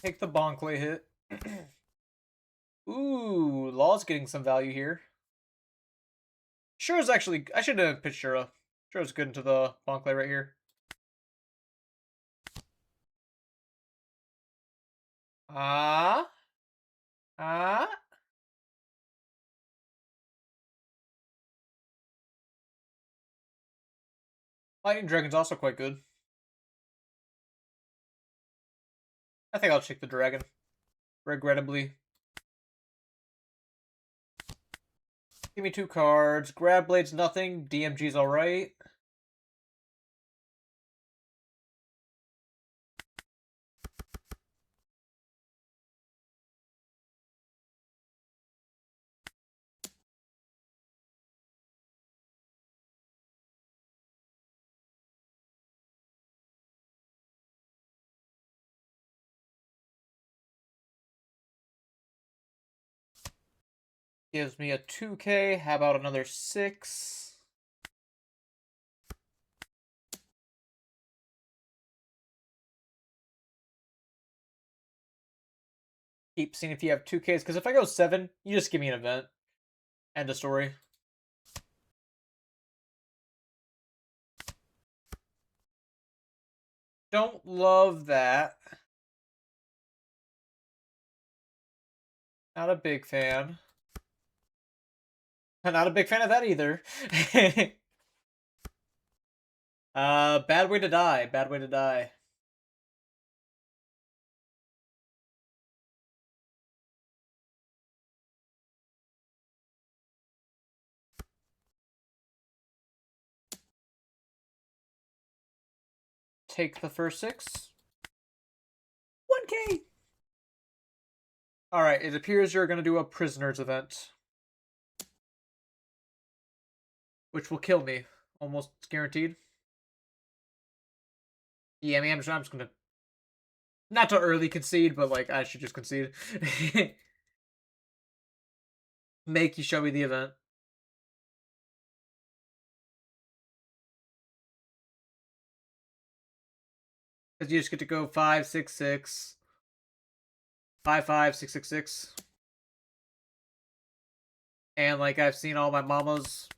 Take the Bonclay hit. Ooh, Law's getting some value here. Shura's actually... I should have pitched Shura. Shura's good into the Bonclay right here. Ah. Ah. Lightning Dragon's also quite good. I think I'll take the dragon. Regrettably. Give me 2 cards. Grab Blade's nothing. DMG's alright. Gives me a 2K. How about another 6? Keep seeing if you have 2Ks, because if I go 7, you just give me an event. End of story. Don't love that. Not a big fan. I'm not a big fan of that either. Bad way to die. Bad way to die. Take the first 6. 1K! Alright, it appears you're gonna do a prisoners event. Which will kill me. Almost guaranteed. Yeah, I mean, I'm just gonna... Not to early concede, but, like, I should just concede. Make you show me the event. Because you just get to go 5, 6, 6. 5, 5, 6, 6, 6. And, like, I've seen all my mamas.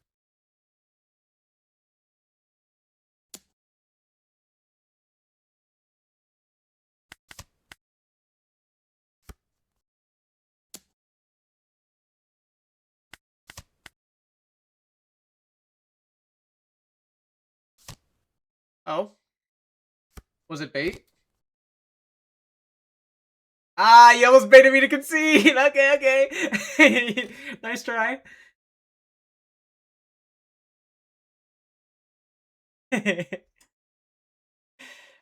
Oh? Was it bait? Ah, you almost baited me to concede! Okay, okay. Nice try.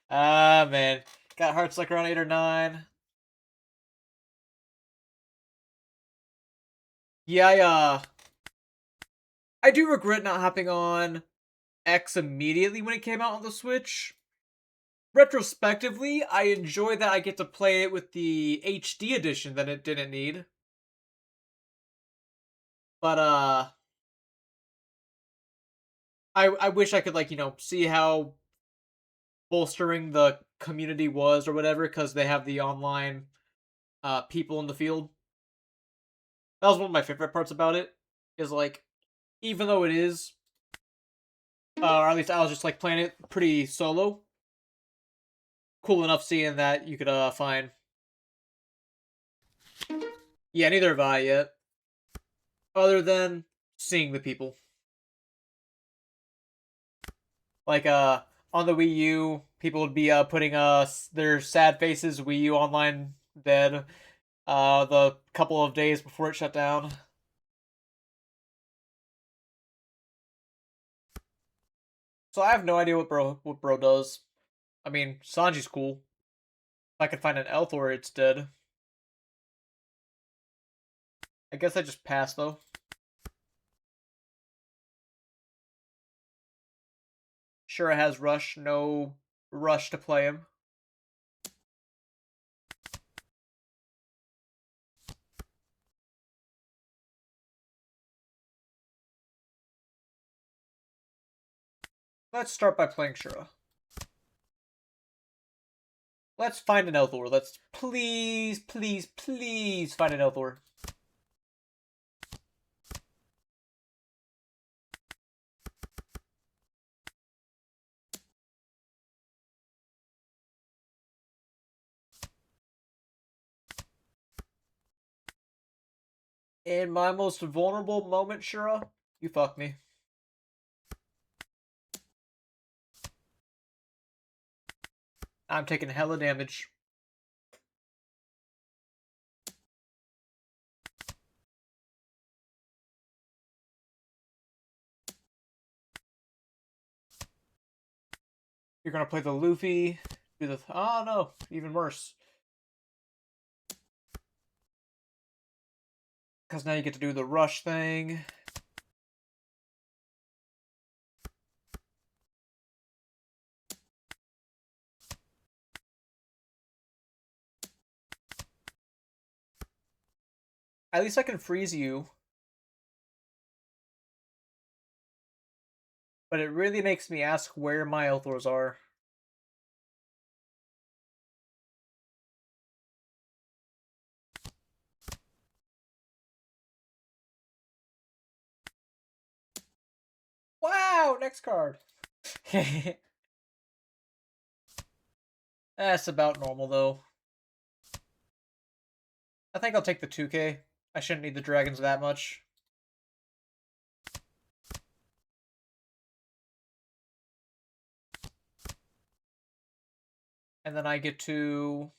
Ah, man. Got hearts like around 8 or 9. Yeah, I do regret not hopping on X immediately when it came out on the Switch. Retrospectively, I enjoy that I get to play it with the HD edition that it didn't need. But, I wish I could, like, see how bolstering the community was or whatever, because they have the online people in the field. That was one of my favorite parts about it. Is like, even though it is, or at least I was just like playing it pretty solo. Cool enough seeing that you could find. Yeah, neither have I yet. Other than seeing the people. Like on the Wii U, people would be putting their sad faces Wii U online dead the couple of days before it shut down. So I have no idea what bro does. I mean, Sanji's cool. If I could find an Elthor, it's dead. I guess I just passed though. Sure, it has rush, no rush to play him. Let's start by playing Shura. Let's find an Elthor. Let's please, please, please find an Elthor. In my most vulnerable moment, Shura, you fuck me. I'm taking hella damage. You're gonna play the Luffy. Do the... Oh, no. Even worse. Because now you get to do the rush thing. At least I can freeze you. But it really makes me ask where my Elthors are. Wow, next card. That's about normal, though. I think I'll take the 2K. I shouldn't need the dragons that much. And then I get to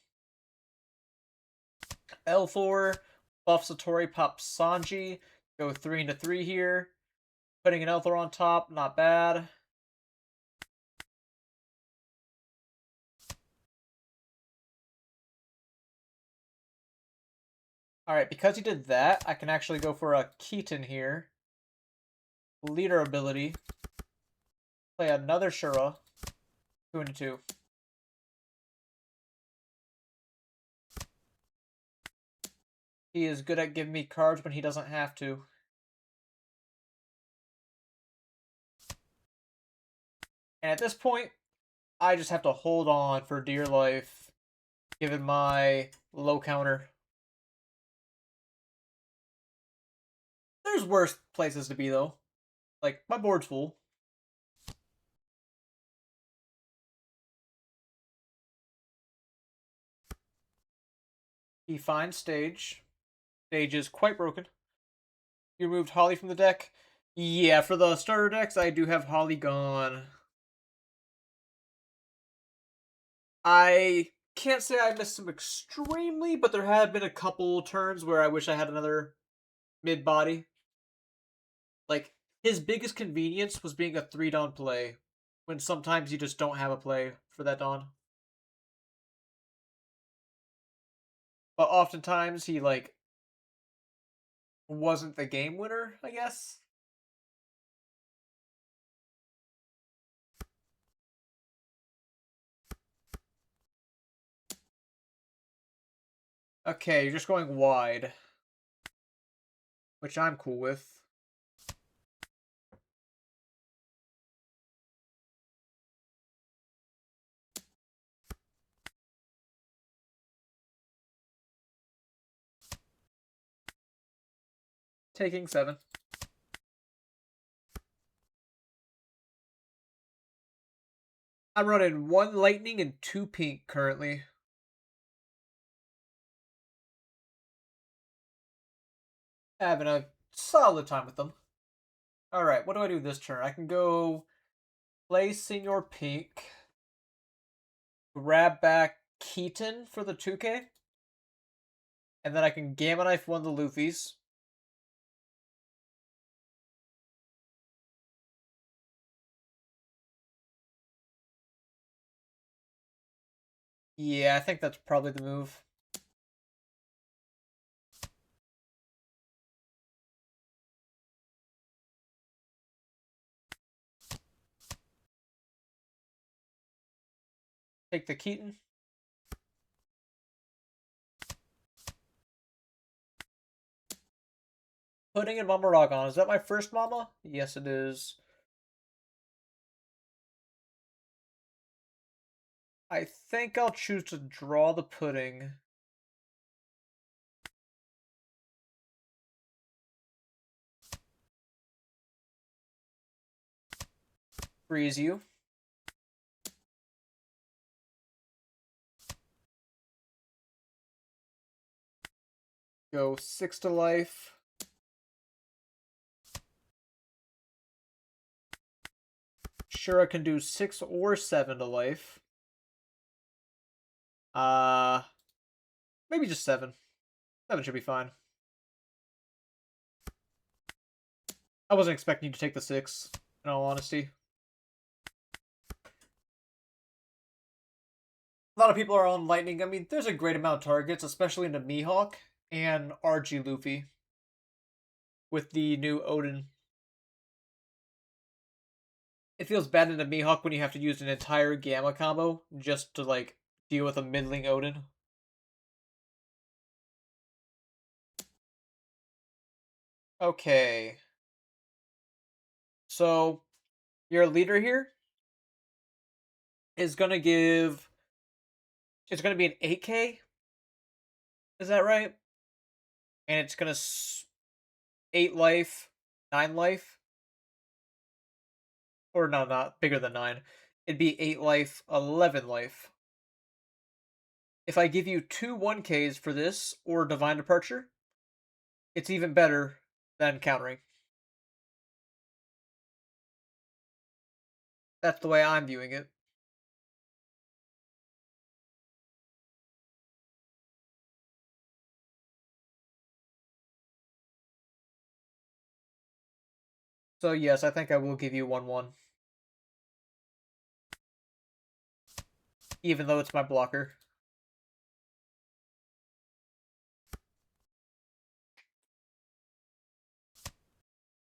L4, buff Satori, pop Sanji, go 3 into 3 here. Putting an Elthor on top, not bad. Alright, because he did that, I can actually go for a Keaton here. Leader ability. Play another Shura. 2 into 2. He is good at giving me cards when he doesn't have to. And at this point, I just have to hold on for dear life, given my low counter. There's worse places to be, though. Like, my board's full. He finds stage. Stage is quite broken. You removed Holly from the deck. Yeah, for the starter decks, I do have Holly gone. I can't say I missed him extremely, but there have been a couple turns where I wish I had another mid-body. Like, his biggest convenience was being a 3-Dawn play, when sometimes you just don't have a play for that Dawn. But oftentimes he, like, wasn't the game winner, I guess. Okay, you're just going wide, which I'm cool with. Taking 7. I'm running 1 lightning and 2 pink currently. Having a solid time with them. Alright, what do I do this turn? I can go play Senior Pink, grab back Keaton for the 2K, and then I can Gamma Knife one of the Luffy's. Yeah, I think that's probably the move. Take the Keaton. Putting in Mama Ragon. Is that my first Mama? Yes, it is. I think I'll choose to draw the pudding. Freeze you. Go 6 to life. Sure, I can do 6 or 7 to life. Uh, maybe just 7. 7 should be fine. I wasn't expecting you to take the 6, in all honesty. A lot of people are on Lightning. I mean, there's a great amount of targets, especially into Mihawk and RG Luffy with the new Odin. It feels bad into Mihawk when you have to use an entire Gamma combo just to, like, deal with a middling Odin. Okay. So, your leader here is gonna give... It's gonna be an 8k? Is that right? And it's gonna... 8 life, 9 life? Or no, not bigger than 9. It'd be 8 life, 11 life. If I give you 2 1Ks for this, or Divine Departure, it's even better than countering. That's the way I'm viewing it. So yes, I think I will give you 1-1. Even though it's my blocker.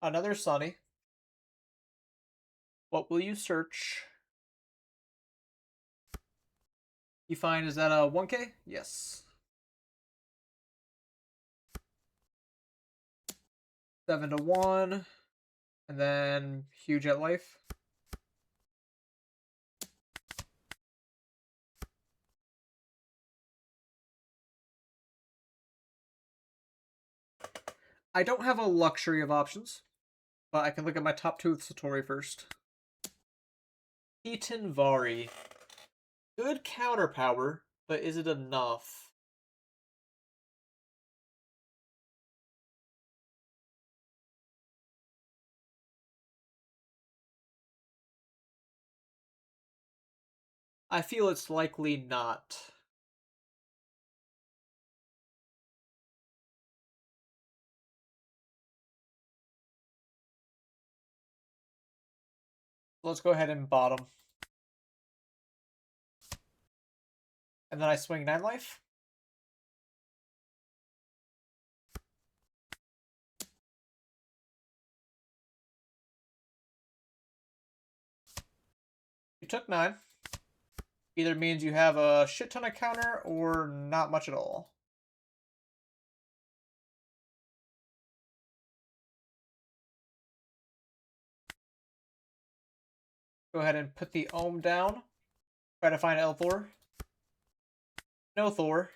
Another Sunny. What will you search? You find, is that a 1K? Yes. 7-1. And then huge at life. I don't have a luxury of options, but I can look at my top 2 with Satori first. Vari. Good counter power, but is it enough? I feel it's likely not. Let's go ahead and bottom. And then I swing 9 life. You took 9. Either means you have a shit ton of counter or not much at all. Go ahead and put the Ohm down. Try to find L Thor. No Thor.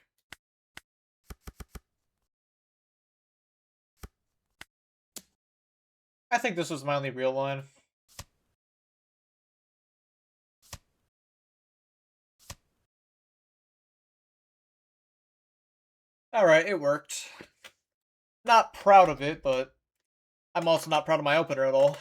I think this was my only real line. Alright, it worked. Not proud of it, but I'm also not proud of my opener at all.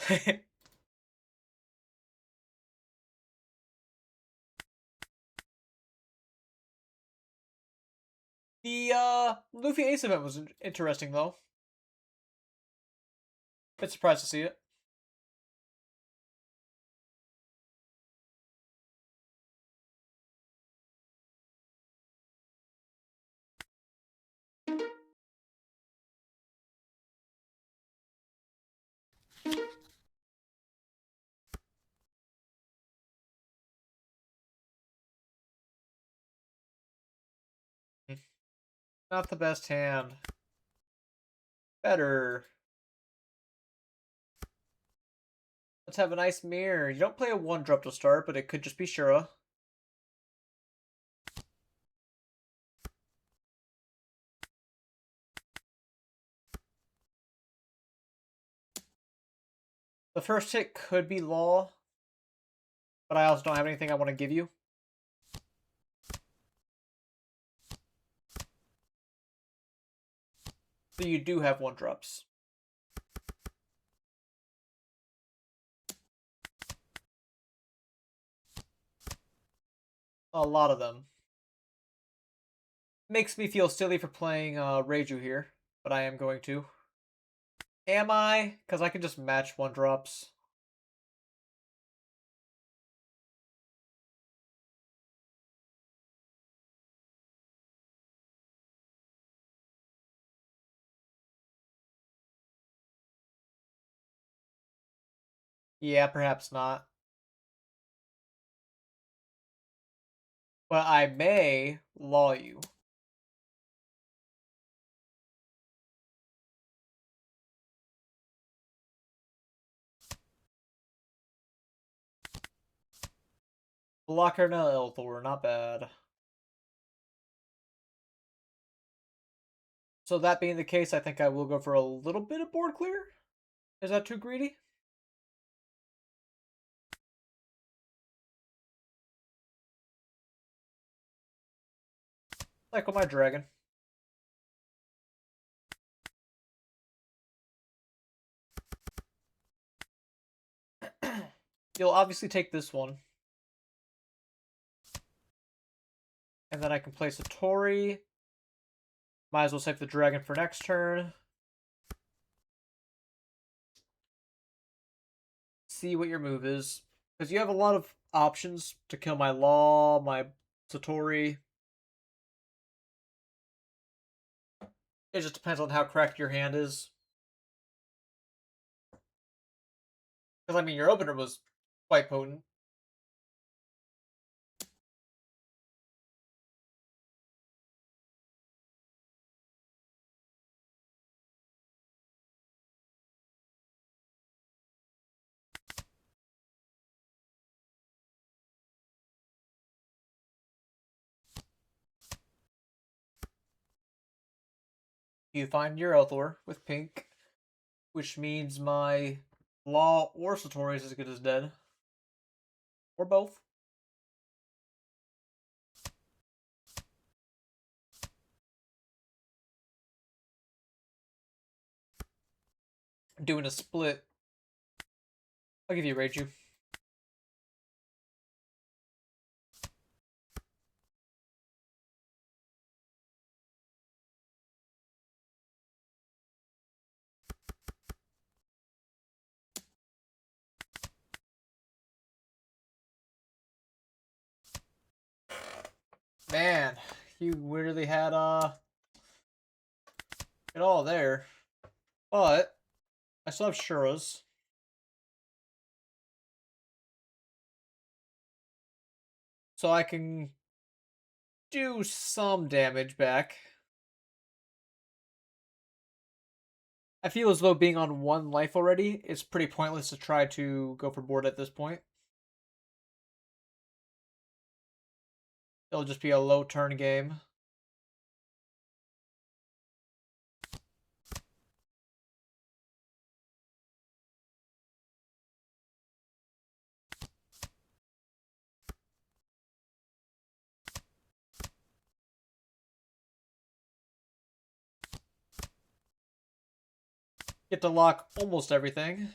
The Luffy Ace event was interesting, though. Bit surprised to see it. Not the best hand. Better. Let's have a nice mirror. You don't play a 1-drop to start, but it could just be Shura. The first hit could be Law, but I also don't have anything I want to give you. So you do have 1-drops. A lot of them. Makes me feel silly for playing Reiju here, but I am going to. Am I? Because I can just match 1-drops. Yeah, perhaps not. But I may law you. Blocker no Elthor, not bad. So that being the case, I think I will go for a little bit of board clear. Is that too greedy? Cycle my dragon. You'll obviously take this one. And then I can play Satori. Might as well save the dragon for next turn. See what your move is. Because you have a lot of options to kill my Law, my Satori. It just depends on how cracked your hand is. Because, I mean, your opener was quite potent. You find your Elthor with pink, which means my Law or Satori is as good as dead. Or both. Doing a split. I'll give you Reiju. Man, you really had it all there. But I still have Shuras. So I can do some damage back. I feel as though being on 1 life already, it's pretty pointless to try to go for board at this point. It'll just be a low turn game. Get to lock almost everything.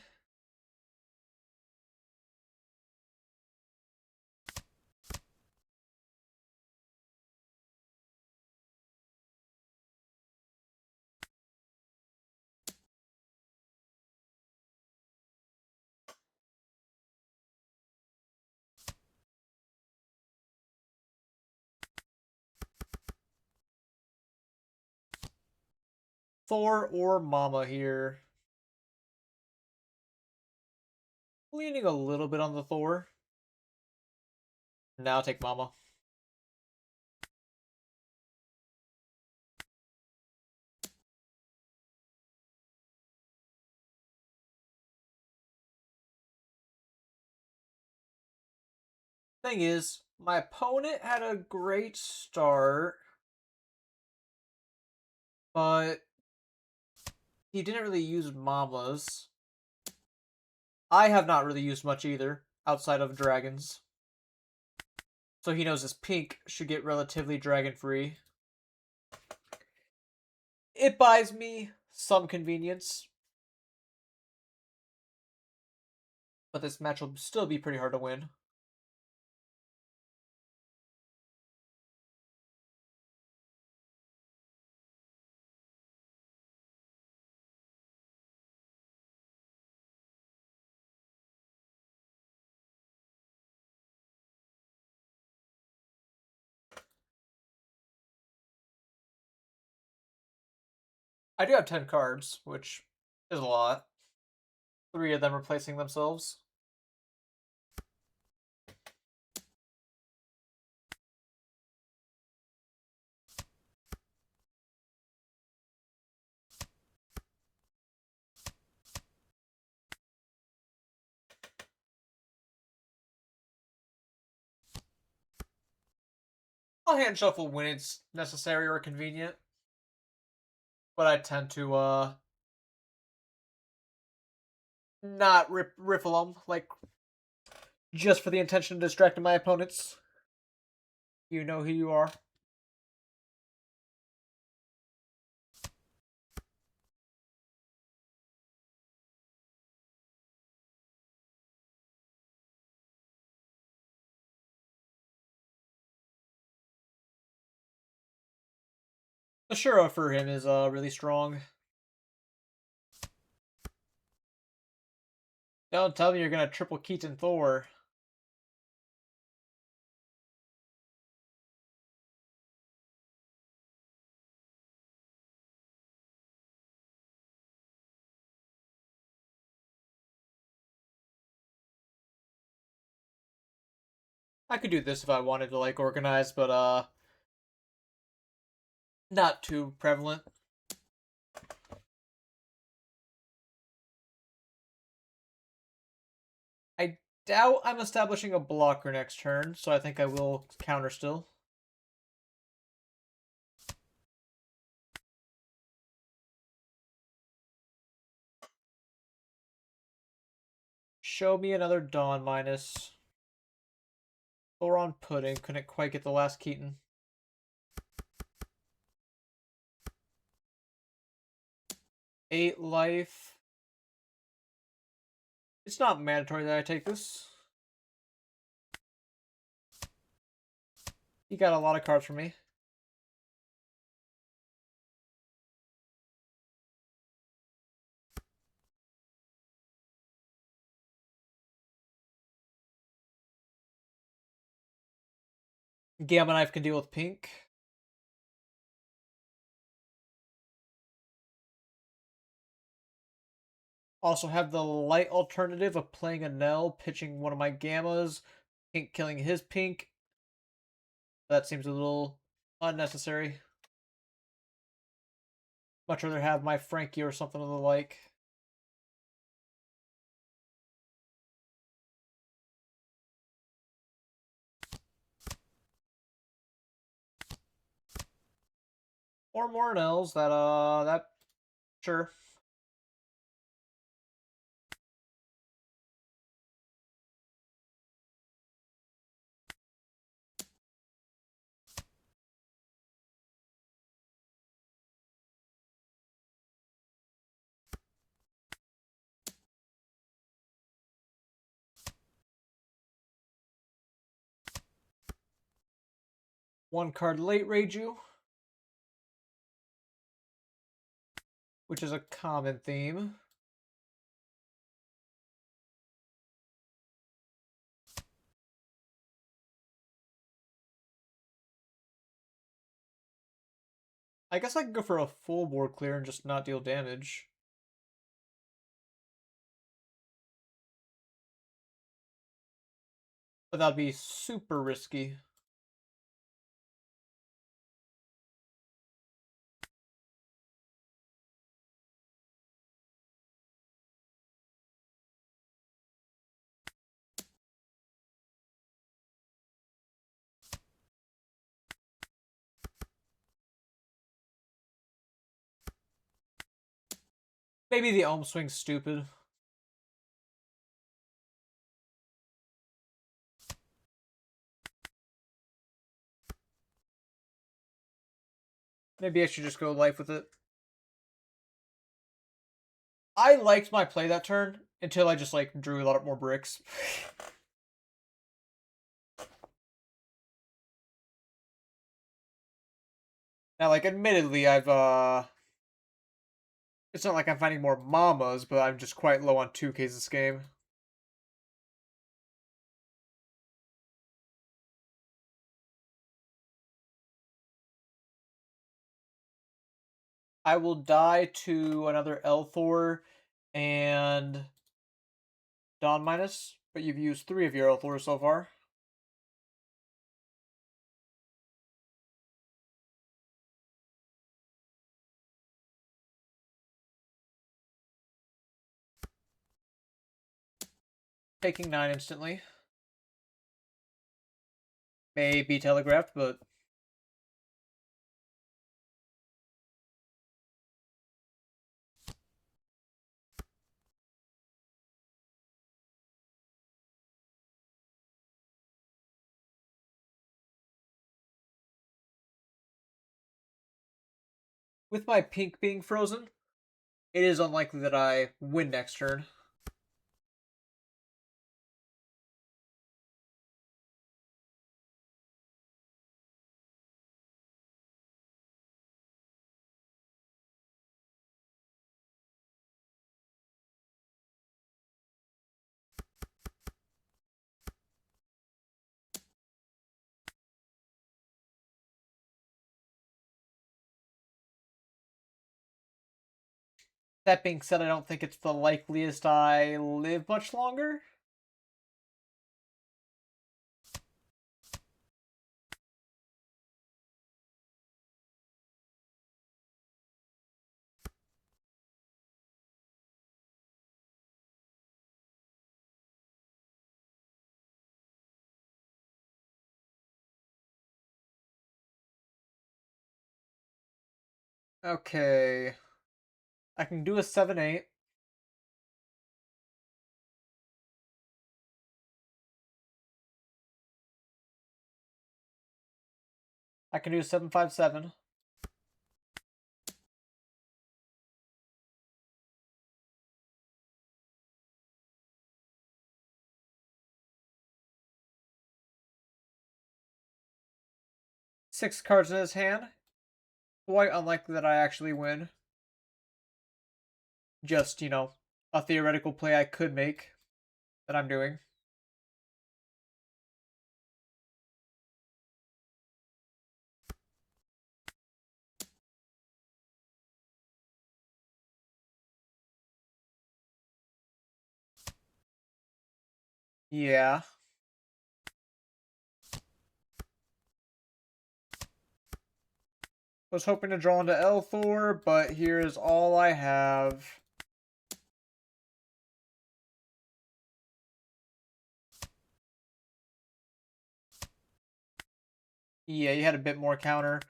Thor or Mama here. Leaning a little bit on the Thor. Now take Mama. Thing is, my opponent had a great start, but he didn't really use Mamas. I have not really used much either, outside of dragons. So he knows his pink should get relatively dragon free. It buys me some convenience. But this match will still be pretty hard to win. I do have 10 cards, which is a lot. 3 of them replacing themselves. I'll hand shuffle when it's necessary or convenient, but I tend to not riffle them like just for the intention of distracting my opponents. You know who you are. The Shura for him is really strong. Don't tell me you're gonna triple Keaton Thor. I could do this if I wanted to like organize, but not too prevalent. I doubt I'm establishing a blocker next turn, so I think I will counter still. Show me another Dawn minus. Thoron Pudding. Couldn't quite get the last Keaton. Eight life. It's not mandatory that I take this. He got a lot of cards from me. Gamma Knife can deal with pink. Also have the light alternative of playing Enel, pitching one of my Gammas, pink killing his pink. That seems a little unnecessary. Much rather have my Frankie or something of the like. Or more Enels, that, sure. One card late Reiju, which is a common theme. I guess I could go for a full board clear and just not deal damage. But that'd be super risky. Maybe the Elm Swing's stupid. Maybe I should just go life with it. I liked my play that turn until I just like drew a lot more bricks. Now, like, admittedly, it's not like I'm finding more mamas, but I'm just quite low on 2Ks this game. I will die to another L4 and Dawn minus, but you've used 3 of your L4s so far. Taking 9 instantly. May be telegraphed, but with my pink being frozen, it is unlikely that I win next turn. That being said, I don't think it's the likeliest I live much longer. Okay. I can do a 7-8. I can do a 7-5-7. Six cards in his hand. Quite unlikely that I actually win. Just, a theoretical play I could make that I'm doing. Yeah. Was hoping to draw into L4, but here is all I have. Yeah, you had a bit more counter.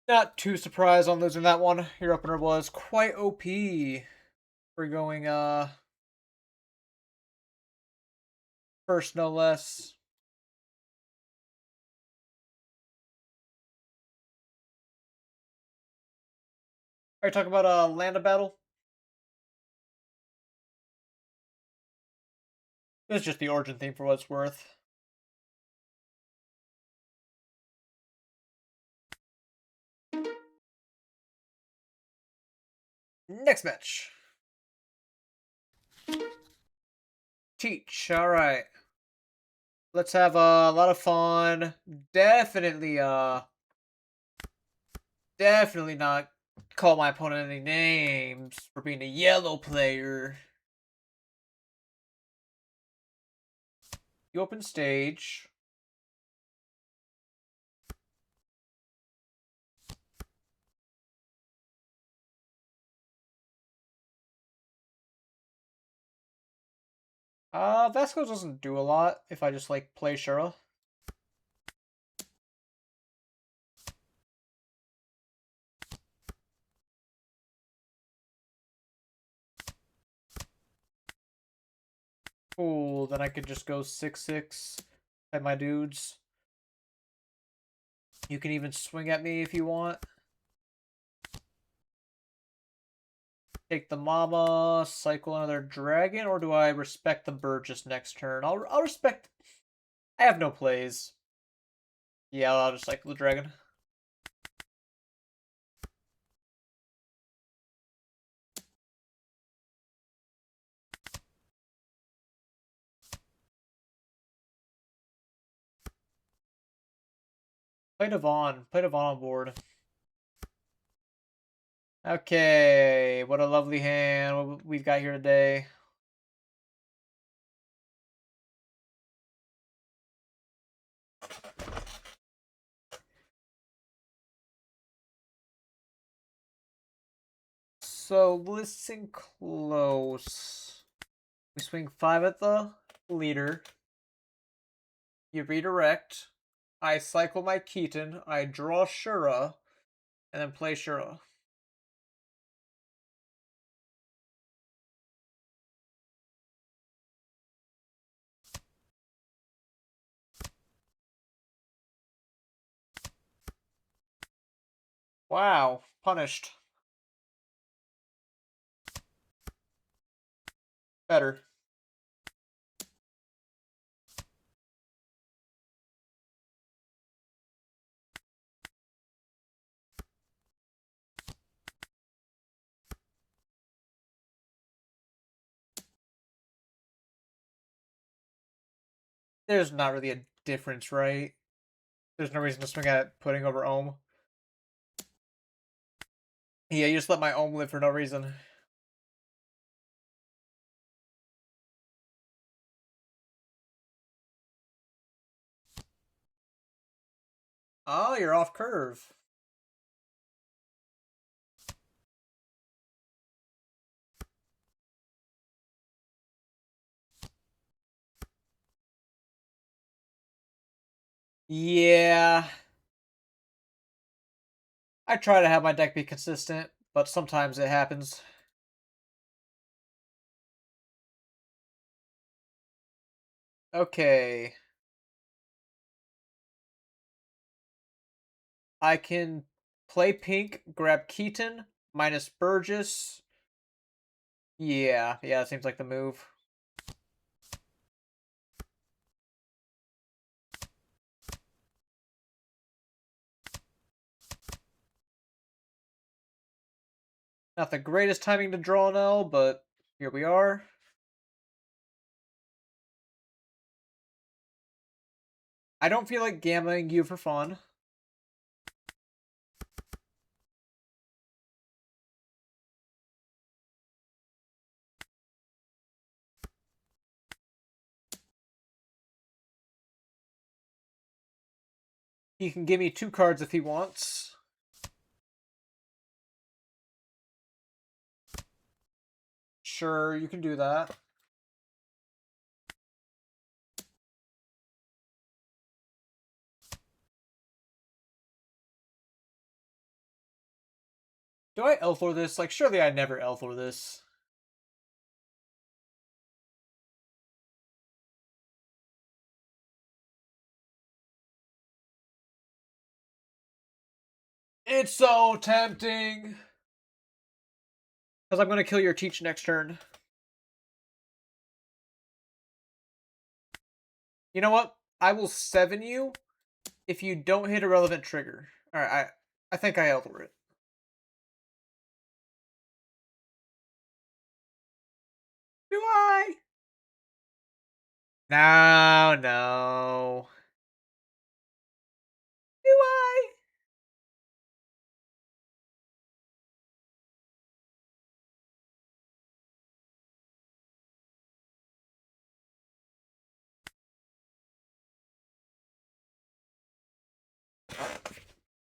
Not too surprised on losing that one. Your opener was quite OP for going first no less. Are you talking about land of battle? It's just the origin theme for what it's worth. Next match. Teach. Alright. Let's have a lot of fun. Definitely definitely not call my opponent any names for being a yellow player. You open stage. Vasco doesn't do a lot if I just like play Shura. Cool, then I could just go 6-6 at my dudes. You can even swing at me if you want. Take the mama, cycle another dragon, or do I respect the Burgess next turn? I'll respect. I have no plays. Yeah, I'll just cycle the dragon. Play Devon. Play Devon on board. Okay, what a lovely hand we've got here today. So listen close. We swing 5 at the leader. You redirect. I cycle my Keaton. I draw Shura, and then play Shura. Wow, punished. Better. There's not really a difference, right? There's no reason to swing at putting over Ohm. Yeah, you just let my Ohm live for no reason. Oh, you're off curve. Yeah. I try to have my deck be consistent, but sometimes it happens. Okay. I can play pink, grab Keaton, minus Burgess. Yeah, it seems like the move. Not the greatest timing to draw an L, but here we are. I don't feel like gambling you for fun. He can give me 2 cards if he wants. Sure, you can do that. Do I Elthor this? Like, surely I never Elthor this. It's so tempting. Because I'm going to kill your Teach next turn. You know what? I will 7 you if you don't hit a relevant trigger. Alright, I think I Elthor it. Do I? No, no. Do I?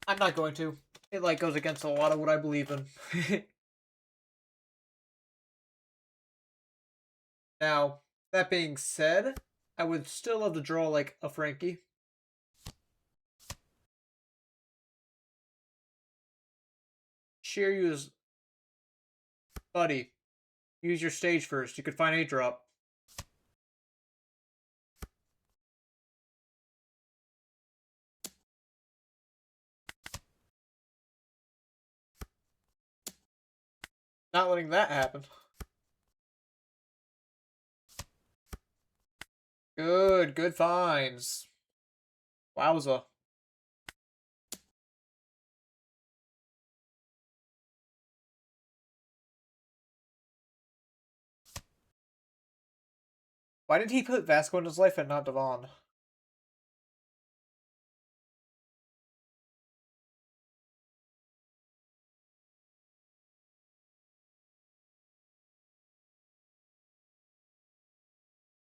I'm not going to. It like goes against a lot of what I believe in. Now, that being said, I would still love to draw like a Frankie. Sheer use, buddy. Use your stage first. You could find a drop. Not letting that happen. Good finds. Wowza. Why did he put Vasco in his life and not Devon?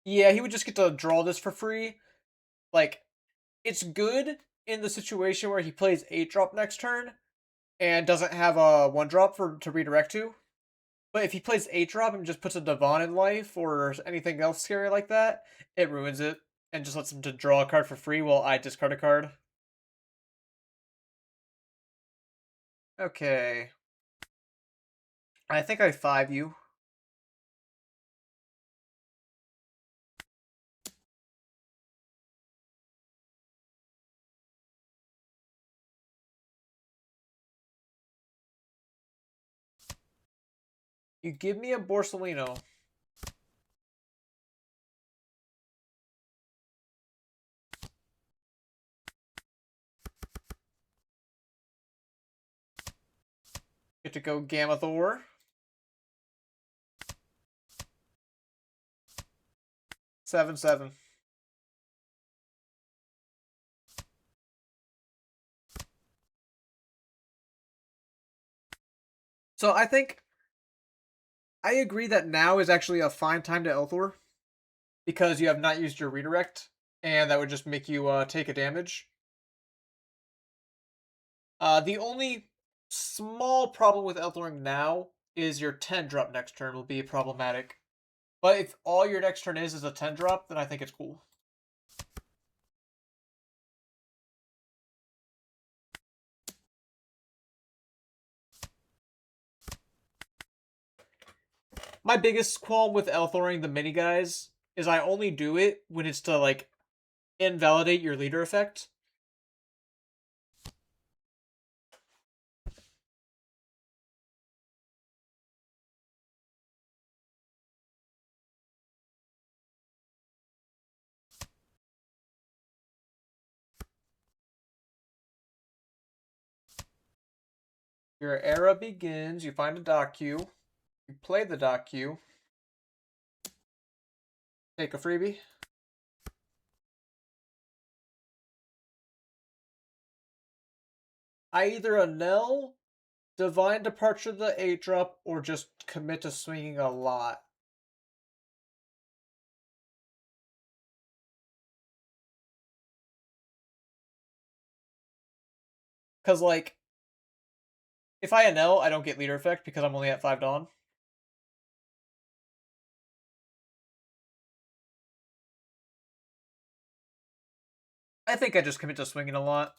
Yeah, he would just get to draw this for free. Like, it's good in the situation where he plays 8-drop next turn and doesn't have a 1-drop for to redirect to. But if he plays 8-drop and just puts a Devon in life or anything else scary like that, it ruins it and just lets him to draw a card for free while I discard a card. Okay. I think I 5 you. You give me a Borsalino. Get to go Gamma Thor. 7/7. So I think I agree that now is actually a fine time to Elthor because you have not used your redirect, and that would just make you take a damage. The only small problem with Elthoring now is your 10-drop next turn will be problematic. But if all your next turn is a 10-drop, then I think it's cool. My biggest qualm with Elthoring the mini guys is I only do it when it's to, like, invalidate your leader effect. Your era begins, you find a dock queue, you play the dock queue, take a freebie. I either Enel, Divine Departure the 8-drop, or just commit to swinging a lot. Because, like, if I Enel, I don't get leader effect because I'm only at 5 Dawn. I think I just commit to swinging a lot.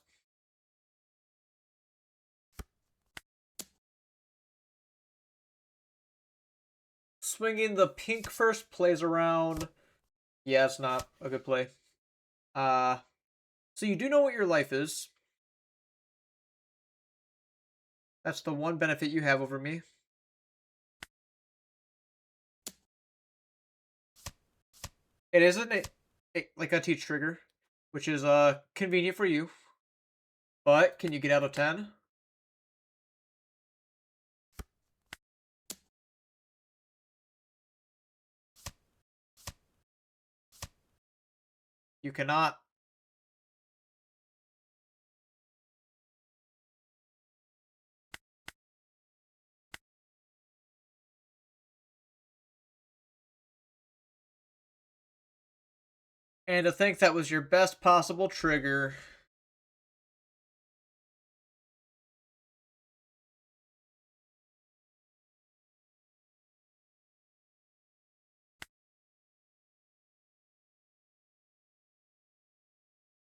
Swinging the pink first plays around. Yeah, it's not a good play. So you do know what your life is. That's the one benefit you have over me. It isn't like a teach trigger, which is convenient for you. But can you get out of 10? You cannot. And to think that was your best possible trigger.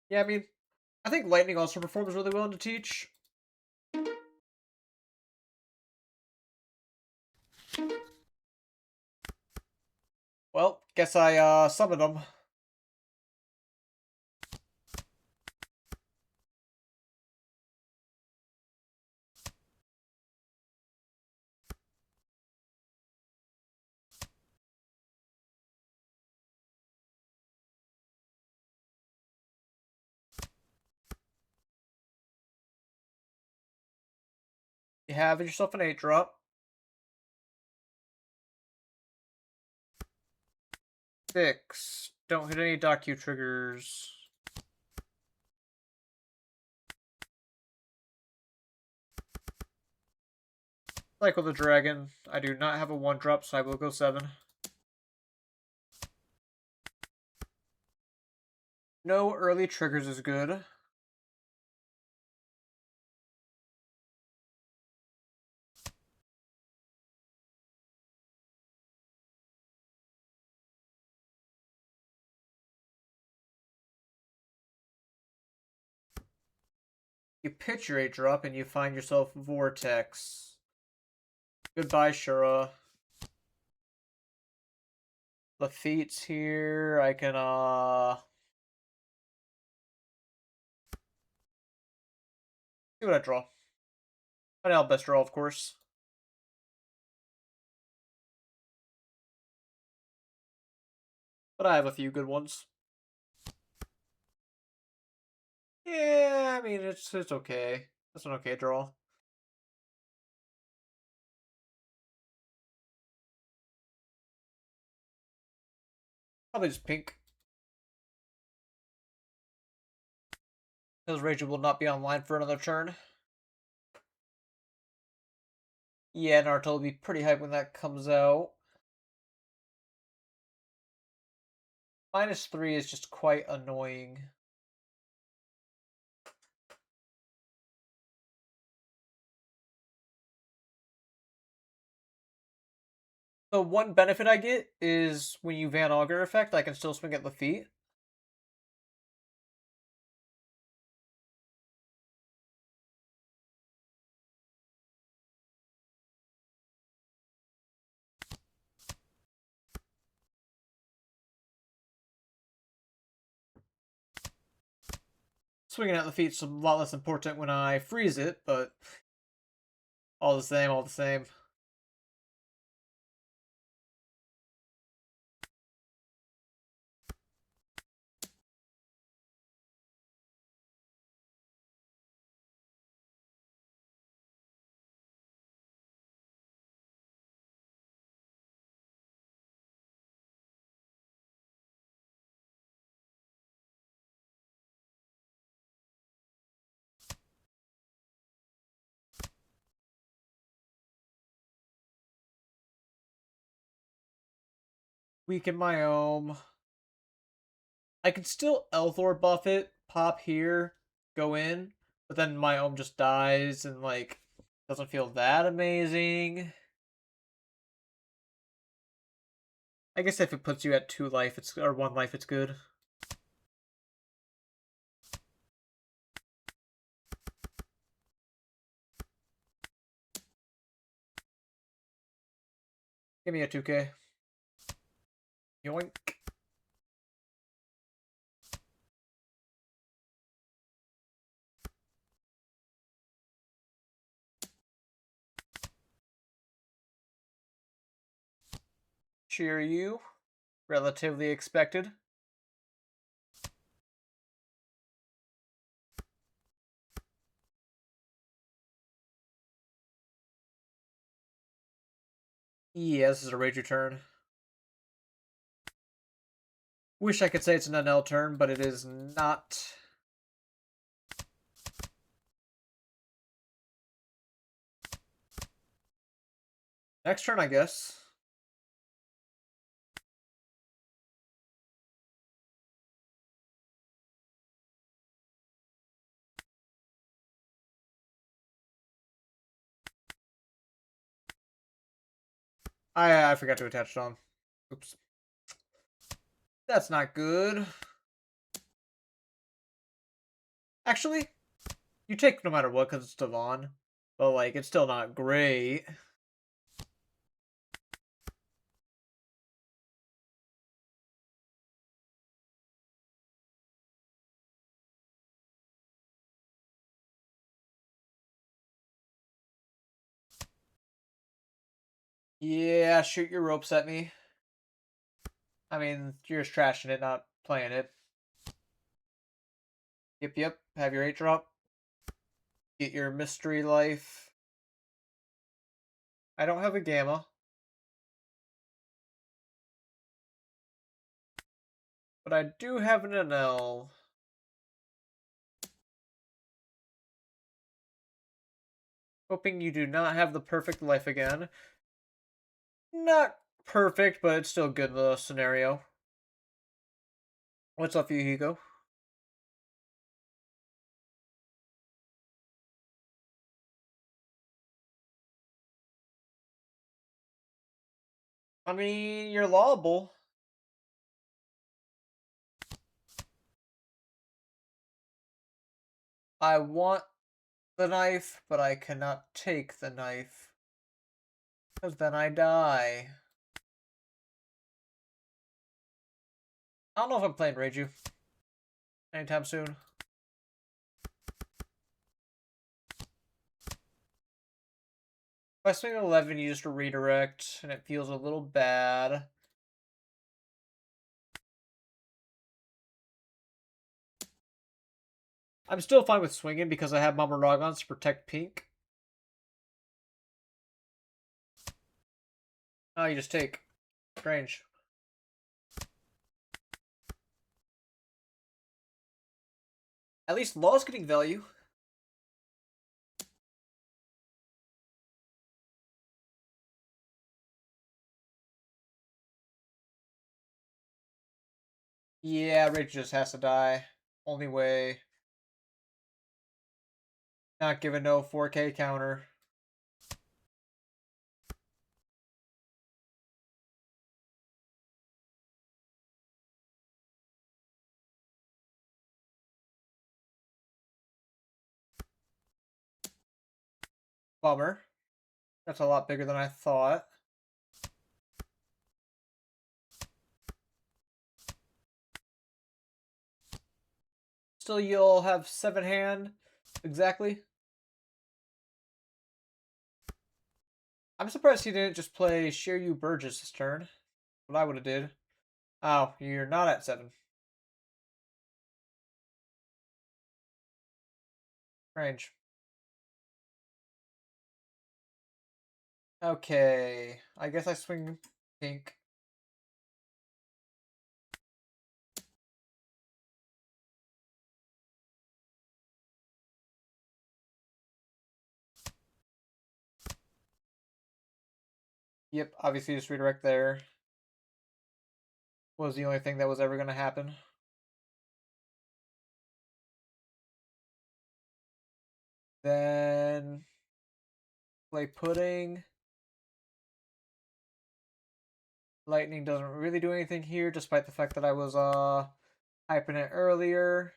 Yeah, I mean, I think Lightning also performs really well to teach. Well, guess I summoned them. You have yourself an 8-drop. 6. Don't hit any docu triggers. Cycle the dragon. I do not have a 1-drop, so I will go 7. No early triggers is good. You pitch your 8-drop and you find yourself Vortex. Goodbye, Shura. Lafitte's here. I can, see what I draw. I know best draw, of course. But I have a few good ones. Yeah, I mean, it's okay. That's an okay draw. Probably just pink. Because Rachel will not be online for another turn. Yeah, Naruto will be pretty hyped when that comes out. -3 is just quite annoying. The one benefit I get is when you Van Augur effect, I can still swing at Lafitte. Swinging at Lafitte's a lot less important when I freeze it, but all the same, all the same. Weaken my ohm. I can still Elthor buff it, pop here, go in, but then my ohm just dies and, like, doesn't feel that amazing. I guess if it puts you at 2 life, or 1 life, it's good. Give me a 2k. Yoink. Cheer you. Relatively expected. Yeah, this is a Rager turn. Wish I could say it's an Enel turn, but it is not. Next turn, I guess. I forgot to attach it on. Oops. That's not good. Actually, you take no matter what because it's Devon. But, like, it's still not great. Yeah, shoot your ropes at me. I mean, you're just trashing it, not playing it. Yep. Have your 8-drop. Get your mystery life. I don't have a gamma. But I do have an Enel. Hoping you do not have the perfect life again. Not perfect, but it's still good in the scenario. What's up, Yuhiko? I mean, you're lawable. I want the knife, but I cannot take the knife. Because then I die. I don't know if I'm playing Reiju anytime soon. If I swing 11, you just redirect, and it feels a little bad. I'm still fine with swinging because I have Mama Ragons to protect pink. Oh, you just take. Strange. At least Law's getting value. Yeah, Rage just has to die. Only way. Not giving no 4K counter. Bummer. That's a lot bigger than I thought. Still, you'll have 7 hand. Exactly. I'm surprised he didn't just play Shiryu Burgess this turn. What I would have did. Oh, you're not at 7. Range. Okay. I guess I swing pink. Yep, obviously just redirect there. Was the only thing that was ever going to happen. Then play pudding. Lightning doesn't really do anything here, despite the fact that I was hyping it earlier.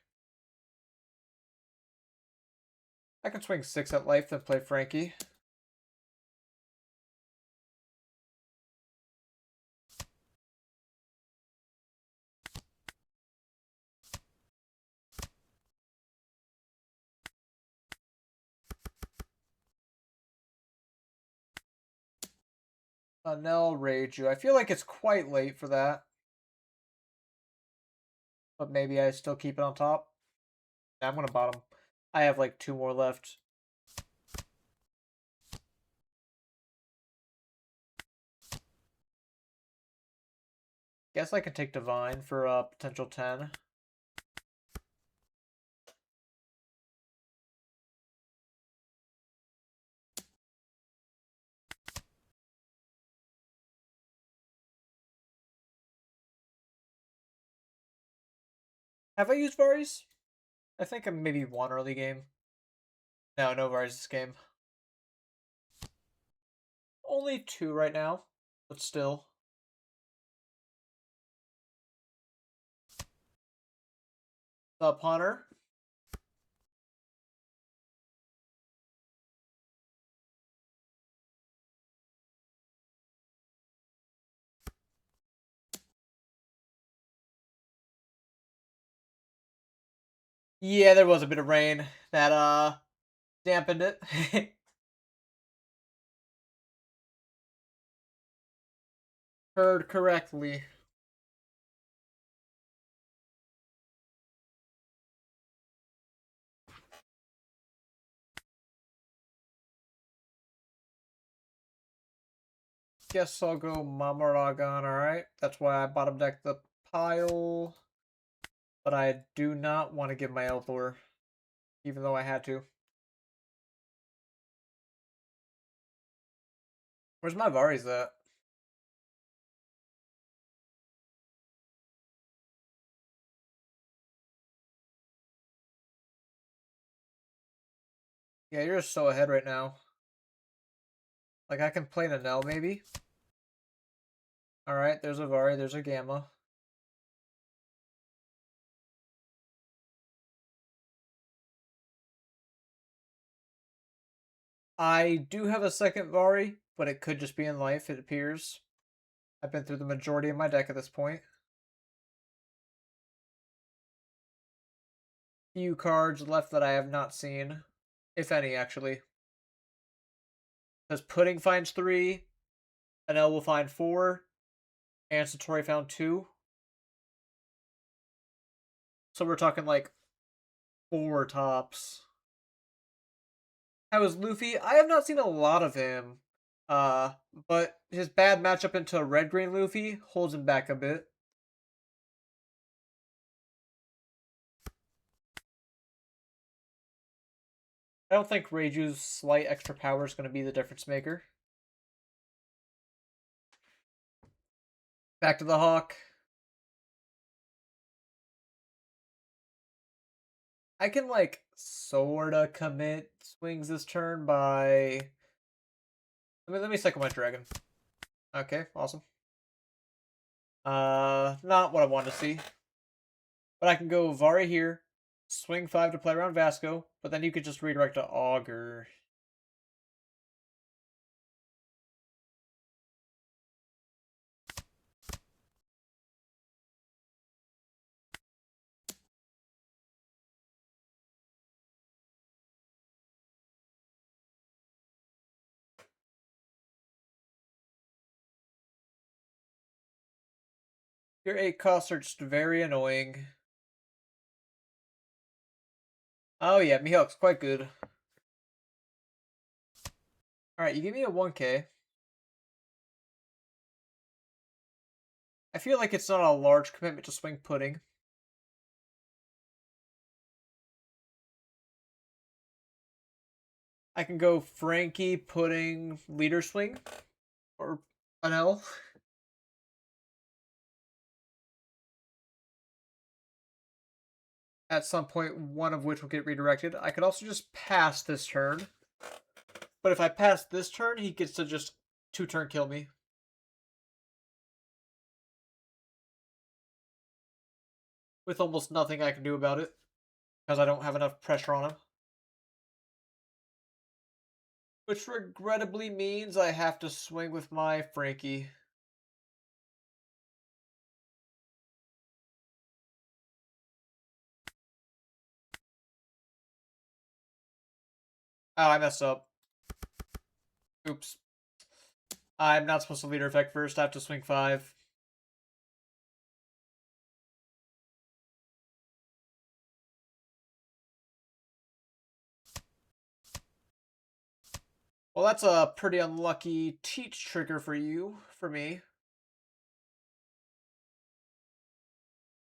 I can swing 6 at life, then play Frankie. Enel Reiju. I feel like it's quite late for that. But maybe I still keep it on top. Yeah, I'm going to bottom. I have like 2 more left. Guess I can take Divine for a potential 10. Have I used Varis? I think I'm maybe 1 early game. No, no Varis this game. Only 2 right now, but still. Up, Hunter. Yeah, there was a bit of rain that dampened it. Heard correctly. Guess I'll go Mamaragon, alright? That's why I bottom deck the pile. But I do not want to give my Elthor, even though I had to. Where's my Varis at? Yeah, you're just so ahead right now. Like, I can play an Enel, maybe? Alright, there's a Vari, there's a Gamma. I do have a second Vari, but it could just be in life, it appears. I've been through the majority of my deck at this point. Few cards left that I have not seen. If any, actually. Because Pudding finds 3, Enel will find 4, and Satori found 2. So we're talking like 4 tops. How is Luffy? I have not seen a lot of him. Uh, but his bad matchup into red-green Luffy holds him back a bit. I don't think Reiju's slight extra power is going to be the difference maker. Back to the Hawk. I can, like, sorta commit swings this turn by... let me cycle my dragon. Okay, awesome. Not what I want to see. But I can go Vari here, swing 5 to play around Vasco, but then you could just redirect to Augur. Your 8 costs are just very annoying. Oh yeah, Mihawk's quite good. Alright, you give me a 1k. I feel like it's not a large commitment to swing Pudding. I can go Frankie, Pudding, Leader Swing, or an L. At some point, one of which will get redirected. I could also just pass this turn. But if I pass this turn, he gets to just 2-turn kill me. With almost nothing I can do about it. Because I don't have enough pressure on him. Which regrettably means I have to swing with my Frankie. Oh, I messed up. Oops. I'm not supposed to leader effect first. I have to swing 5. Well, that's a pretty unlucky teach trigger for me.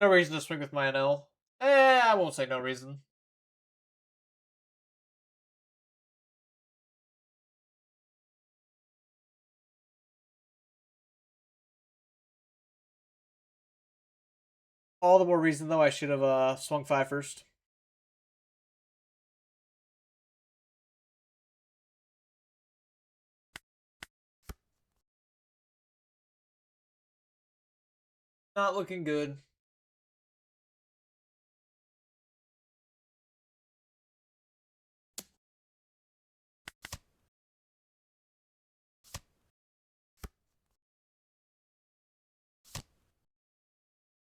No reason to swing with my NL. I won't say no reason. All the more reason, though, I should have swung 5 first. Not looking good.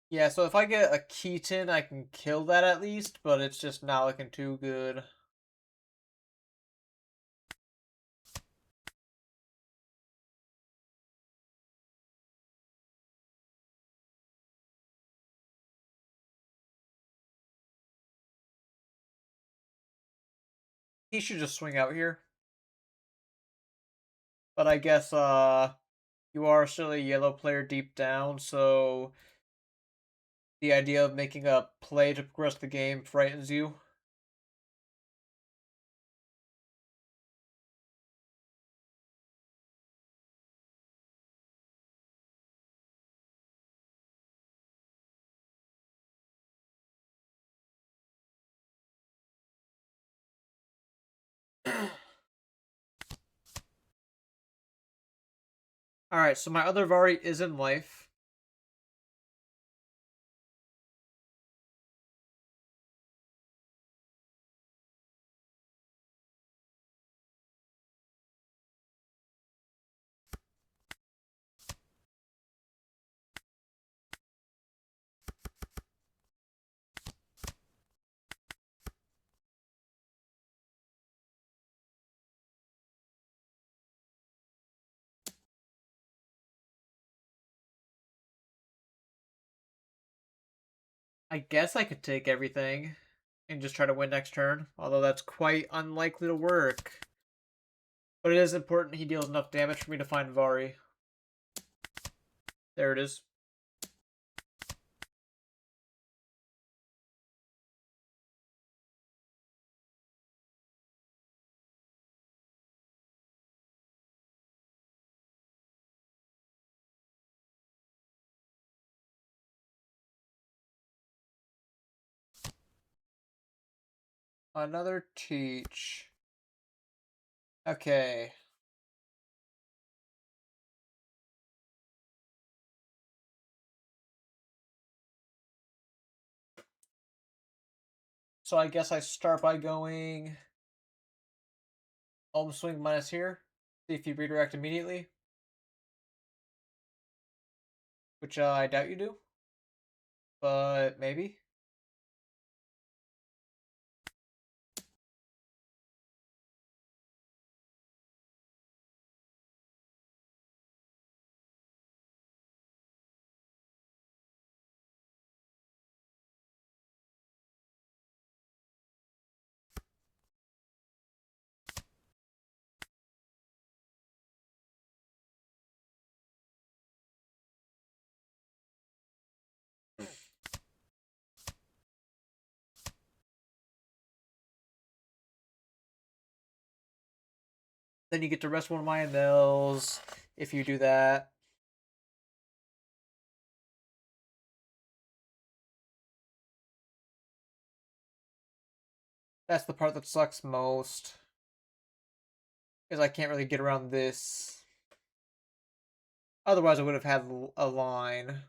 Yeah, so if I get a Keaton, I can kill that at least, but it's just not looking too good. He should just swing out here. But I guess you are still a yellow player deep down, so the idea of making a play to progress the game frightens you. Alright, so my other Vari is in life. I guess I could take everything and just try to win next turn, although that's quite unlikely to work. But it is important he deals enough damage for me to find Vari. There it is. Another teach. Okay. So I guess I start by going Home Swing minus here. See if you redirect immediately. Which I doubt you do. But maybe. Then you get to rest one of my Enels if you do that. That's the part that sucks most. Because I can't really get around this. Otherwise I would have had a line.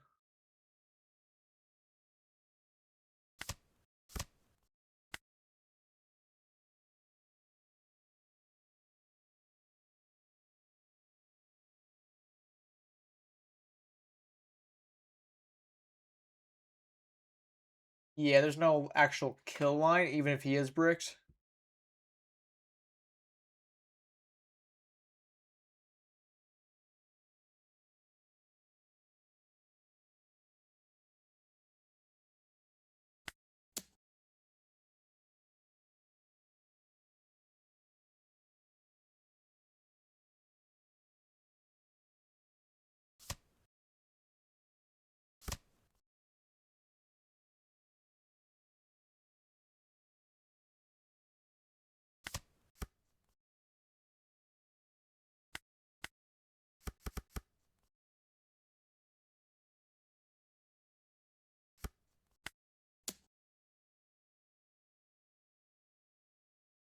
Yeah, there's no actual kill line, even if he is bricked.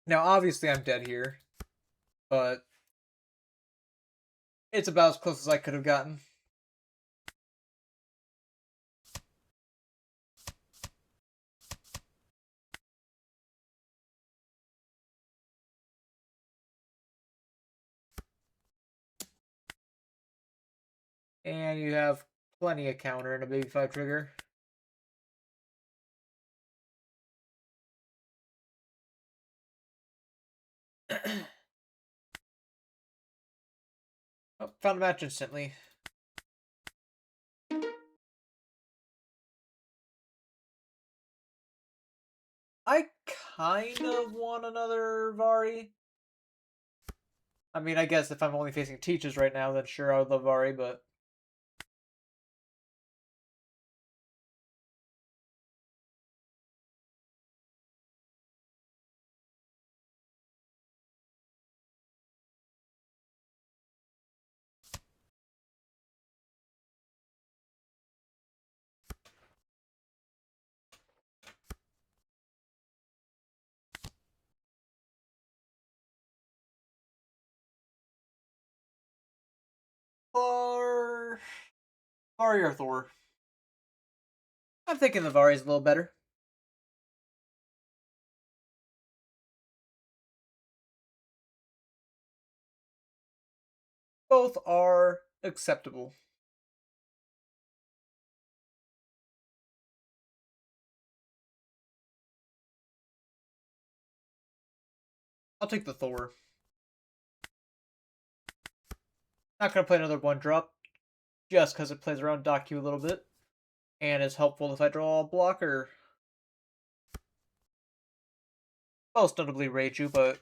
Now, obviously, I'm dead here, but it's about as close as I could have gotten. And you have plenty of counter and a baby 5 trigger. Oh, found a match instantly. I kind of want another Vari. I mean, I guess if I'm only facing teaches right now, then sure, I would love Vari, but... Var... Vari or Thor? I'm thinking the Vari's a little better. Both are acceptable. I'll take the Thor. Not gonna play another one drop, just because it plays around Docu a little bit, and is helpful if I draw a blocker. Most notably Reiju, but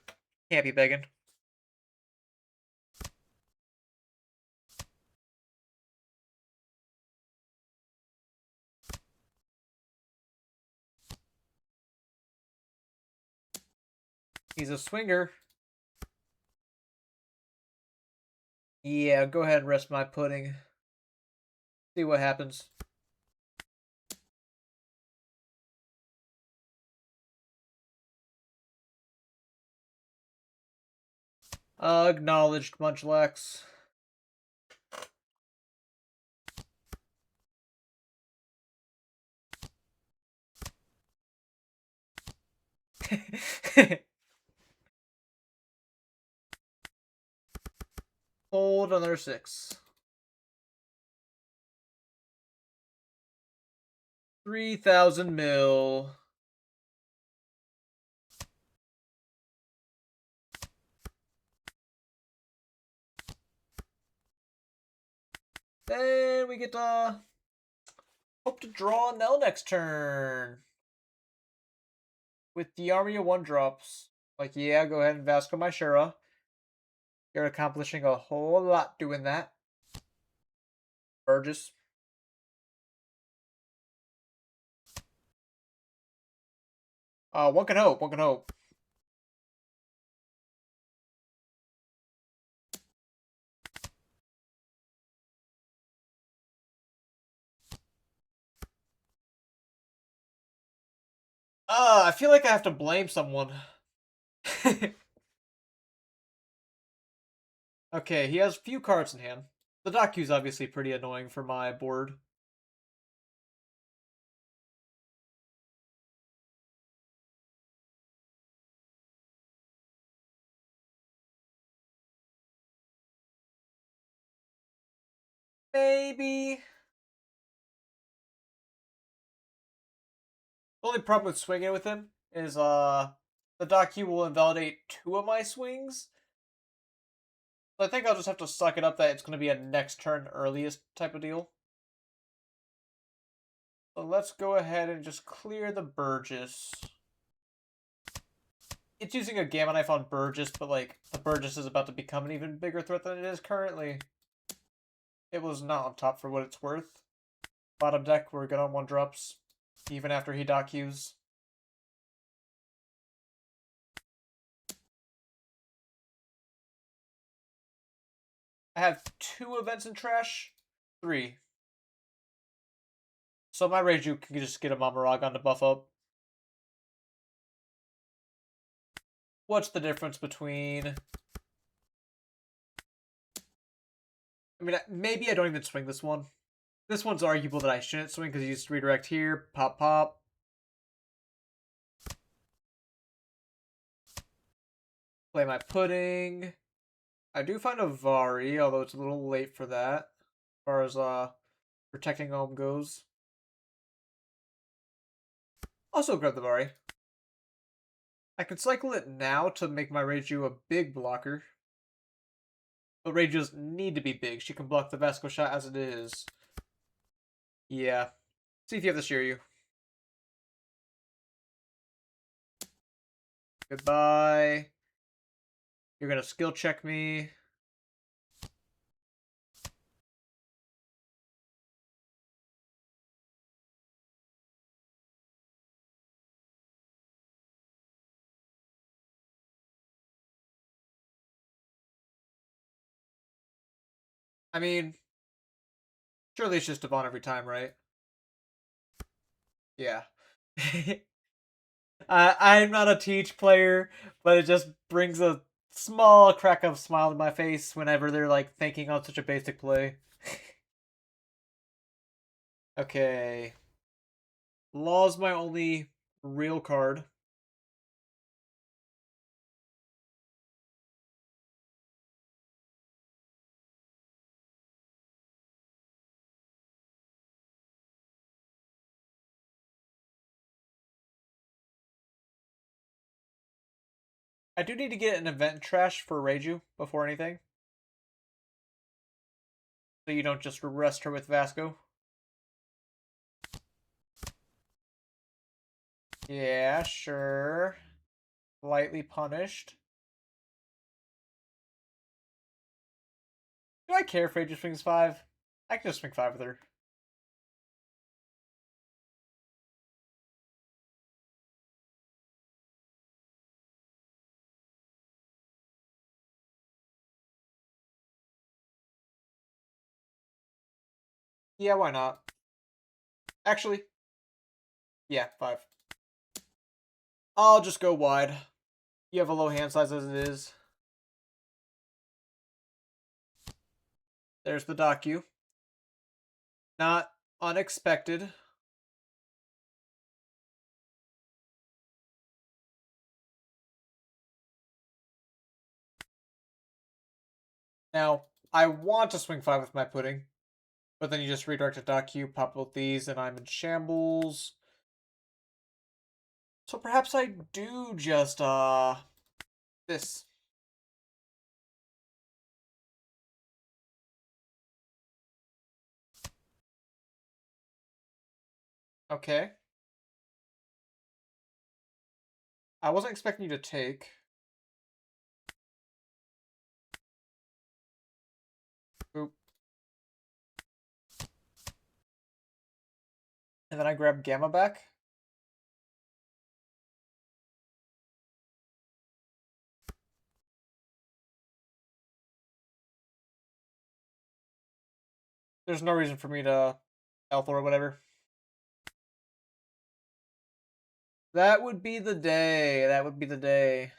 can't be begging. He's a swinger. Yeah, go ahead and rest my pudding. See what happens. Acknowledged, Munchlax. Hold another 6. 3,000 mil. Then we get to hope to draw Enel next turn. With the army of 1-drops. Like, yeah, go ahead and Vasco my Shura. You're accomplishing a whole lot doing that. Burgess. One can hope, one can hope. I feel like I have to blame someone. Okay, he has few cards in hand. The Daku's obviously pretty annoying for my board. Maybe. The only problem with swinging with him is the Daku will invalidate 2 of my swings. So I think I'll just have to suck it up that it's going to be a next turn earliest type of deal. So let's go ahead and just clear the Burgess. It's using a Gamma Knife on Burgess, but like the Burgess is about to become an even bigger threat than it is currently. It was not on top for what it's worth. Bottom deck, we're good on 1-drops, even after he Dakus. I have 2 events in trash. 3. So my Reiju can just get a Mamaragon to buff up. What's the difference between... I mean, maybe I don't even swing this one. This one's arguable that I shouldn't swing because you just redirect here. Pop, pop. Play my pudding. I do find a Vari, although it's a little late for that. As far as protecting home goes. Also grab the Vari. I can cycle it now to make my Reiju a big blocker. But Reijus need to be big. She can block the Vasco shot as it is. Yeah. See if you have the Shiryu. Goodbye. You're gonna skill check me. I mean, surely it's just Devon every time, right? Yeah. I'm not a Teach player, but it just brings a small crack of smile in my face whenever they're like thinking on such a basic play. Okay. Law's my only real card. I do need to get an event trash for Reiju before anything. So you don't just rest her with Vasco. Yeah, sure. Lightly punished. Do I care if Reiju swings 5? I can just swing 5 with her. Yeah, why not? Actually, yeah, 5. I'll just go wide. You have a low hand size as it is. There's the docu. Not unexpected. Now, I want to swing 5 with my pudding, but then you just redirect a docu, pop both these, and I'm in shambles. So perhaps I do just, this. Okay. I wasn't expecting you to take. Oop. And then I grab Gamma back. There's no reason for me to Alpha or whatever. That would be the day. That would be the day.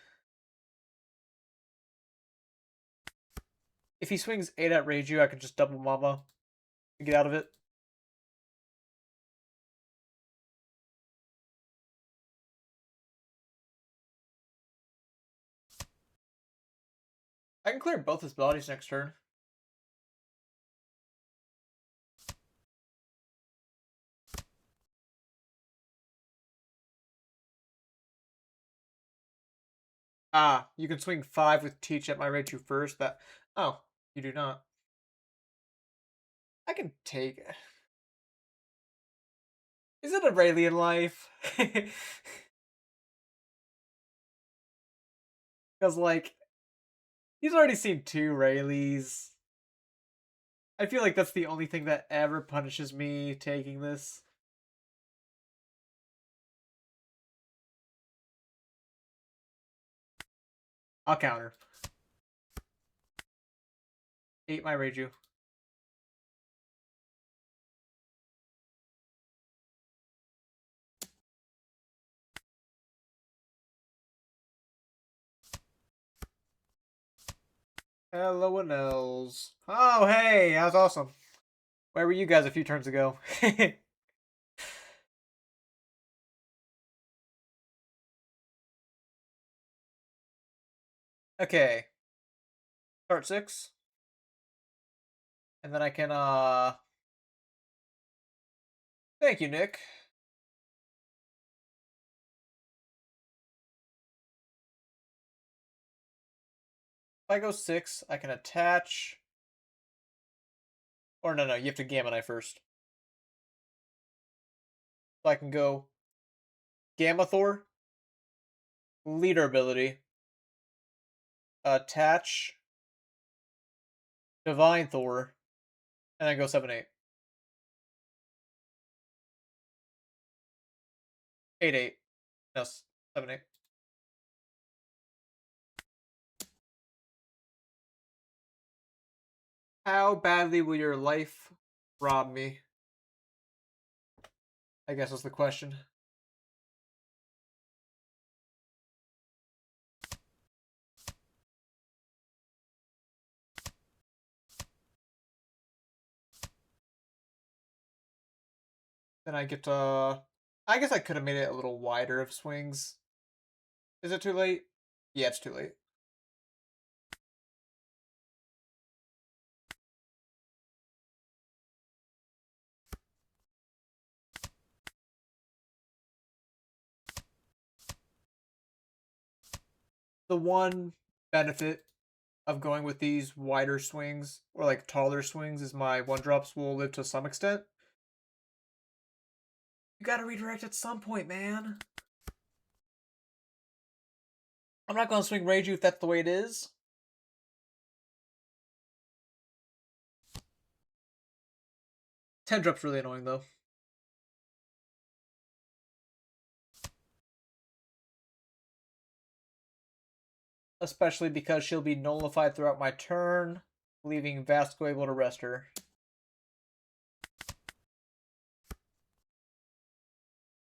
If he swings 8 at Reiju, I could just double Mama to get out of it. I can clear both his bodies next turn. Ah, you can swing 5 with Teach at my Reiju first. That. Oh, you do not. I can take it. Is it a Raelian life? Because, like, he's already seen 2 Rayleighs. I feel like that's the only thing that ever punishes me taking this. I'll counter. 8 my Reiju. Hello, Enels. Oh, hey, that's awesome. Where were you guys a few turns ago? Okay. Start 6. And then I can, thank you, Nick. If I go 6, I can attach. Or no, you have to Gamma Knife first. So I can go Gamma Thor, Leader ability, attach, Divine Thor, and then go 7-8. 8-8. No, 7-8. How badly will your life rob me? I guess is the question. Then I get I guess I could have made it a little wider of swings. Is it too late? Yeah, it's too late. The one benefit of going with these wider swings or like taller swings is my one drops will live to some extent. You gotta redirect at some point, man. I'm not gonna swing Rage if that's the way it is. 10 drops really annoying though. Especially because she'll be nullified throughout my turn, leaving Vasco able to rest her.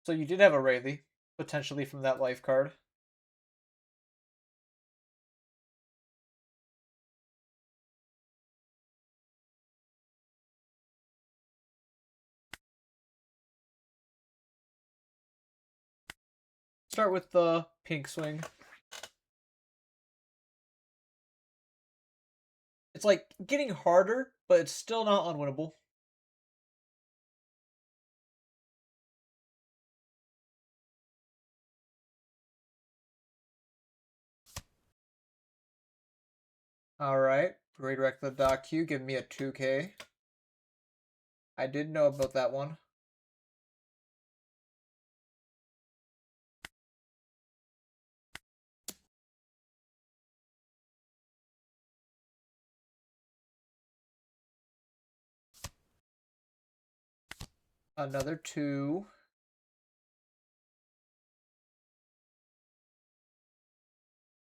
So you did have a Rayleigh, potentially from that life card. Start with the pink swing. It's like getting harder, but it's still not unwinnable. Alright, redirect the dock Q, give me a 2k. I did know about that one. Another 2.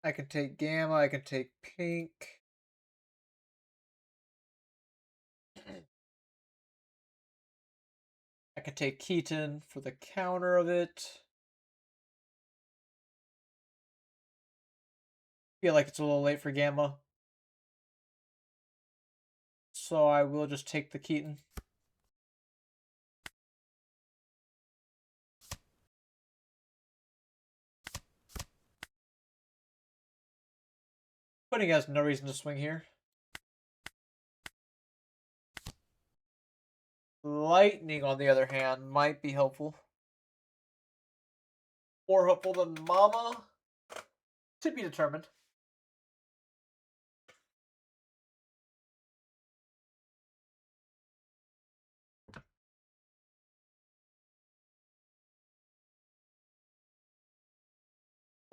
I can take Gamma, I can take Pink. I can take Keaton for the counter of it. Feel like it's a little late for Gamma. So I will just take the Keaton. Pudding has no reason to swing here. Lightning, on the other hand, might be helpful. More helpful than Mama? To be determined.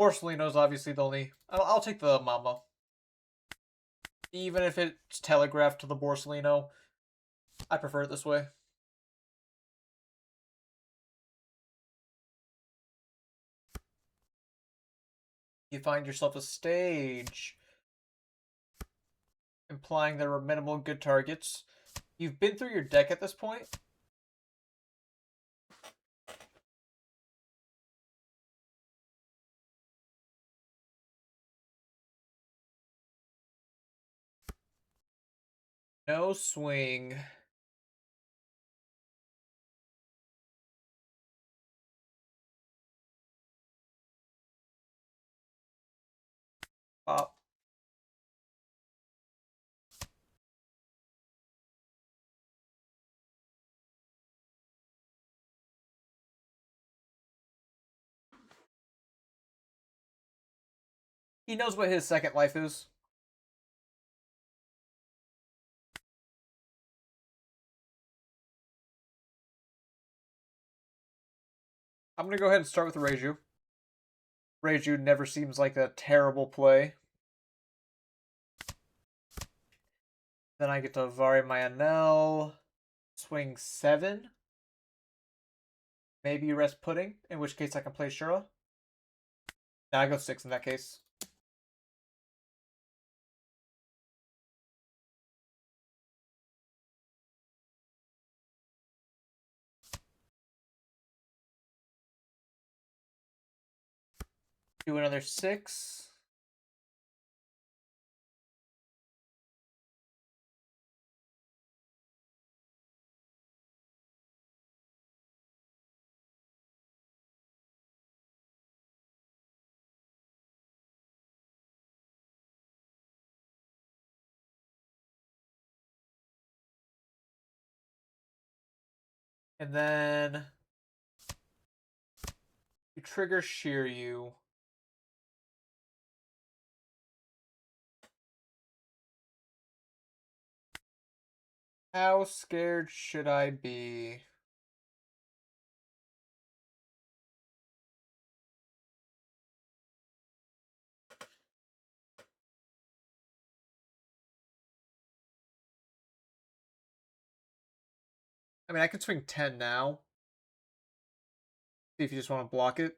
Borsalino's obviously the only... I'll take the Mama. Even if it's telegraphed to the Borsalino, I prefer it this way. You find yourself a stage, implying there were minimal good targets. You've been through your deck at this point. No swing. Pop. He knows what his second life is. I'm going to go ahead and start with Reiju. Reiju never seems like a terrible play. Then I get to Vari my Enel. Swing 7. Maybe rest Pudding, in which case I can play Shura. Nah, I go 6 in that case. Do another 6. And then you trigger Shear You. How scared should I be? I mean, I can swing 10 now. See if you just want to block it.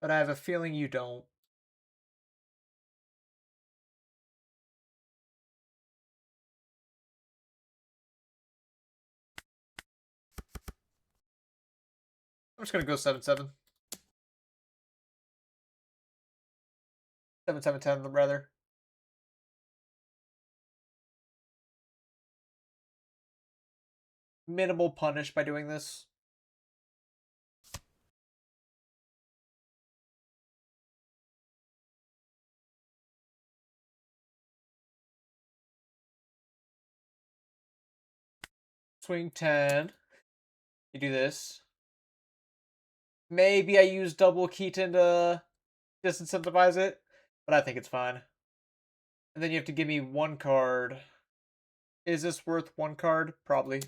But I have a feeling you don't. I'm just gonna go 7-7. 7-7-10 rather. Minimal punish by doing this. Swing 10. You do this. Maybe I use double Keaton to disincentivize it, but I think it's fine. And then you have to give me one card. Is this worth one card? Probably.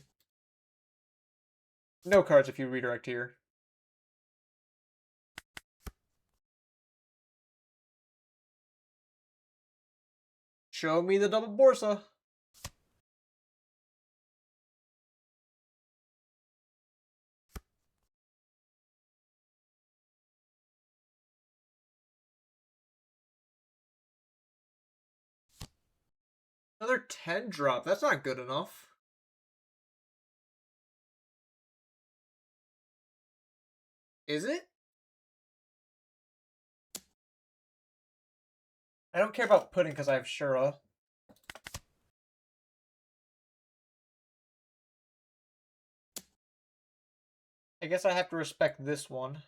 No cards if you redirect here. Show me the double Borsa. Another 10 drop. That's not good enough. Is it? I don't care about pudding because I have Shura. I guess I have to respect this one.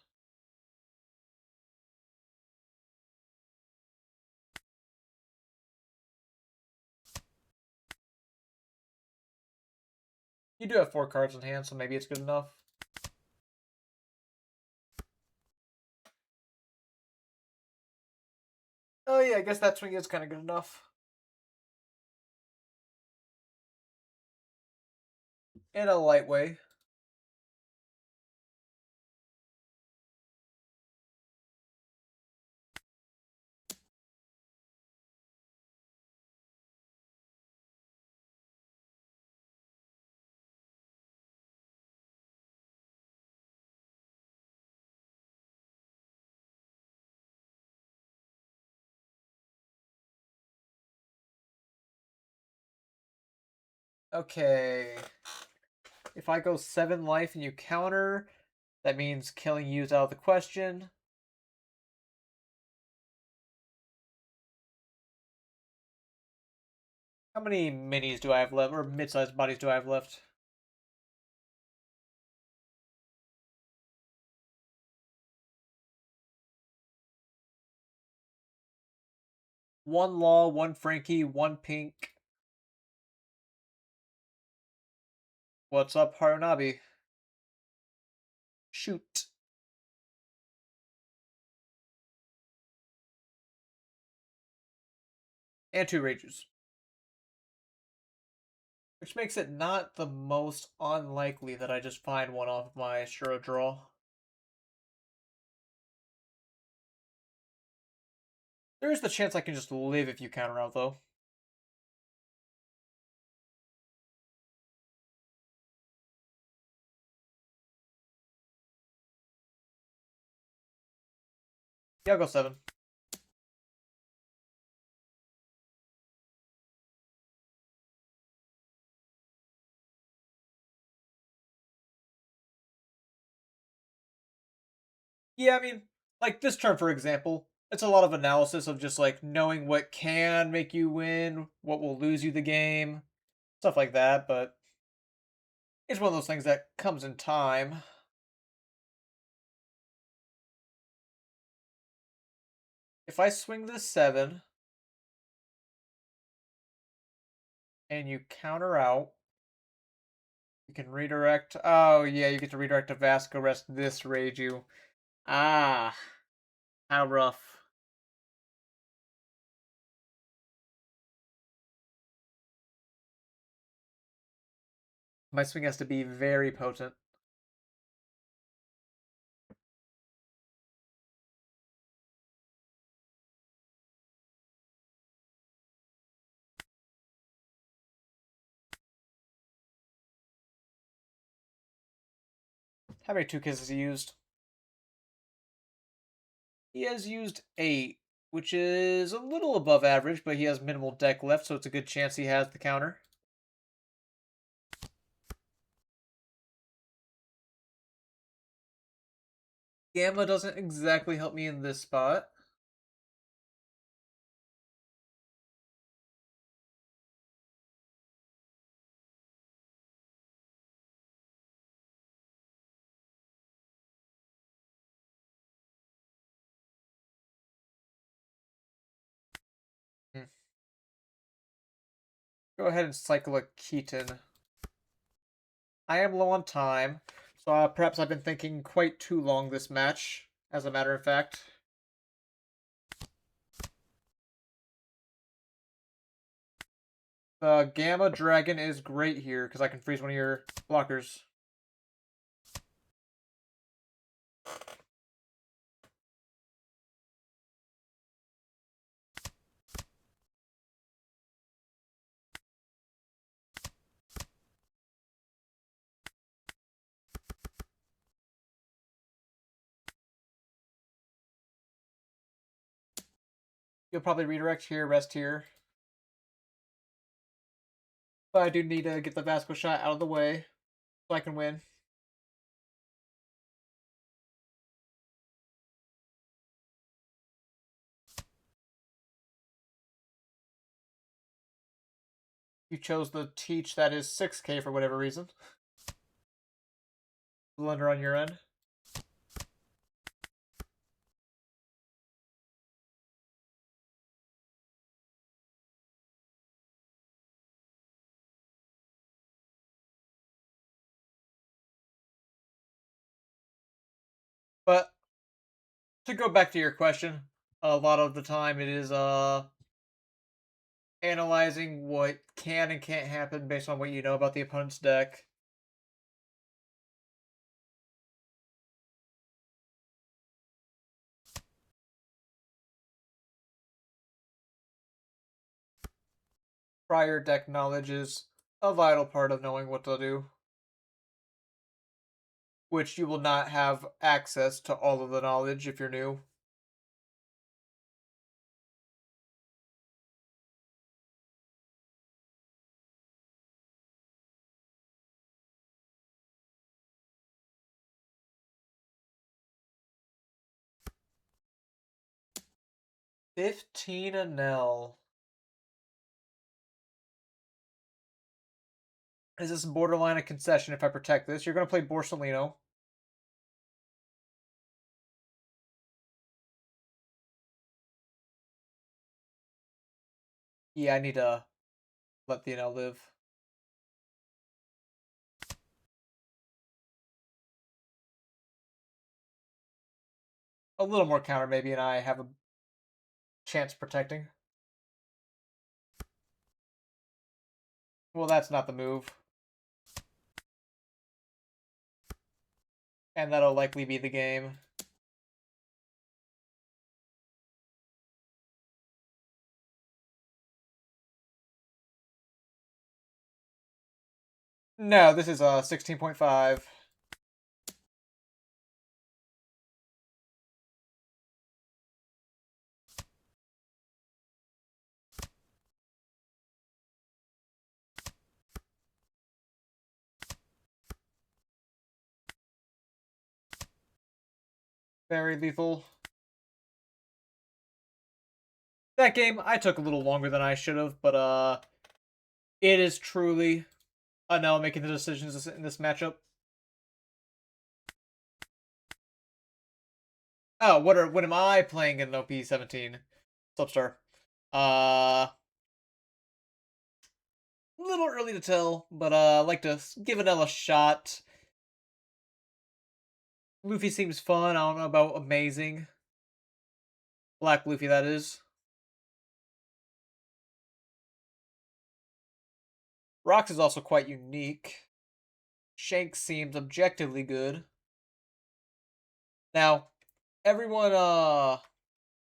You do have 4 cards in hand, so maybe it's good enough. Oh yeah, I guess that swing is kind of good enough. In a light way. Okay. If I go 7 life and you counter, that means killing you is out of the question. How many minis do I have left, or mid-sized bodies do I have left? One Law, one Frankie, one Pink. What's up, Harunabi? Shoot. And 2 Rages. Which makes it not the most unlikely that I just find one off my Shura draw. There is the chance I can just live if you counter out, though. Yeah, I'll go 7. Yeah, I mean, like this turn, for example, it's a lot of analysis of just like knowing what can make you win, what will lose you the game, stuff like that, but it's one of those things that comes in time. If I swing this 7 and you counter out, you can redirect. Oh, yeah, you get to redirect to Vasco, rest this Rage you. Ah, how rough. My swing has to be very potent. How many 2Ks has he used? He has used 8, which is a little above average, but he has minimal deck left, so it's a good chance he has the counter. Gamma doesn't exactly help me in this spot. Hmm. Go ahead and cycle a Keaton. I am low on time, so perhaps I've been thinking quite too long this match, as a matter of fact. The Gamma Dragon is great here, because I can freeze one of your blockers. You'll probably redirect here, rest here. But I do need to get the Vasco shot out of the way, so I can win. You chose the Teach that is 6K for whatever reason. Blunder on your end. But to go back to your question, a lot of the time it is analyzing what can and can't happen based on what you know about the opponent's deck. Prior deck knowledge is a vital part of knowing what to do, which you will not have access to all of the knowledge if you're new. $15 Enel. Is this borderline a concession if I protect this? You're going to play Borsalino. Yeah, I need to let the Enel live. A little more counter maybe, and I have a chance protecting. Well, that's not the move. And that'll likely be the game. No, this is a 16.5. Very lethal. That game, I took a little longer than I should have, but it is truly Enel making the decisions in this matchup. Oh, what am I playing in OP17? Substar. Uh, a little early to tell, but I like to give Enel a shot. Luffy seems fun. I don't know about amazing. Black Luffy, that is. Rocks is also quite unique. Shanks seems objectively good. Now, everyone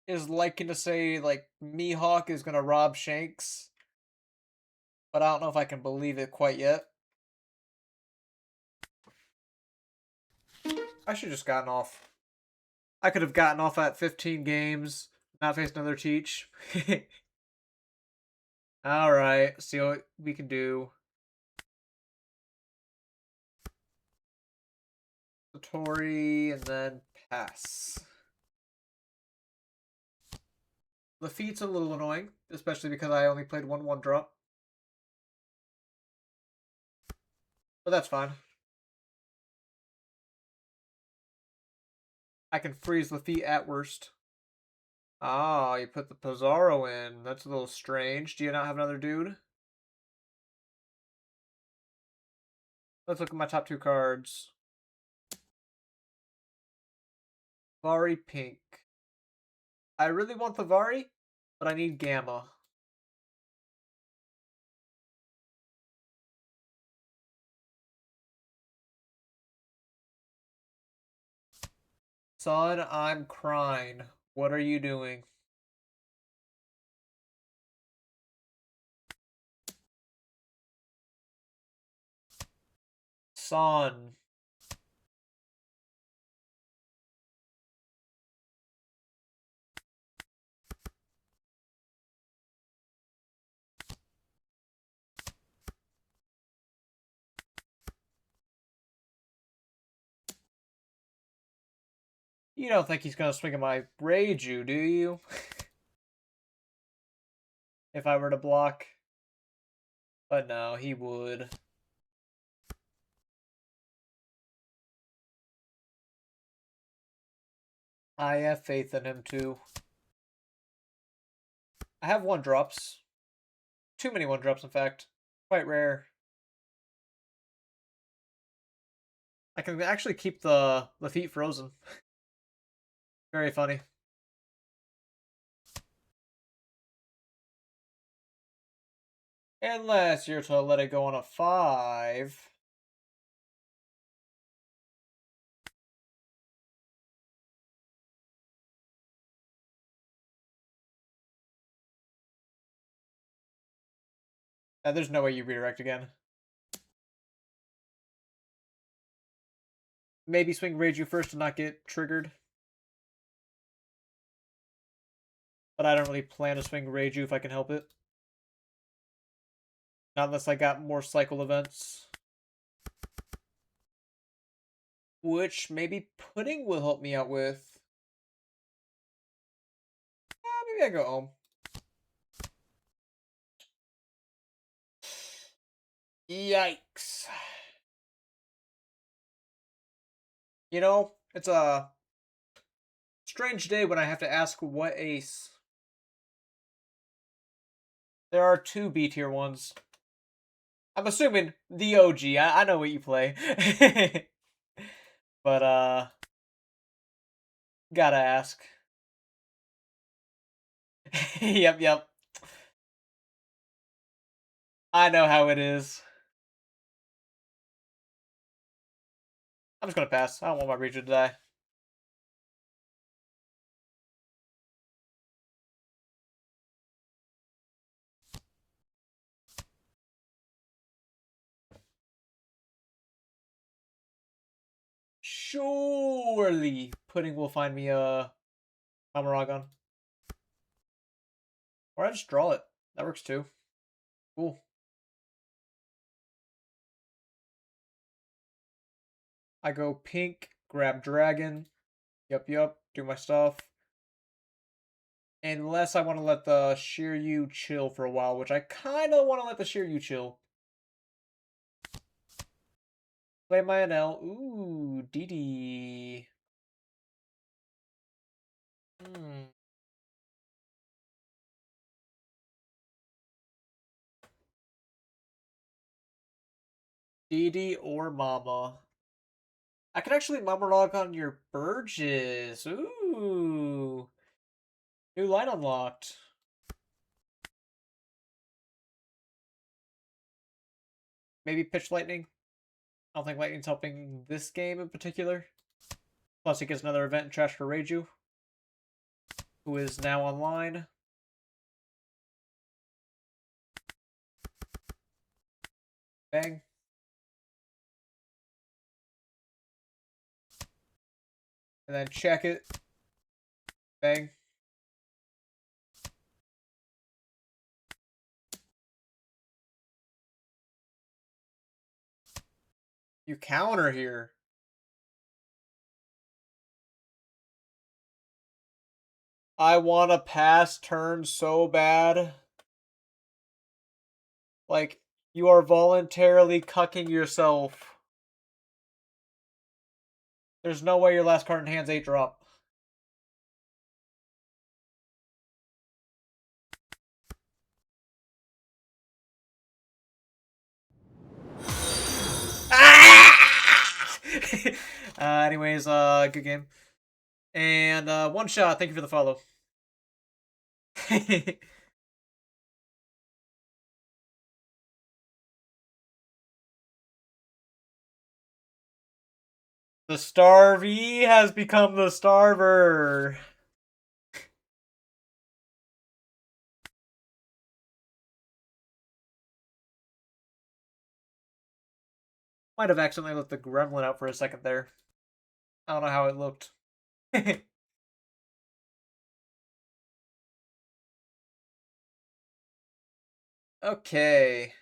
is liking to say like Mihawk is gonna rob Shanks, but I don't know if I can believe it quite yet. I should just gotten off. I could have gotten off at 15 games, not faced another Teach. Alright, see what we can do. Satori, and then pass. Lafitte's a little annoying, especially because I only played one drop. But that's fine. I can freeze Lafitte at worst. Ah, you put the Pizarro in. That's a little strange. Do you not have another dude? Let's look at my top two cards. Vari Pink. I really want the Vari, but I need Gamma. Son, I'm crying. What are you doing? Son. You don't think he's gonna swing at my Reiju, do you? If I were to block. But no, he would. I have faith in him too. I have one drops. Too many one drops, in fact. Quite rare. I can actually keep the feet frozen. Very funny. Unless you're to let it go on a 5. There's no way you redirect again. Maybe swing Reiju first to not get triggered. But I don't really plan to swing Reiju if I can help it. Not unless I got more cycle events. Which maybe Pudding will help me out with. Maybe I go home. Yikes. You know, it's a strange day when I have to ask what ace. There are two B tier ones. I'm assuming the OG. I know what you play. But, gotta ask. Yep. I know how it is. I'm just gonna pass. I don't want my Reacher to die. Surely Pudding will find me a Amaragon. Or I just draw it. That works too. Cool. I go pink, grab dragon. Yep. Do my stuff. Unless I want to let the Shiryu chill for a while, which I kind of want to let the Shiryu chill. Play my Enel. Ooh, DD. Hmm. Didi or Mama. I could actually Mama log on your Burgess. Ooh. New line unlocked. Maybe pitch lightning. I don't think lightning's helping this game in particular. Plus, he gets another event in Trash for Reiju, who is now online. Bang. And then check it. Bang. You counter here. I want to pass turn so bad. Like, you are voluntarily cucking yourself. There's no way your last card in hand's 8 drop. Ah! Anyways, good game. And one shot. Thank you for the follow. The Starvey has become the Starver. Might have accidentally let the gremlin out for a second there. I don't know how it looked. Okay.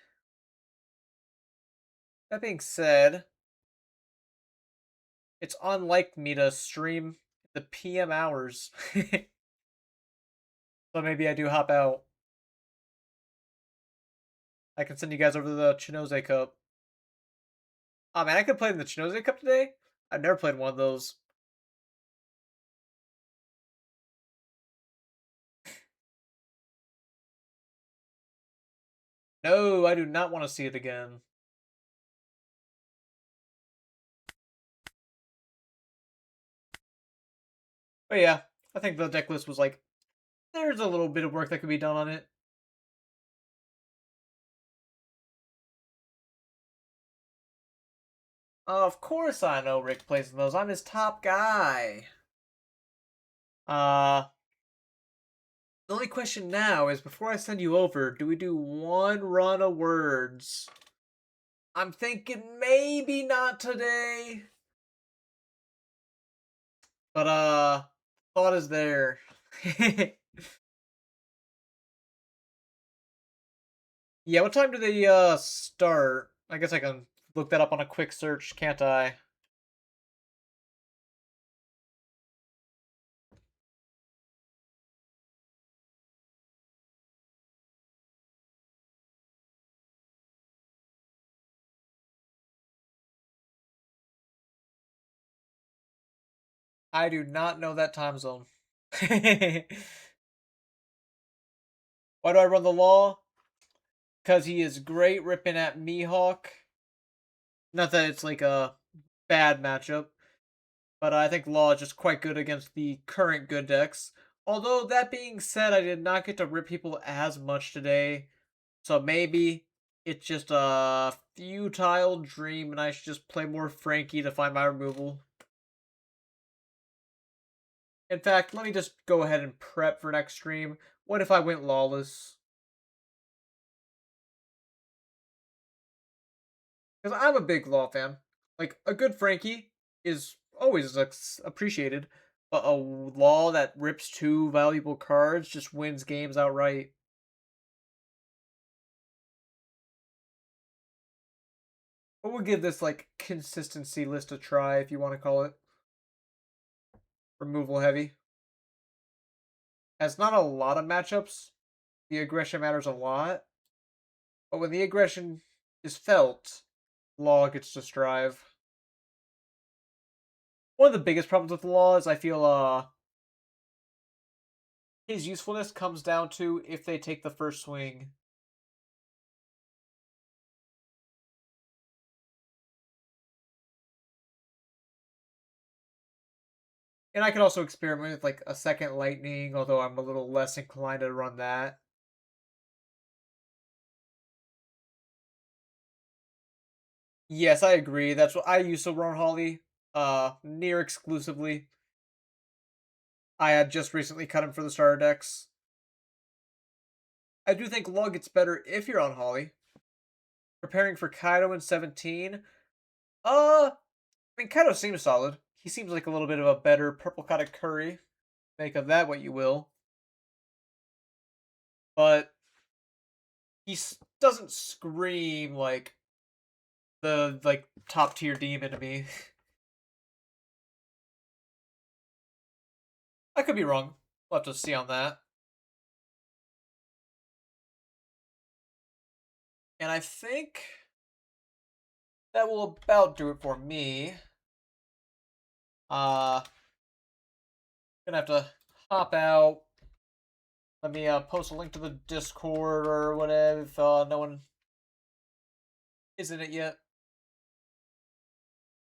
That being said, it's unlike me to stream the PM hours. So maybe I do hop out. I can send you guys over to the Chinose Cup. Oh man, I could play in the Chinose Cup today? I've never played one of those. No, I do not want to see it again. But yeah, I think the deck list was like, there's a little bit of work that could be done on it. Of course I know Rick plays in those. I'm his top guy. Uh, the only question now is, before I send you over, do we do one run of words? I'm thinking maybe not today. But, thought is there. Yeah, what time do they, start? I guess I can look that up on a quick search, can't I? I do not know that time zone. Why do I run the law? Because he is great ripping at Mihawk. Not that it's like a bad matchup, but I think Law is just quite good against the current good decks. Although, that being said, I did not get to rip people as much today. So maybe it's just a futile dream and I should just play more Frankie to find my removal. In fact, let me just go ahead and prep for next stream. What if I went Lawless? Because I'm a big Law fan. Like, a good Frankie is always appreciated, but a Law that rips 2 valuable cards just wins games outright. But we'll give this, like, consistency list a try, if you want to call it. Removal heavy. Has not a lot of matchups. The aggression matters a lot. But when the aggression is felt, Law gets to strive. One of the biggest problems with the Law is I feel His usefulness comes down to if they take the first swing. And I could also experiment with like a second lightning, although I'm a little less inclined to run that. Yes, I agree. That's what I used to run Holly, near exclusively. I had just recently cut him for the starter decks. I do think Lug gets better if you're on Holly. Preparing for Kaido in 17. I mean, Kaido seems solid. He seems like a little bit of a better purple kind of curry. Make of that what you will. But doesn't scream like the top tier demon to me. I could be wrong. We'll have to see on that. And I think that will about do it for me. Gonna have to hop out. Let me post a link to the Discord or whatever if no one is in it yet.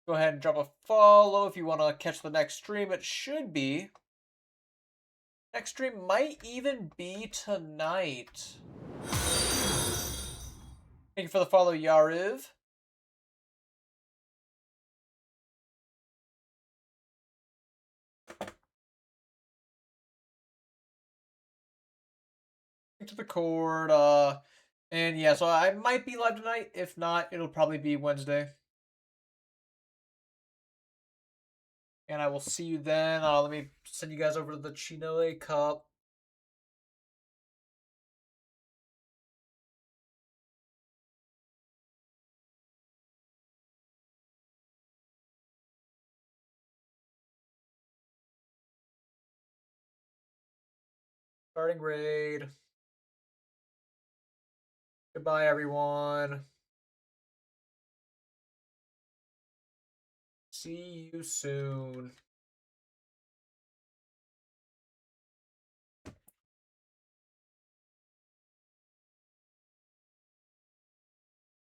Go ahead and drop a follow if you want to catch the next stream. It should be. Next stream might even be tonight. Thank you for the follow, Yariv. To the cord. And yeah, so I might be live tonight. If not, it'll probably be Wednesday. And I will see you then. Let me send you guys over to the Chinoe Cup. Starting raid. Goodbye, everyone. See you soon.